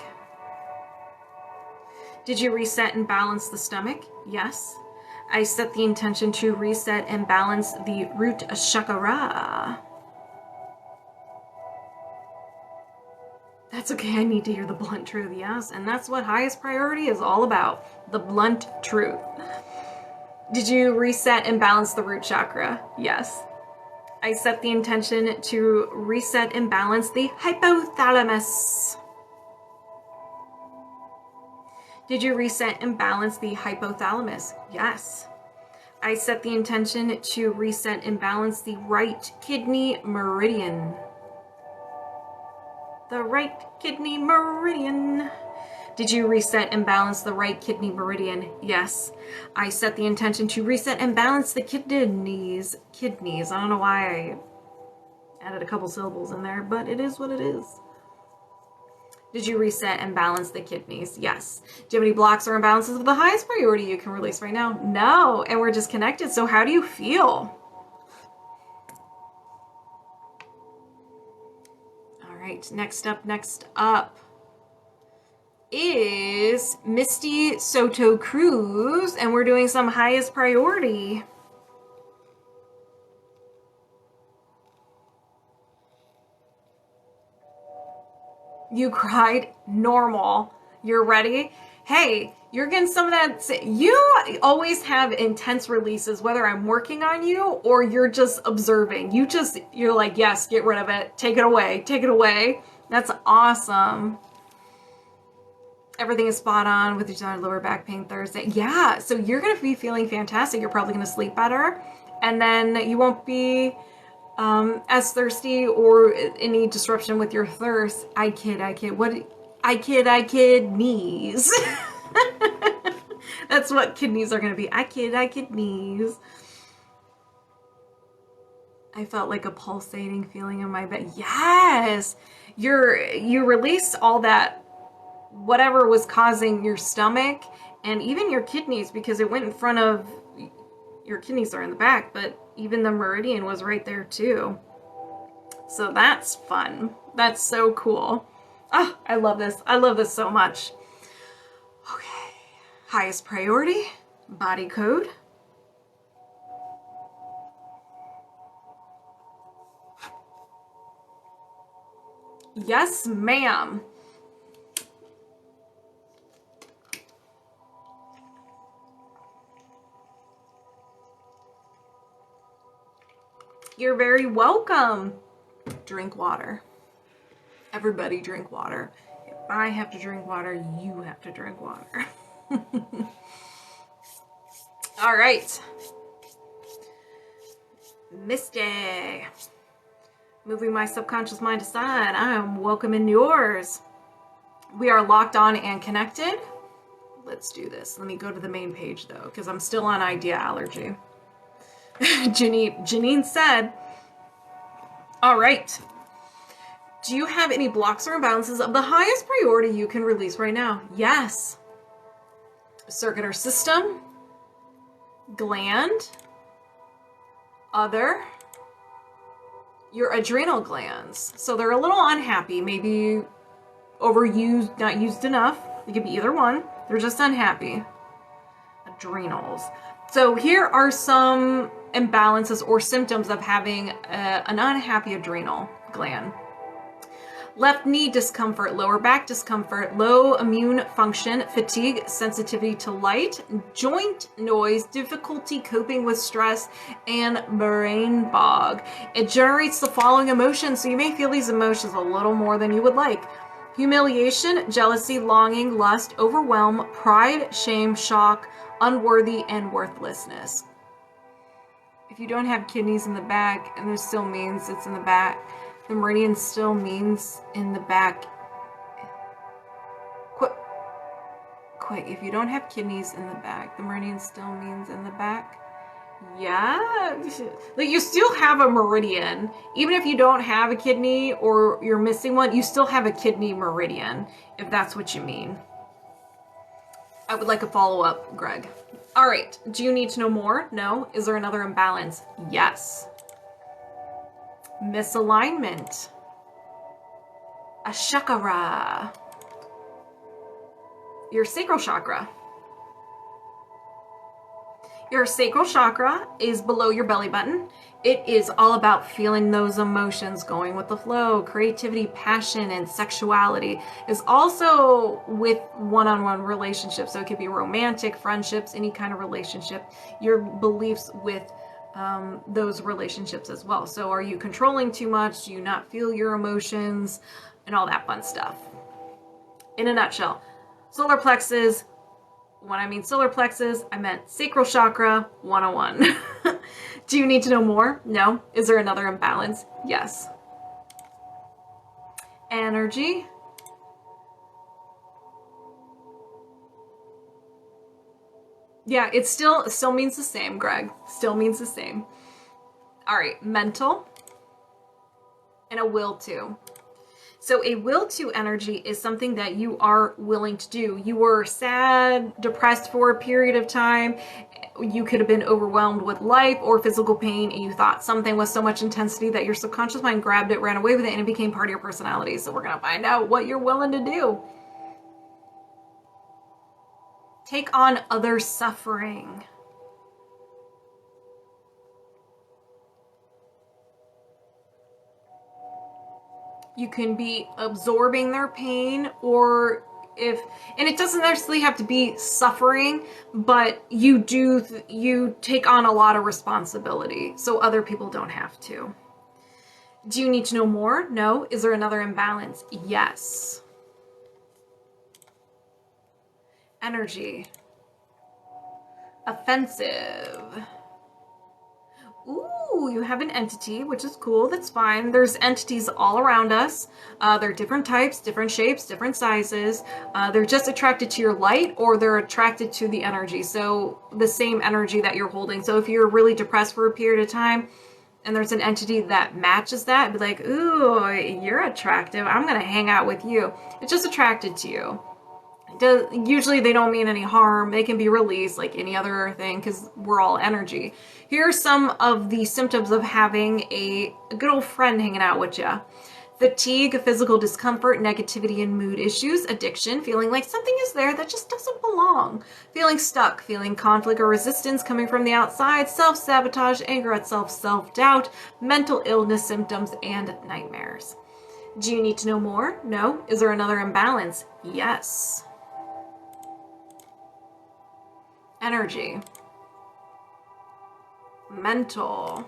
Did you reset and balance the stomach? Yes. I set the intention to reset and balance the root chakra. That's okay, I need to hear the blunt truth, yes. And that's what highest priority is all about, the blunt truth. Did you reset and balance the root chakra? Yes. I set the intention to reset and balance the hypothalamus. Did you reset and balance the hypothalamus? Yes. I set the intention to reset and balance the right kidney meridian. The right kidney meridian. Did you reset and balance the right kidney meridian? Yes. I set the intention to reset and balance the kidneys. Kidneys. I don't know why I added a couple syllables in there, but it is what it is. Did you reset and balance the kidneys? Yes. Do you have any blocks or imbalances of the highest priority you can release right now? No. And we're disconnected. So how do you feel? All right. Next up is MistySotoCruz, and we're doing some highest priority. You cried? Normal. You're ready? Hey, you're getting some of that. You always have intense releases, whether I'm working on you or you're just observing. You're like, yes, get rid of it. Take it away. Take it away. That's awesome. Everything is spot on with your lower back pain Thursday. Yeah, so you're going to be feeling fantastic. You're probably going to sleep better. And then you won't be as thirsty or any disruption with your thirst. I kid. Knees. That's what kidneys are going to be. I kid knees. I felt like a pulsating feeling in my belly. Yes. You released all that, whatever was causing your stomach and even your kidneys, because it went in front of your kidneys are in the back, but even the meridian was right there too. So that's fun. That's so cool. Oh, I love this. I love this so much. Okay. Highest priority, body code. Yes, ma'am. You're very welcome. Drink water. Everybody drink water. If I have to drink water, you have to drink water. All right. Misty. Moving my subconscious mind aside, I am welcoming yours. We are locked on and connected. Let's do this. Let me go to the main page though, because I'm still on idea allergy. Janine said, all right. Do you have any blocks or imbalances of the highest priority you can release right now? Yes. Circuit or system, gland, other, your adrenal glands. So they're a little unhappy, maybe overused, not used enough. It could be either one. They're just unhappy. Adrenals. So here are some imbalances or symptoms of having an unhappy adrenal gland. Left knee discomfort, lower back discomfort, low immune function, fatigue, sensitivity to light, joint noise, difficulty coping with stress, and brain fog. It generates the following emotions, so you may feel these emotions a little more than you would like. Humiliation, jealousy, longing, lust, overwhelm, pride, shame, shock, unworthy, and worthlessness. If you don't have kidneys in the back, and there still means it's in the back, the meridian still means in the back. Quick, if you don't have kidneys in the back, the meridian still means in the back. Yeah, like you still have a meridian. Even if you don't have a kidney or you're missing one, you still have a kidney meridian, if that's what you mean. I would like a follow-up, Greg. All right, do you need to know more? No. Is there another imbalance? Yes. Misalignment. A chakra. Your sacral chakra. Your sacral chakra is below your belly button. It is all about feeling those emotions, going with the flow, creativity, passion, and sexuality. Is also with one-on-one relationships. So it could be romantic, friendships, any kind of relationship. Your beliefs with those relationships as well. So are you controlling too much? Do you not feel your emotions? And all that fun stuff. In a nutshell, solar plexus. When I mean solar plexus, I meant sacral chakra 101. Do you need to know more? No. Is there another imbalance? Yes. Energy. Yeah, it still means the same, Greg. Still means the same. All right, mental and a will to. So a will to energy is something that you are willing to do. You were sad, depressed for a period of time. You could have been overwhelmed with life or physical pain, and you thought something with so much intensity that your subconscious mind grabbed it, ran away with it, and it became part of your personality. So we're going to find out what you're willing to do. Take on other suffering. You can be absorbing their pain, or and it doesn't necessarily have to be suffering, but you take on a lot of responsibility, so other people don't have to. Do you need to know more? No. Is there another imbalance? Yes. Energy. Offensive. Ooh, you have an entity, which is cool. That's fine. There's entities all around us. They're different types, different shapes, different sizes. They're just attracted to your light, or they're attracted to the energy. So the same energy that you're holding. So if you're really depressed for a period of time and there's an entity that matches that, be like, ooh, you're attractive. I'm going to hang out with you. It's just attracted to you. Usually they don't mean any harm. They can be released like any other thing because we're all energy. Here are some of the symptoms of having a good old friend hanging out with you. Fatigue, physical discomfort, negativity and mood issues, addiction, feeling like something is there that just doesn't belong, feeling stuck, feeling conflict or resistance coming from the outside, self-sabotage, anger at self, self-doubt, mental illness symptoms, and nightmares. Do you need to know more? No. Is there another imbalance? Yes. Energy. Mental.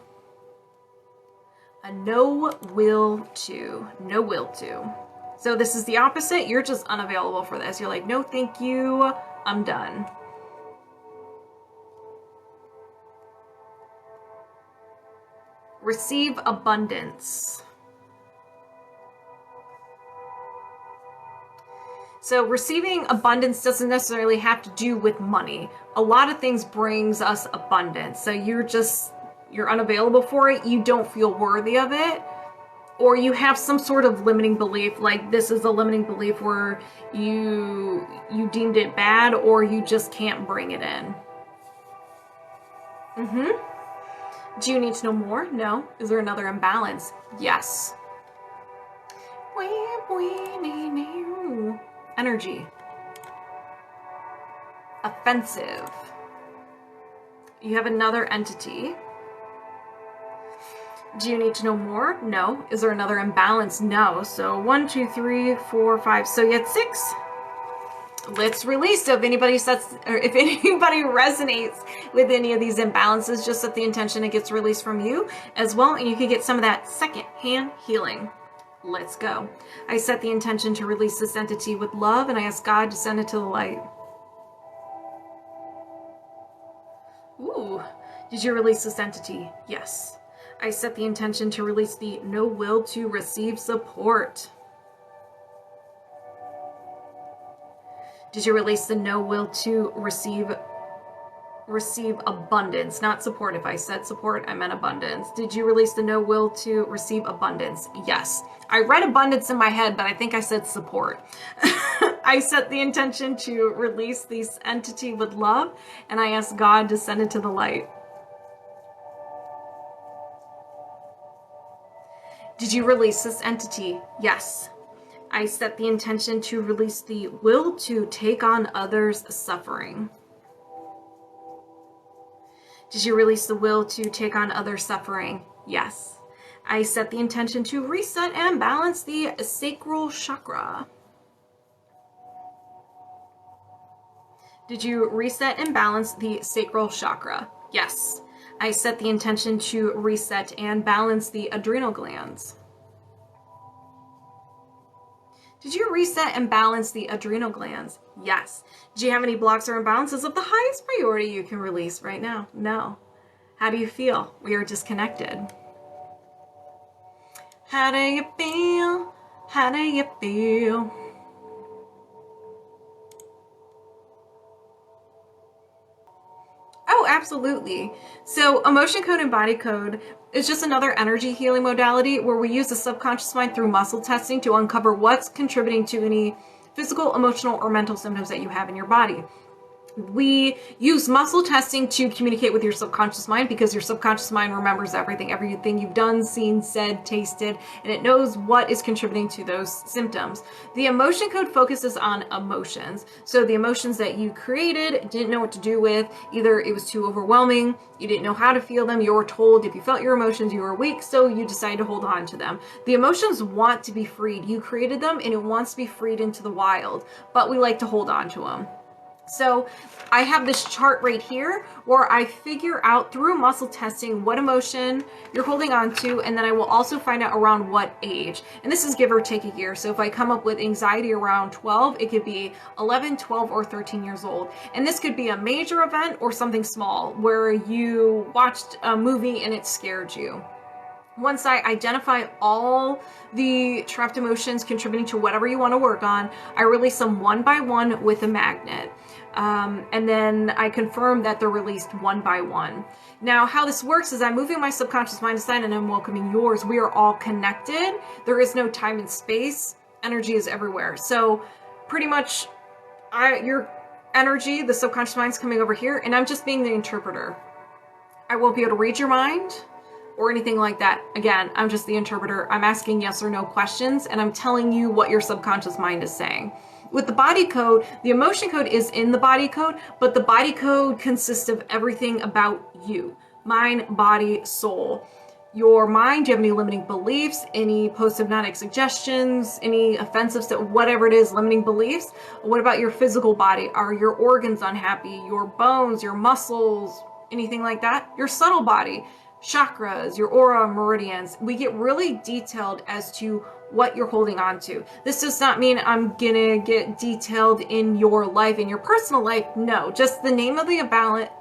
A no will to. No will to. So this is the opposite. You're just unavailable for this. You're like, no, thank you. I'm done. Receive abundance. So receiving abundance doesn't necessarily have to do with money. A lot of things brings us abundance. So you're unavailable for it. You don't feel worthy of it. Or you have some sort of limiting belief, like this is a limiting belief where you deemed it bad, or you just can't bring it in. Do you need to know more? No. Is there another imbalance? Yes. Energy. Offensive. You have another entity. Do you need to know more? No. Is there another imbalance? No. So 1, 2, 3, 4, 5. So you had 6. Let's release. So if anybody resonates with any of these imbalances, just set the intention it gets released from you as well, and you can get some of that second-hand healing. Let's go. I set the intention to release this entity with love, and I ask God to send it to the light. Ooh. Did you release this entity? Yes. I set the intention to release the no will to receive support. Did you release the no will to receive abundance? Not support. If I said support, I meant abundance. Did you release the no will to receive abundance? Yes. I read abundance in my head, but I think I said support. I set the intention to release this entity with love, and I ask God to send it to the light. Did you release this entity? Yes. I set the intention to release the will to take on others' suffering. Did you release the will to take on others' suffering? Yes. I set the intention to reset and balance the sacral chakra. Did you reset and balance the sacral chakra? Yes. I set the intention to reset and balance the adrenal glands. Did you reset and balance the adrenal glands? Yes. Do you have any blocks or imbalances of the highest priority you can release right now? No. How do you feel? We are disconnected. How do you feel? How do you feel? Oh, absolutely. So emotion code and body code is just another energy healing modality where we use the subconscious mind through muscle testing to uncover what's contributing to any physical, emotional, or mental symptoms that you have in your body. We use muscle testing to communicate with your subconscious mind because your subconscious mind remembers everything you've done, seen, said, tasted, and it knows what is contributing to those symptoms. The emotion code focuses on emotions. So the emotions that you created, didn't know what to do with, either it was too overwhelming, you didn't know how to feel them, you were told if you felt your emotions, you were weak, so you decided to hold on to them. The emotions want to be freed. You created them and it wants to be freed into the wild, but we like to hold on to them. So I have this chart right here where I figure out through muscle testing what emotion you're holding on to, and then I will also find out around what age. And this is give or take a year. So if I come up with anxiety around 12, it could be 11, 12, or 13 years old. And this could be a major event or something small where you watched a movie and it scared you. Once I identify all the trapped emotions contributing to whatever you want to work on, I release them one by one with a magnet. And then I confirm that they're released one by one. Now, how this works is I'm moving my subconscious mind aside and I'm welcoming yours. We are all connected. There is no time and space. Energy is everywhere. So pretty much your energy, the subconscious mind's coming over here, and I'm just being the interpreter. I won't be able to read your mind or anything like that. Again, I'm just the interpreter. I'm asking yes or no questions, and I'm telling you what your subconscious mind is saying. With the body code, the emotion code is in the body code, but the body code consists of everything about you. Mind, body, soul. your mind? Do you have any limiting beliefs, any post-hypnotic suggestions, any offensive stuff, whatever it is, limiting beliefs? What about your physical body? Are your organs unhappy? Your bones, your muscles, anything like that? Your subtle body, chakras, your aura, meridians. We get really detailed as to what you're holding on to. This does not mean I'm gonna get detailed in your life, in your personal life. No, just the name of the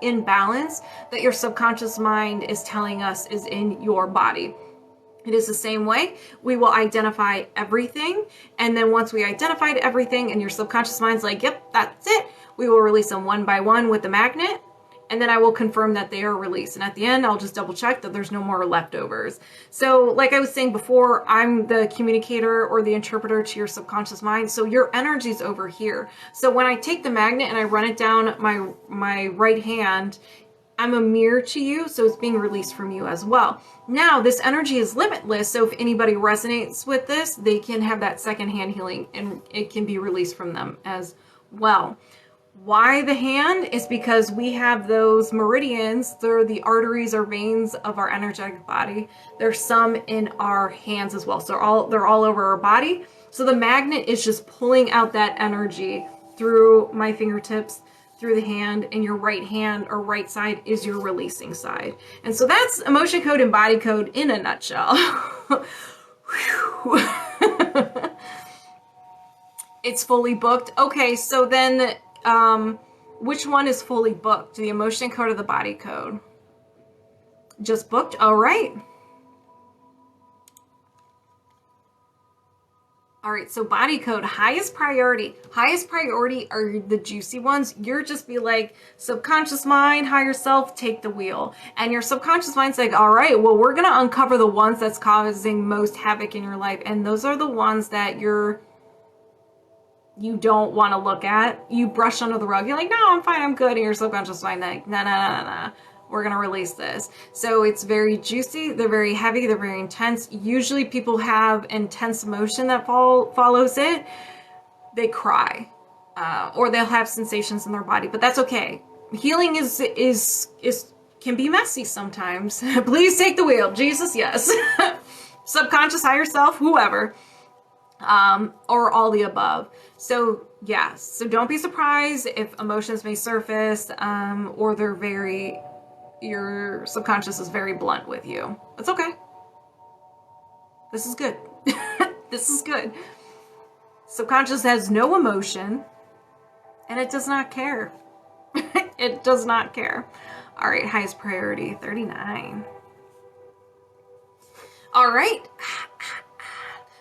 imbalance that your subconscious mind is telling us is in your body. It is the same way. We will identify everything, and then once we identified everything and your subconscious mind's like, yep, that's it, we will release them one by one with the magnet. And then I will confirm that they are released. And at the end, I'll just double check that there's no more leftovers. So like I was saying before, I'm the communicator or the interpreter to your subconscious mind. So your energy's over here. So when I take the magnet and I run it down my right hand, I'm a mirror to you. So it's being released from you as well. Now, this energy is limitless. So if anybody resonates with this, they can have that secondhand healing and it can be released from them as well. Why the hand? Is because we have those meridians. They're the arteries or veins of our energetic body. There's some in our hands as well. So they're all over our body. So the magnet is just pulling out that energy through my fingertips, through the hand, and your right hand or right side is your releasing side. And so that's emotion code and body code in a nutshell. It's fully booked. Okay, so then which one is fully booked? The emotion code or the body code? Just booked? All right. All right, so body code, highest priority. Highest priority are the juicy ones. You're just be like, subconscious mind, higher self, take the wheel. And your subconscious mind's like, all right, well, we're going to uncover the ones that's causing most havoc in your life. And those are the ones that you don't want to look at. You brush under the rug. You're like, no, I'm fine, I'm good. And your subconscious mind like, nah. We're going to release this. So it's very juicy. They're very heavy. They're very intense. Usually people have intense emotion that follows it. They cry, or they'll have sensations in their body, but that's okay. Healing can be messy sometimes. Please take the wheel. Jesus, yes. Subconscious, higher self, whoever. Or all the above. So yes, so don't be surprised if emotions may surface, or your subconscious is very blunt with you. It's okay. This is good. This is good. Subconscious has no emotion, and it does not care. It does not care. All right, highest priority, 39. All right.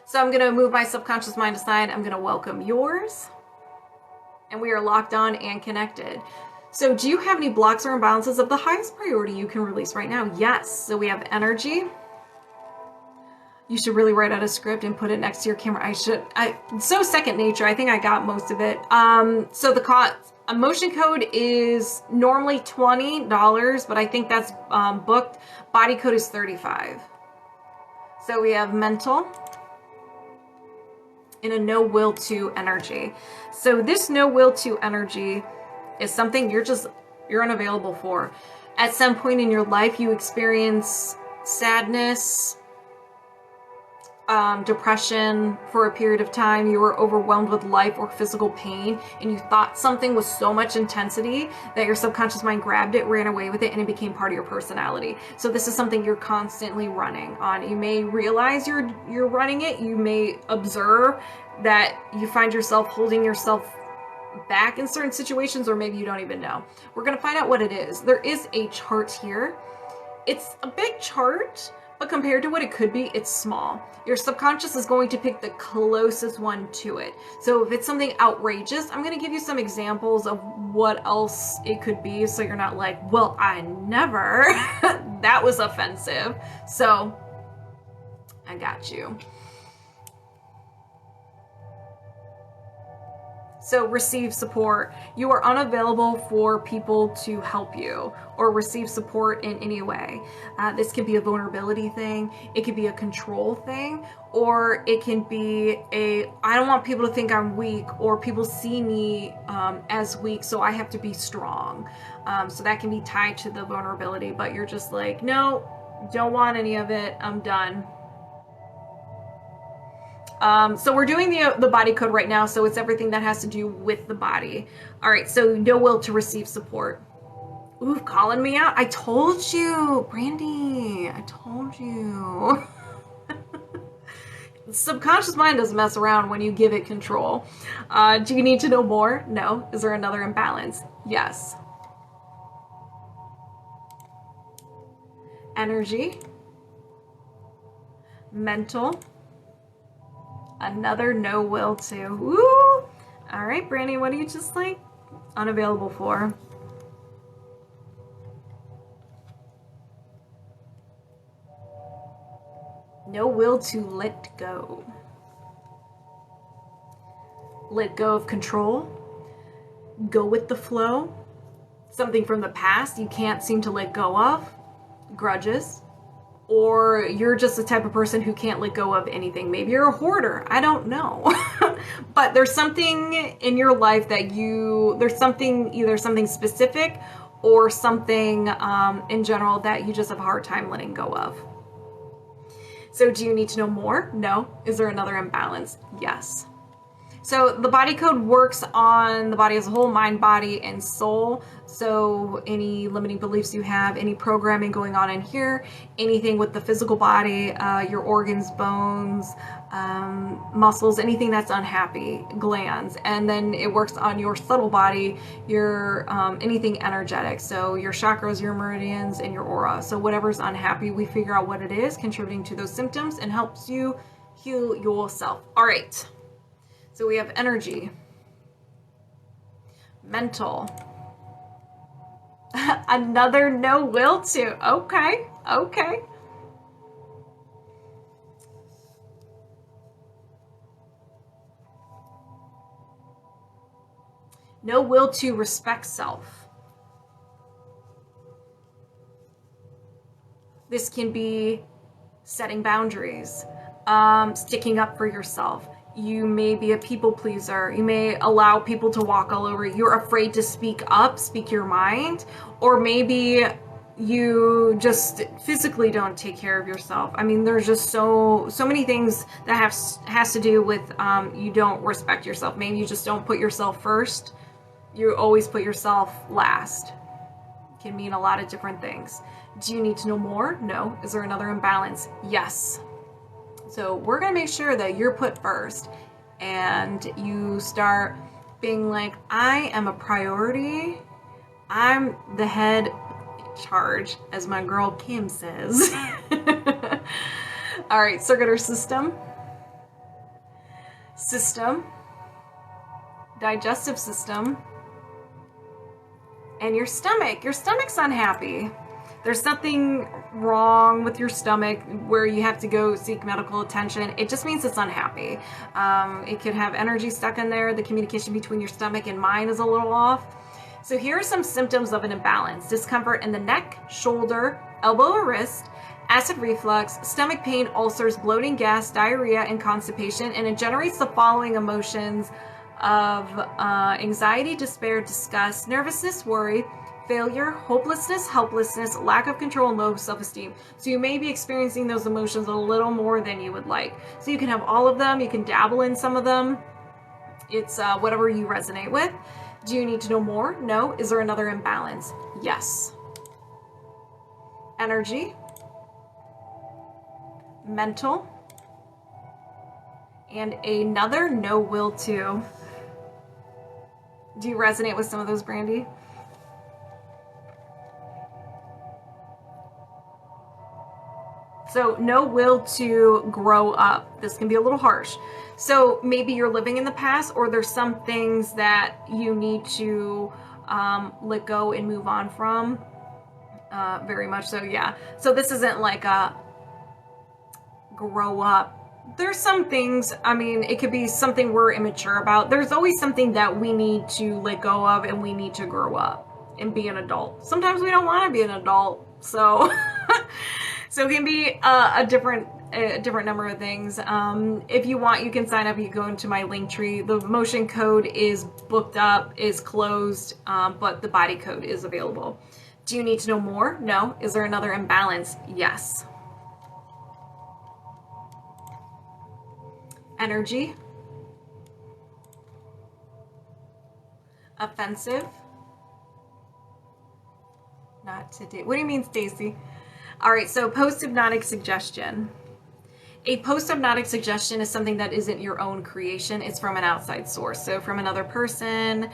So I'm going to move my subconscious mind aside. I'm going to welcome yours. And we are locked on and connected. So do you have any blocks or imbalances of the highest priority you can release right now? Yes. So we have energy. You should really write out a script and put it next to your camera. It's so second nature. I think I got most of it. So the emotion code is normally $20, but I think that's booked. Body code is 35. So we have mental. In a no will to energy. So this no will to energy is something you're unavailable for. At some point in your life, you experience sadness, depression for a period of time. You were overwhelmed with life or physical pain, and you thought something was so much intensity that your subconscious mind grabbed it, ran away with it, and it became part of your personality. So this is something you're constantly running on. You may realize you're running it. You may observe that you find yourself holding yourself back in certain situations, or maybe you don't even know. We're going to find out what it is. There is a chart here. It's a big chart, but compared to what it could be, it's small. Your subconscious is going to pick the closest one to it. So if it's something outrageous, I'm going to give you some examples of what else it could be, so you're not like, well, I never. That was offensive. So I got you. So receive support. You are unavailable for people to help you or receive support in any way. This can be a vulnerability thing. It could be a control thing, or it can be I don't want people to think I'm weak, or people see me as weak, so I have to be strong. So that can be tied to the vulnerability, but you're just like, no, Don't want any of it. I'm done. So we're doing the body code right now, so it's everything that has to do with the body. All right, so no will to receive support. Ooh, calling me out. I told you, Brandy. I told you. The subconscious mind doesn't mess around when you give it control. Do you need to know more? No. Is there another imbalance? Yes. Energy. Mental. Another no will to. Woo! All right, Brandy, what are you just like unavailable for? No will to let go. Let go of control. Go with the flow. Something from the past you can't seem to let go of. Grudges. Or you're just the type of person who can't let go of anything. Maybe you're a hoarder. I don't know. But there's something in your life that there's something, either something specific or something in general that you just have a hard time letting go of. So do you need to know more? No. Is there another imbalance? Yes. So the body code works on the body as a whole, mind, body, and soul. So any limiting beliefs you have, any programming going on in here, anything with the physical body, your organs, bones, muscles, anything that's unhappy, glands. And then it works on your subtle body, your anything energetic. So your chakras, your meridians, and your aura. So whatever's unhappy, we figure out what it is contributing to those symptoms and helps you heal yourself. All right. So we have energy, mental, another no will to. Okay, okay. No will to respect self. This can be setting boundaries, sticking up for yourself. You may be a people pleaser. You may allow people to walk all over you. You're afraid to speak up, speak your mind, or maybe you just physically don't take care of yourself. I mean, there's just so many things that has to do with you don't respect yourself. Maybe you just don't put yourself first. You always put yourself last. It can mean a lot of different things. Do you need to know more? No. Is there another imbalance? Yes. So we're going to make sure that you're put first and you start being like, I am a priority. I'm the head in charge, as my girl Kim says. All right, circular system, digestive system, and your stomach. Your stomach's unhappy. There's nothing wrong with your stomach where you have to go seek medical attention. It just means it's unhappy. It could have energy stuck in there. The communication between your stomach and mind is a little off. So here are some symptoms of an imbalance. Discomfort in the neck, shoulder, elbow or wrist, acid reflux, stomach pain, ulcers, bloating, gas, diarrhea, and constipation. And it generates the following emotions of anxiety, despair, disgust, nervousness, worry, failure, hopelessness, helplessness, lack of control, and low self-esteem. So you may be experiencing those emotions a little more than you would like. So you can have all of them. You can dabble in some of them. It's whatever you resonate with. Do you need to know more? No. Is there another imbalance? Yes. Energy, mental, and another no will to. Do you resonate with some of those, Brandy? So no will to grow up. This can be a little harsh. So maybe you're living in the past, or there's some things that you need to let go and move on from. Very much so, yeah. So this isn't like a grow up. There's some things, I mean, it could be something we're immature about. There's always something that we need to let go of, and we need to grow up and be an adult. Sometimes we don't want to be an adult, so... So it can be a different number of things. If you want, you can sign up. You go into my link tree. The motion code is booked up, is closed, but the body code is available. Do you need to know more? No. Is there another imbalance? Yes. Energy. Offensive. Not today. What do you mean, Stacy? All right, so post-hypnotic suggestion. A post-hypnotic suggestion is something that isn't your own creation. It's from an outside source. So from another person,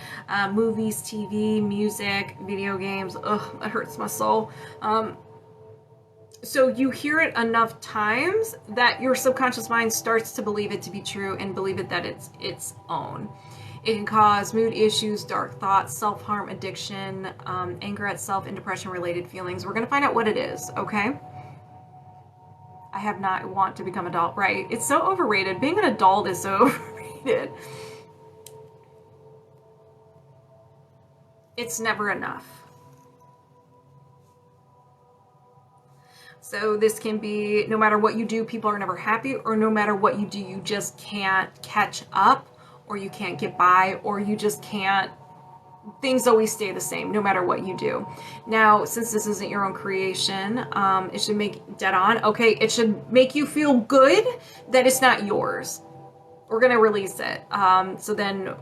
movies, TV, music, video games. Ugh, that hurts my soul. So you hear it enough times that your subconscious mind starts to believe it to be true and believe it that it's its own. It can cause mood issues, dark thoughts, self-harm, addiction, anger at self, and depression-related feelings. We're going to find out what it is, okay? I have not want to become adult, right? It's so overrated. Being an adult is so overrated. It's never enough. So this can be, no matter what you do, people are never happy, or no matter what you do, you just can't catch up, or you can't get by, or you just can't, things always stay the same no matter what you do. Now, since this isn't your own creation, it should make dead on. Okay, it should make you feel good that it's not yours. We're gonna release it. So then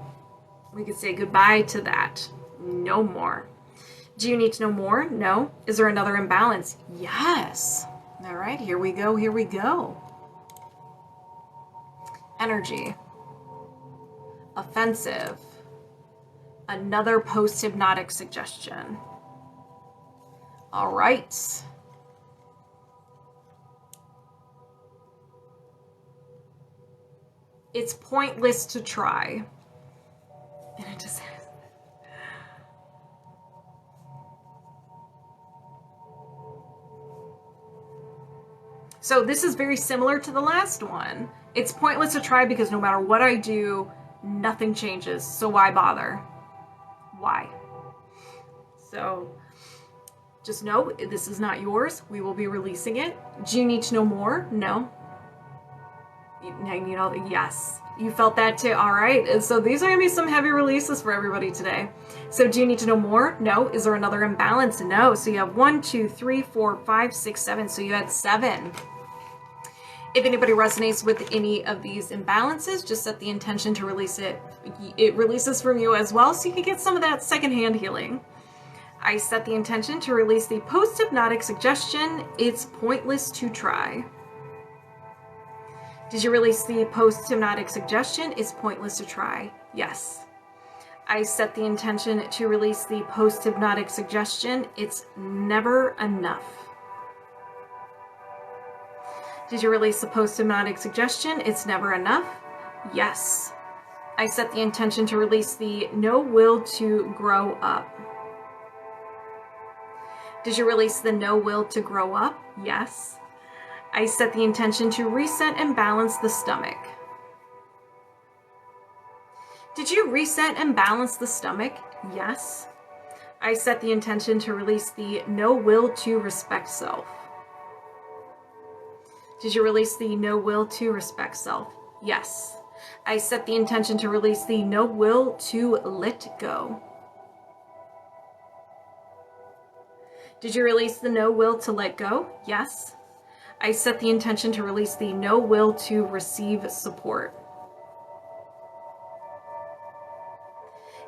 we could say goodbye to that. No more. Do you need to know more? No. Is there another imbalance? Yes. All right, here we go, here we go. Energy. Offensive. Another post-hypnotic suggestion. All right. It's pointless to try. And it just So this is very similar to the last one. It's pointless to try because no matter what I do, nothing changes. So why bother? Why? So just know this is not yours. We will be releasing it. Do you need to know more? No. I need all the, yes. You felt that too. All right. And so these are going to be some heavy releases for everybody today. So do you need to know more? No. Is there another imbalance? No. So you have 1, 2, 3, 4, 5, 6, 7. So you had 7. If anybody resonates with any of these imbalances, just set the intention to release it. It releases from you as well, so you can get some of that secondhand healing. I set the intention to release the post-hypnotic suggestion. It's pointless to try. Did you release the post-hypnotic suggestion? It's pointless to try. Yes. I set the intention to release the post-hypnotic suggestion. It's never enough. Did you release the post-hypnotic suggestion? It's never enough. Yes. I set the intention to release the no will to grow up. Did you release the no will to grow up? Yes. I set the intention to reset and balance the stomach. Did you reset and balance the stomach? Yes. I set the intention to release the no will to respect self. Did you release the no will to respect self? Yes. I set the intention to release the no will to let go. Did you release the no will to let go? Yes. I set the intention to release the no will to receive support.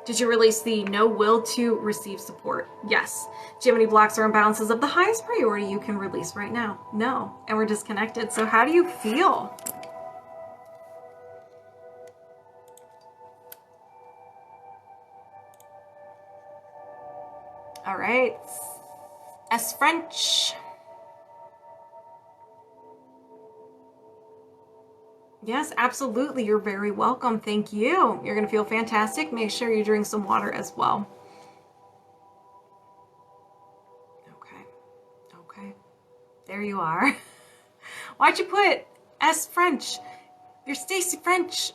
Did you release the no will to receive support? Yes. Do you have any blocks or imbalances of the highest priority you can release right now? No. And we're disconnected. So how do you feel? All right. S French. Yes, absolutely. You're very welcome. Thank you. You're going to feel fantastic. Make sure you drink some water as well. Okay. Okay. There you are. Why'd you put S French? You're Stacy French.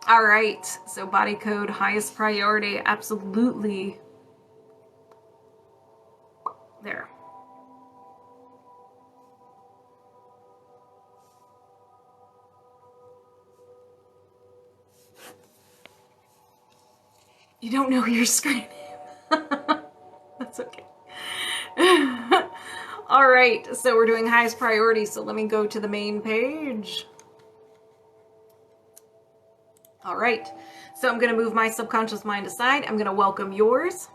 All right. So body code, highest priority. Absolutely. There. You don't know your screen name. All right, so we're doing highest priority. So let me go to the main page. All right, so I'm going to move my subconscious mind aside. I'm going to welcome yours.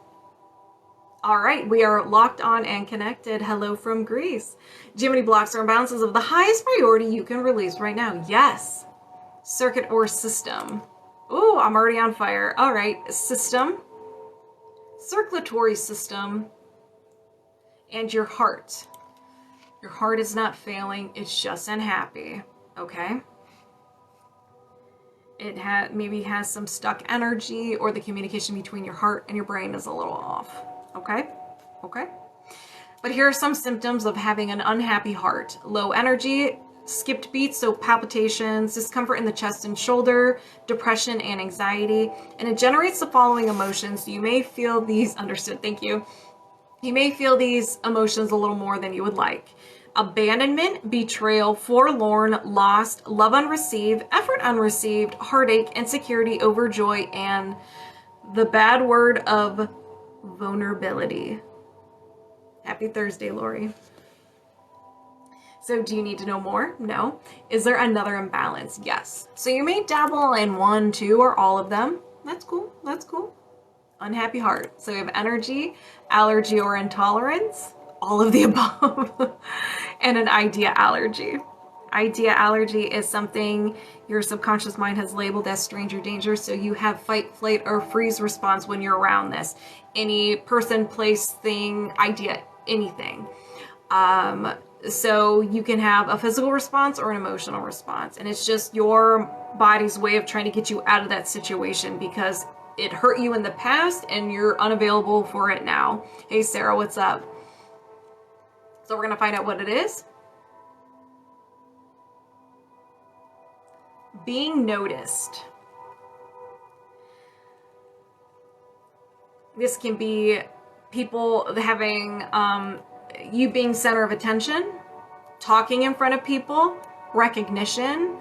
All right, we are locked on and connected. Hello from Greece. Do you have any blocks or imbalances of the highest priority you can release right now? Yes. Circuit or system. Ooh, I'm already on fire. All right, system, circulatory system, and your heart. Your heart is not failing, it's just unhappy, okay? It maybe has some stuck energy, or the communication between your heart and your brain is a little off, okay? Okay. But here are some symptoms of having an unhappy heart. Low energy, skipped beats, so palpitations, discomfort in the chest and shoulder, depression and anxiety, and it generates the following emotions. So you may feel these, understood, thank you. You may feel these emotions a little more than you would like. Abandonment, betrayal, forlorn, lost, love unreceived, effort unreceived, heartache, insecurity, overjoy, and the bad word of vulnerability. Happy Thursday, Lori. So do you need to know more? No. Is there another imbalance? Yes. So you may dabble in 1, 2, or all of them. That's cool. That's cool. Unhappy heart. So we have energy, allergy or intolerance, all of the above, and an idea allergy. Idea allergy is something your subconscious mind has labeled as stranger danger. So you have fight, flight, or freeze response when you're around this. Any person, place, thing, idea, anything. So you can have a physical response or an emotional response. And it's just your body's way of trying to get you out of that situation because it hurt you in the past and you're unavailable for it now. Hey, Sarah, what's up? So we're going to find out what it is. Being noticed. This can be people having, you being center of attention, talking in front of people, recognition,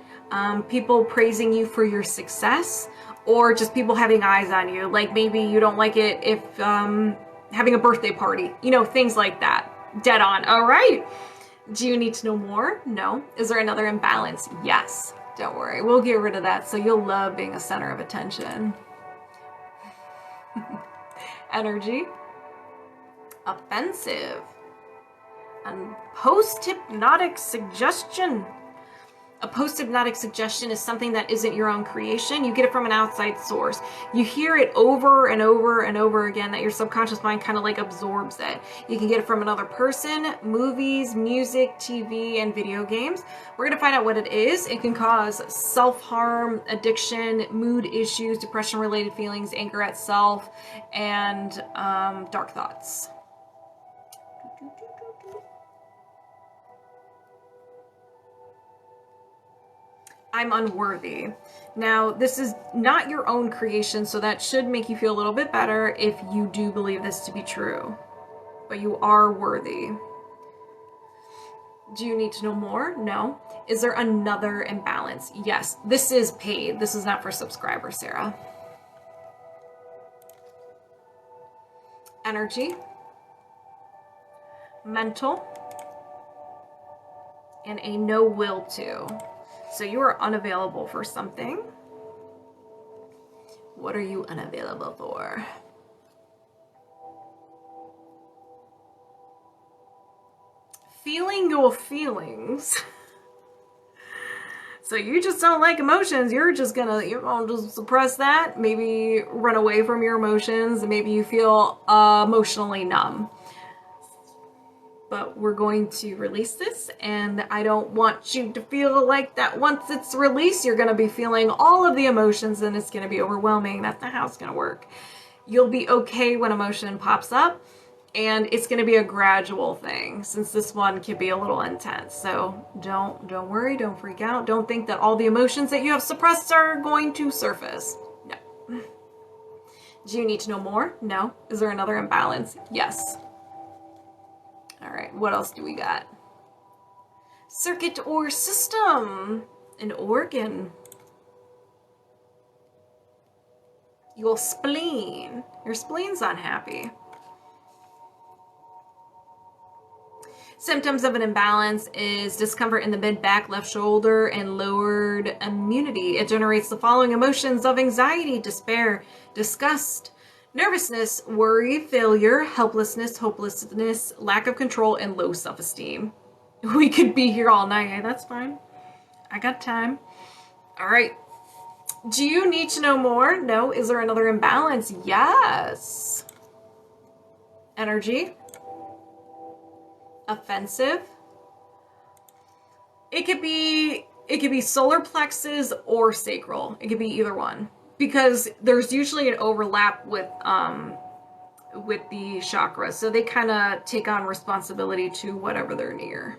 people praising you for your success, or just people having eyes on you. Like maybe you don't like it if having a birthday party, you know, things like that. Dead on. All right. Do you need to know more? No. Is there another imbalance? Yes. Don't worry. We'll get rid of that. So you'll love being a center of attention. Energy. Offensive. And post-hypnotic suggestion. A post-hypnotic suggestion is something that isn't your own creation. You get it from an outside source. You hear it over and over and over again that your subconscious mind kind of like absorbs it. You can get it from another person, movies, music, TV, and video games. We're going to find out what it is. It can cause self-harm, addiction, mood issues, depression-related feelings, anger at self, and dark thoughts. I'm unworthy. Now, this is not your own creation, so that should make you feel a little bit better if you do believe this to be true. But you are worthy. Do you need to know more? No. Is there another imbalance? Yes. This is paid. This is not for subscribers, Sarah. Energy. Mental. And a no will to. So you are unavailable for something. What are you unavailable for? Feeling your feelings. So you just don't like emotions. You're gonna just suppress that. Maybe run away from your emotions. Maybe you feel emotionally numb. But we're going to release this, and I don't want you to feel like that once it's released, you're going to be feeling all of the emotions and it's going to be overwhelming. That's not how it's going to work. You'll be okay when emotion pops up, and it's going to be a gradual thing since this one can be a little intense. So don't worry, don't freak out. Don't think that all the emotions that you have suppressed are going to surface. No. Do you need to know more? No. Is there another imbalance? Yes. All right, what else do we got? Circuit or system, an organ. Your spleen. Your spleen's unhappy. Symptoms of an imbalance is discomfort in the mid, back, left shoulder, and lowered immunity. It generates the following emotions of anxiety, despair, disgust, nervousness, worry, failure, helplessness, hopelessness, lack of control, and low self-esteem. We could be here all night. Hey, that's fine. I got time. All right. Do you need to know more? No. Is there another imbalance? Yes. Energy. Offensive. It could be solar plexus or sacral. It could be either one, because there's usually an overlap with the chakras, so they kind of take on responsibility to whatever they're near.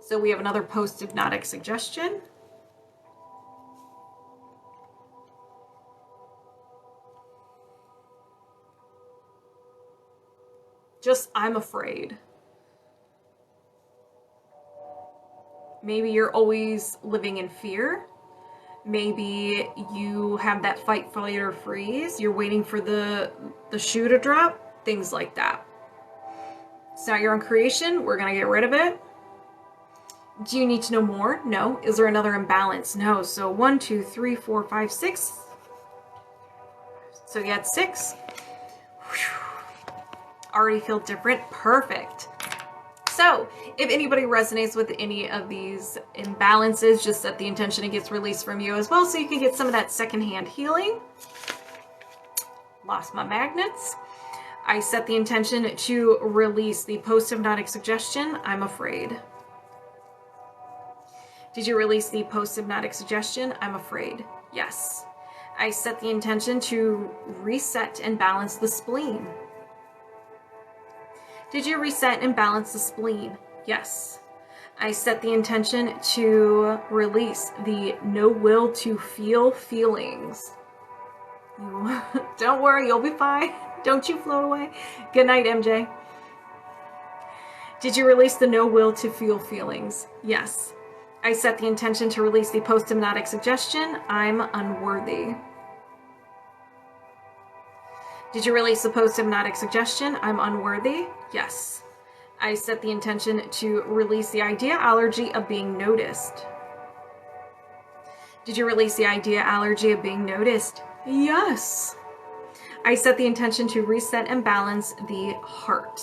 So we have another post-hypnotic suggestion. Just, I'm afraid. Maybe you're always living in fear. Maybe you have that fight, flight, or freeze. You're waiting for the shoe to drop. Things like that. It's not your own creation. We're going to get rid of it. Do you need to know more? No. Is there another imbalance? No. So 1, 2, 3, 4, 5, 6. So you had 6. Already feel different. Perfect. So if anybody resonates with any of these imbalances, just set the intention it gets released from you as well, so you can get some of that secondhand healing. Lost my magnets. I set the intention to release the post-hypnotic suggestion, I'm afraid. Did you release the post-hypnotic suggestion, I'm afraid? Yes. I set the intention to reset and balance the spleen. Did you reset and balance the spleen? Yes. I set the intention to release the no will to feel feelings. Don't worry, you'll be fine. Don't you float away. Good night, MJ. Did you release the no will to feel feelings? Yes. I set the intention to release the post-hypnotic suggestion, I'm unworthy. Did you release the post-hypnotic suggestion, I'm unworthy? Yes. I set the intention to release the ideology of being noticed. Did you release the ideology of being noticed? Yes. I set the intention to reset and balance the heart.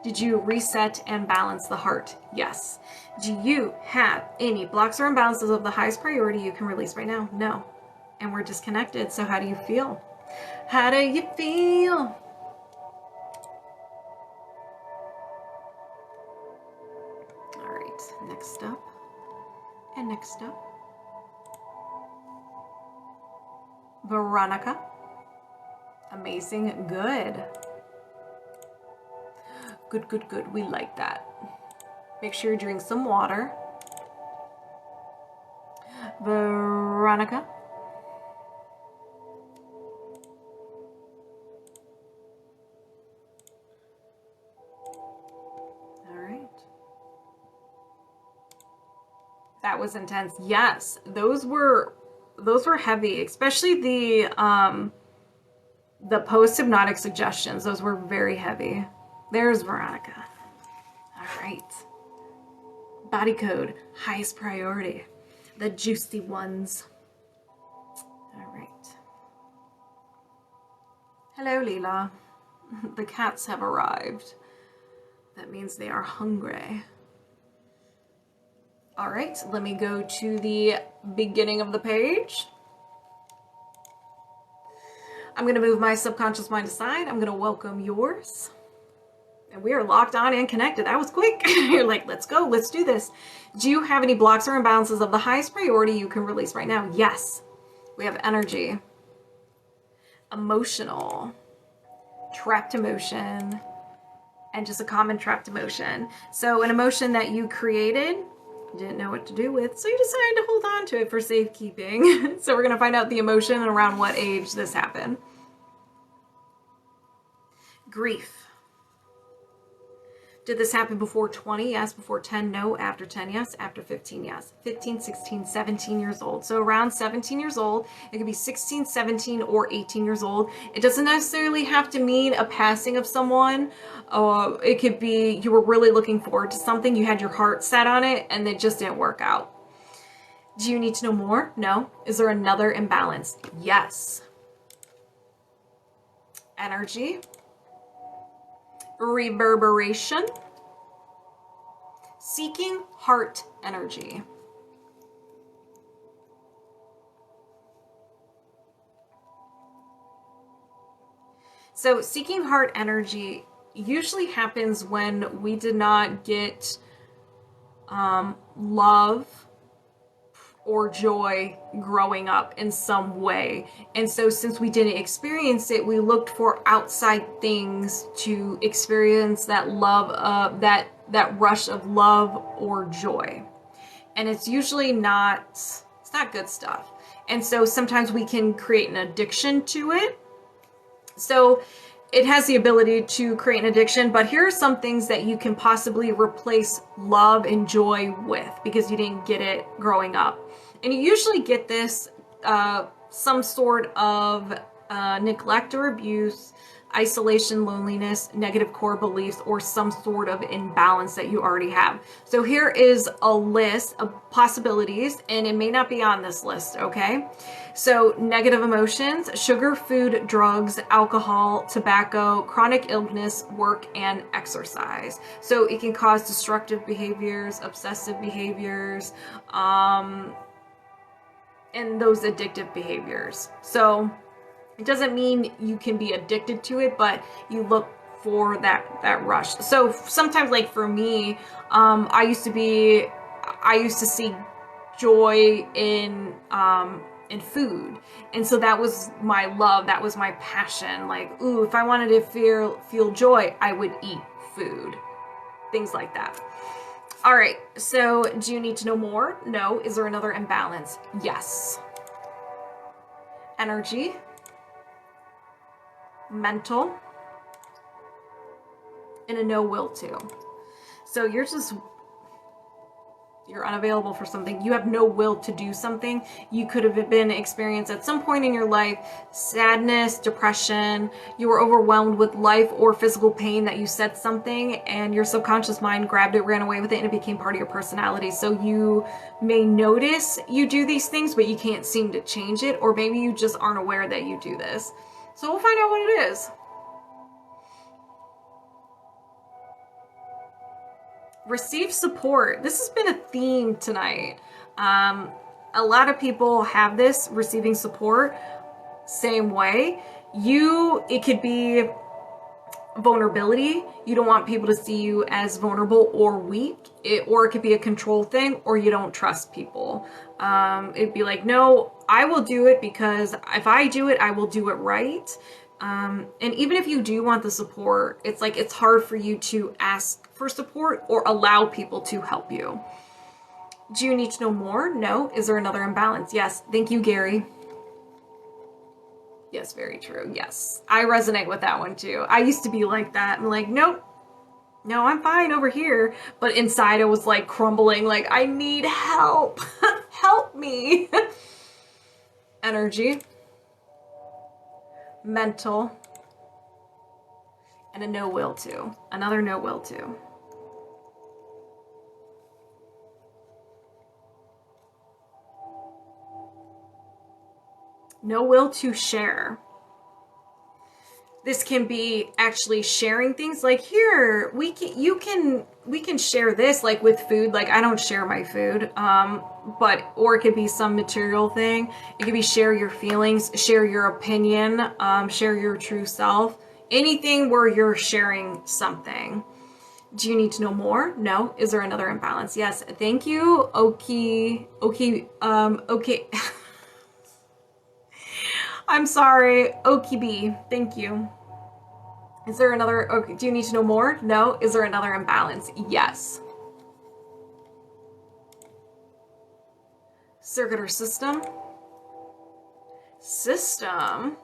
Did you reset and balance the heart? Yes. Do you have any blocks or imbalances of the highest priority you can release right now? No. And we're disconnected, so how do you feel? How do you feel? All right, next up, and next up. Veronica. Amazing, good. Good, good, good, we like that. Make sure you drink some water. Veronica. That was intense. Yes, those were heavy, especially the post-hypnotic suggestions. Those were very heavy. There's Veronica. All right. Body code, highest priority. The juicy ones. All right. Hello, Leela. The cats have arrived. That means they are hungry. All right, let me go to the beginning of the page. I'm going to move my subconscious mind aside. I'm going to welcome yours. And we are locked on and connected. That was quick. You're like, let's go. Let's do this. Do you have any blocks or imbalances of the highest priority you can release right now? Yes. We have energy, emotional, trapped emotion, and just a common trapped emotion. So an emotion that you created, didn't know what to do with, so you decided to hold on to it for safekeeping. So we're going to find out the emotion and around what age this happened. Grief. Did this happen before 20? Yes. Before 10? No. After 10? Yes. After 15? Yes. 15, 16, 17 years old. So around 17 years old. It could be 16, 17, or 18 years old. It doesn't necessarily have to mean a passing of someone. It could be you were really looking forward to something. You had your heart set on it and it just didn't work out. Do you need to know more? No. Is there another imbalance? Yes. Energy. Reverberation. Seeking heart energy. So seeking heart energy usually happens when we did not get love or joy growing up in some way. And so since we didn't experience it, we looked for outside things to experience that love, that rush of love or joy. And it's usually not, it's not good stuff. And so sometimes we can create an addiction to it. So it has the ability to create an addiction, but here are some things that you can possibly replace love and joy with because you didn't get it growing up. And you usually get this, some sort of neglect or abuse, isolation, loneliness, negative core beliefs, or some sort of imbalance that you already have. So here is a list of possibilities, and it may not be on this list, okay? So negative emotions, sugar, food, drugs, alcohol, tobacco, chronic illness, work, and exercise. So it can cause destructive behaviors, obsessive behaviors, and those addictive behaviors. So it doesn't mean you can be addicted to it, but you look for that rush. So sometimes, like for me, I used to see joy in food, and so that was my love, that was my passion. Like, ooh, if I wanted to feel joy, I would eat food, things like that. All right, so do you need to know more? No. Is there another imbalance? Yes. Energy. Mental. And a no will to. So you're unavailable for something. You have no will to do something. You could have been experienced at some point in your life sadness, depression. You were overwhelmed with life or physical pain that you said something and your subconscious mind grabbed it, ran away with it, and it became part of your personality. So you may notice you do these things, but you can't seem to change it, or maybe you just aren't aware that you do this. So we'll find out what it is. Receive support. This has been a theme tonight. A lot of people have this, receiving support, same way. It could be vulnerability. You don't want people to see you as vulnerable or weak, or it could be a control thing, or you don't trust people. It'd be like, no, I will do it because if I do it, I will do it right. And even if you do want the support, it's like it's hard for you to ask for support or allow people to help you. Do you need to know more? No. Is there another imbalance? Yes. Thank you, Gary. Yes, very true. Yes. I resonate with that one too. I used to be like that. I'm like, nope. No, I'm fine over here. But inside I was like crumbling, like, I need help. Help me. Energy. Mental. And a no will to. Another no will to. No will to share. This can be actually sharing things like, here, we can share this, like with food. Like, I don't share my food, or it could be some material thing. It could be share your feelings, share your opinion, share your true self. Anything where you're sharing something. Do you need to know more? No. Is there another imbalance? Yes. Thank you. Okay. I'm sorry. Okibi. Thank you. Is there another? Okay. Do you need to know more? No. Is there another imbalance? Yes. Circuit or system? System.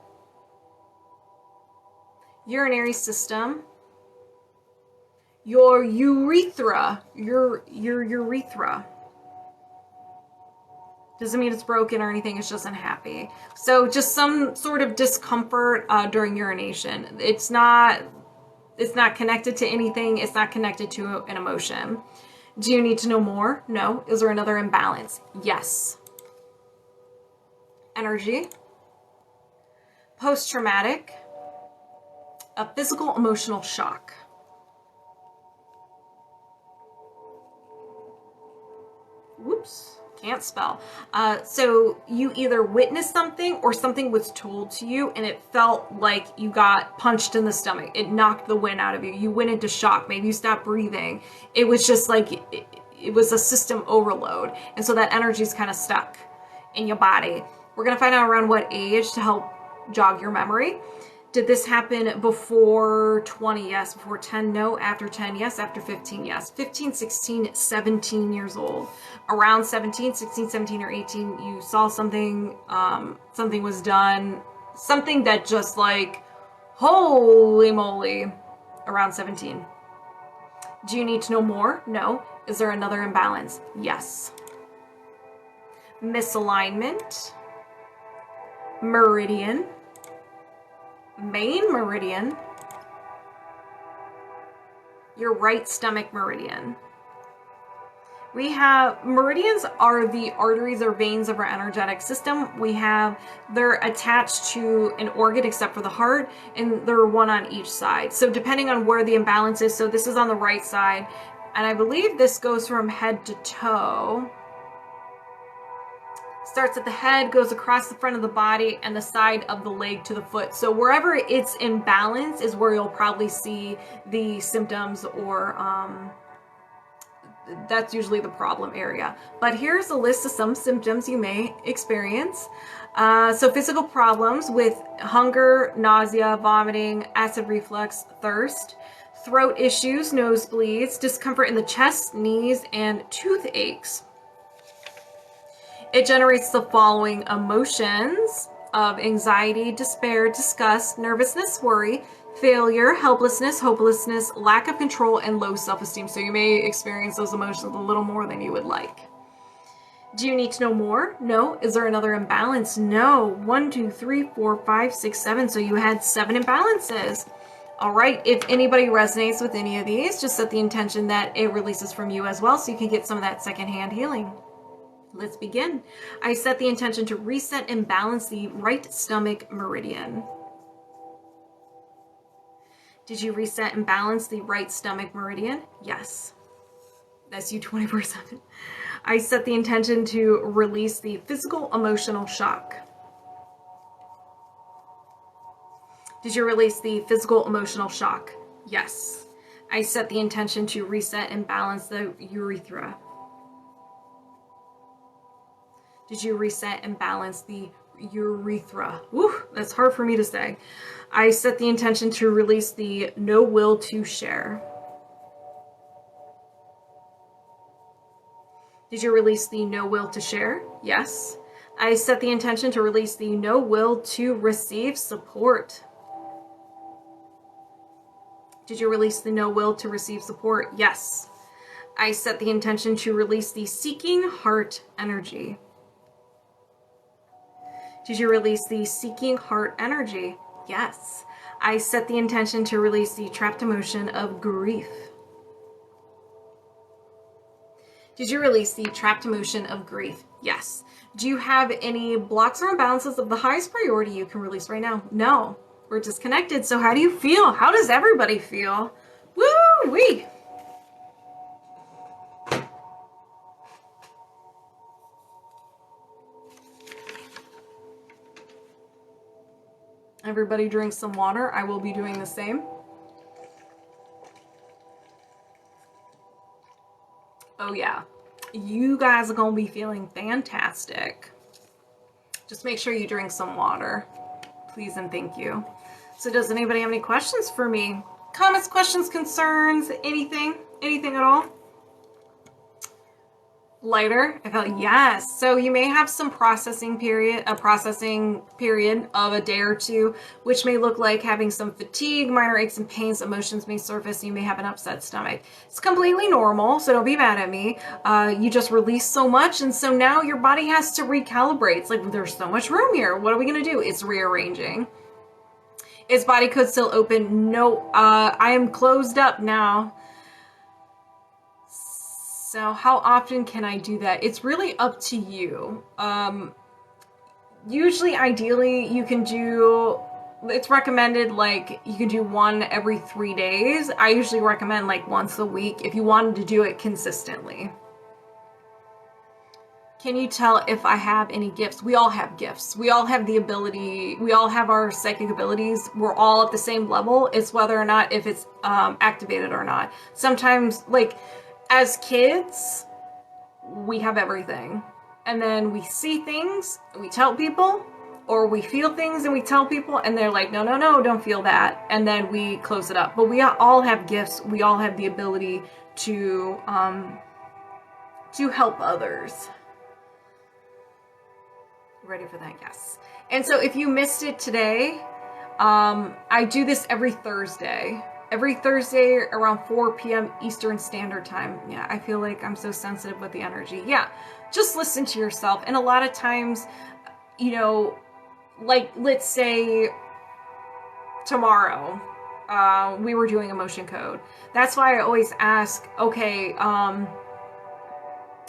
Urinary system. your urethra, your urethra. Doesn't mean it's broken or anything, it's just unhappy. So just some sort of discomfort during urination. It's not connected to anything, it's not connected to an emotion. Do you need to know more? No. Is there another imbalance? Yes. Energy. Post-traumatic. A physical emotional shock. Whoops. Can't spell. So you either witnessed something or something was told to you and it felt like you got punched in the stomach. It knocked the wind out of you. You went into shock. Maybe you stopped breathing. It was just like, it was a system overload. And so that energy is kind of stuck in your body. We're going to find out around what age to help jog your memory. Did this happen before 20? Yes. Before 10? No. After 10? Yes. After 15? Yes. 15, 16, 17 years old. Around 17, 16, 17, or 18, you saw something, something was done, something that just like, holy moly, around 17. Do you need to know more? No. Is there another imbalance? Yes. Misalignment. Meridian. Main meridian. Your right stomach meridian. We have, meridians are the arteries or veins of our energetic system. They're attached to an organ except for the heart, and they're one on each side. So depending on where the imbalance is, so this is on the right side, and I believe this goes from head to toe. Starts at the head, goes across the front of the body and the side of the leg to the foot. So wherever it's in balance is where you'll probably see the symptoms, or that's usually the problem area. But here's a list of some symptoms you may experience. So physical problems with hunger, nausea, vomiting, acid reflux, thirst, throat issues, nosebleeds, discomfort in the chest, knees, and toothaches. It generates the following emotions of anxiety, despair, disgust, nervousness, worry, failure, helplessness, hopelessness, lack of control, and low self-esteem. So you may experience those emotions a little more than you would like. Do you need to know more? No. Is there another imbalance? No. 1, 2, 3, 4, 5, 6, 7. So you had 7 imbalances. All right. If anybody resonates with any of these, just set the intention that it releases from you as well, so you can get some of that secondhand healing. Let's begin. I set the intention to reset and balance the right stomach meridian. Did you reset and balance the right stomach meridian? Yes. That's you 24/7. I set the intention to release the physical emotional shock. Did you release the physical emotional shock? Yes. I set the intention to reset and balance the urethra. Did you reset and balance the urethra? Woo, that's hard for me to say. I set the intention to release the no will to share. Did you release the no will to share? Yes. I set the intention to release the no will to receive support. Did you release the no will to receive support? Yes. I set the intention to release the seeking heart energy. Did you release the seeking heart energy? Yes. I set the intention to release the trapped emotion of grief. Did you release the trapped emotion of grief? Yes. Do you have any blocks or imbalances of the highest priority you can release right now? No. We're disconnected. So how do you feel? How does everybody feel? Woo-wee! Everybody drink some water. I will be doing the same. Oh yeah, you guys are gonna be feeling fantastic. Just make sure you drink some water, please and thank you. So does anybody have any questions for me? Comments, questions, concerns, anything at all? Lighter? I felt yes. So you may have some processing period of a day or two, which may look like having some fatigue, minor aches and pains, emotions may surface, you may have an upset stomach. It's completely normal, so don't be mad at me. You just released so much, and so now your body has to recalibrate. It's like, there's so much room here. What are we gonna do? It's rearranging. Is body code still open? No, I am closed up now. So how often can I do that? It's really up to you. Usually, ideally, you can do, it's recommended like you can do one every 3 days. I usually recommend like once a week if you wanted to do it consistently. Can you tell if I have any gifts? We all have gifts. We all have the ability, we all have our psychic abilities. We're all at the same level. It's whether or not if it's activated or not. Sometimes, like, as kids, we have everything. And then we see things, and we tell people, or we feel things and we tell people, and they're like, no, no, no, don't feel that. And then we close it up. But we all have gifts. We all have the ability to help others. Ready for that? Yes. And so if you missed it today, I do this every Thursday. Every Thursday around 4 p.m. Eastern Standard Time. Yeah, I feel like I'm so sensitive with the energy. Yeah, just listen to yourself. And a lot of times, you know, like, let's say tomorrow, we were doing emotion code. That's why I always ask, okay,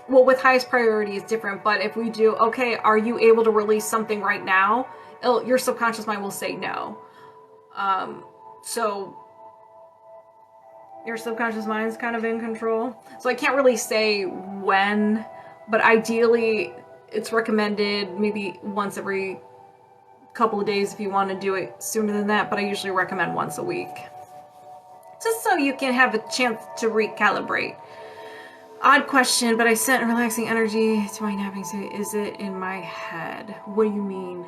well, with highest priority is different, but if we do, okay, are you able to release something right now? Your subconscious mind will say no. So your subconscious mind is kind of in control. So I can't really say when, but ideally it's recommended maybe once every couple of days if you want to do it sooner than that, but I usually recommend once a week. Just so you can have a chance to recalibrate. Odd question, but I sent relaxing energy to my napping suit. Is it in my head? What do you mean?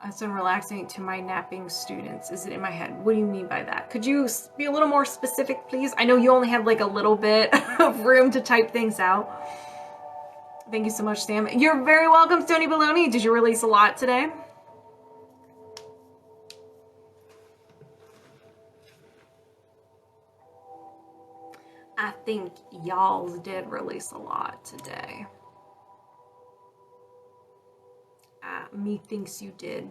I sent relaxing to my napping students. Is it in my head? What do you mean by that? Could you be a little more specific, please? I know you only have like a little bit of room to type things out. Thank you so much, Sam. You're very welcome, Stony Baloney. Did you release a lot today? I think y'all did release a lot today. Me thinks you did.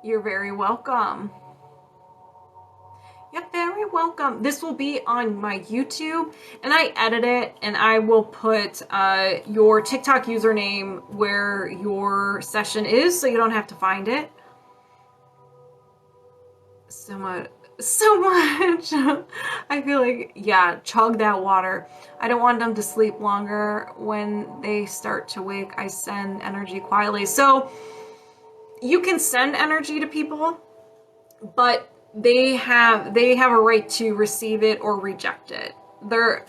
You're very welcome. You're very welcome. This will be on my YouTube, and I edit it, and I will put your TikTok username where your session is, so you don't have to find it. So much. I feel like, yeah, chug that water. I don't want them to sleep longer. When they start to wake, I send energy quietly. So you can send energy to people, but they have a right to receive it or reject it. They're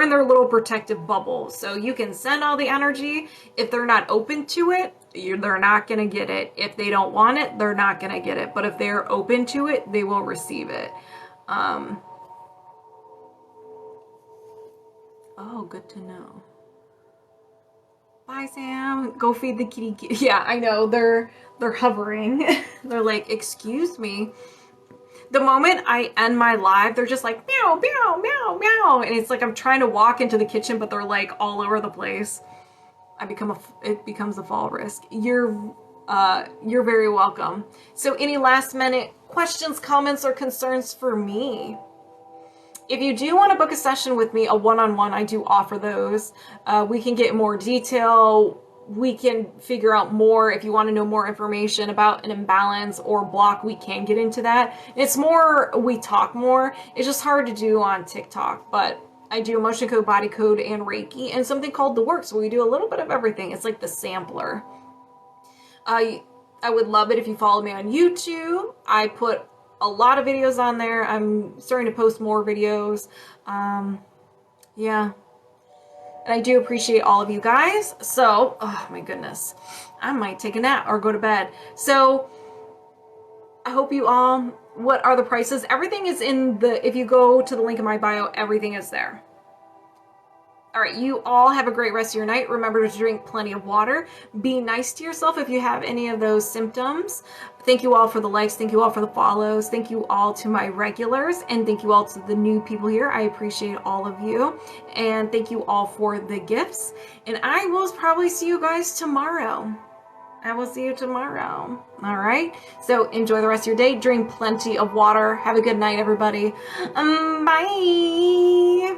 in their little protective bubble. So you can send all the energy. If they're not open to it, they're not going to get it. If they don't want it, they're not going to get it. But if they're open to it, they will receive it. Oh, good to know. Bye, Sam. Go feed the kitty. Yeah, I know. They're hovering. They're like, excuse me. The moment I end my live, they're just like, meow, meow, meow, meow. And it's like I'm trying to walk into the kitchen, but they're like all over the place. It becomes a fall risk. You're very welcome. So any last minute questions, comments, or concerns for me? If you do want to book a session with me, a one-on-one, I do offer those. We can get more detail. We can figure out more. If you want to know more information about an imbalance or block, we can get into that. It's more, we talk more. It's just hard to do on TikTok, but I do emotion code, body code, and Reiki, and something called The Works, where we do a little bit of everything. It's like the sampler. I would love it if you follow me on YouTube. I put a lot of videos on there. I'm starting to post more videos. Yeah. And I do appreciate all of you guys. So, oh my goodness, I might take a nap or go to bed. So I hope you all, what are the prices? Everything is in the, if you go to the link in my bio, everything is there. All right, you all have a great rest of your night. Remember to drink plenty of water. Be nice to yourself if you have any of those symptoms. Thank you all for the likes. Thank you all for the follows. Thank you all to my regulars. And thank you all to the new people here. I appreciate all of you. And thank you all for the gifts. And I will probably see you guys tomorrow. I will see you tomorrow. All right. So enjoy the rest of your day. Drink plenty of water. Have a good night, everybody. Bye.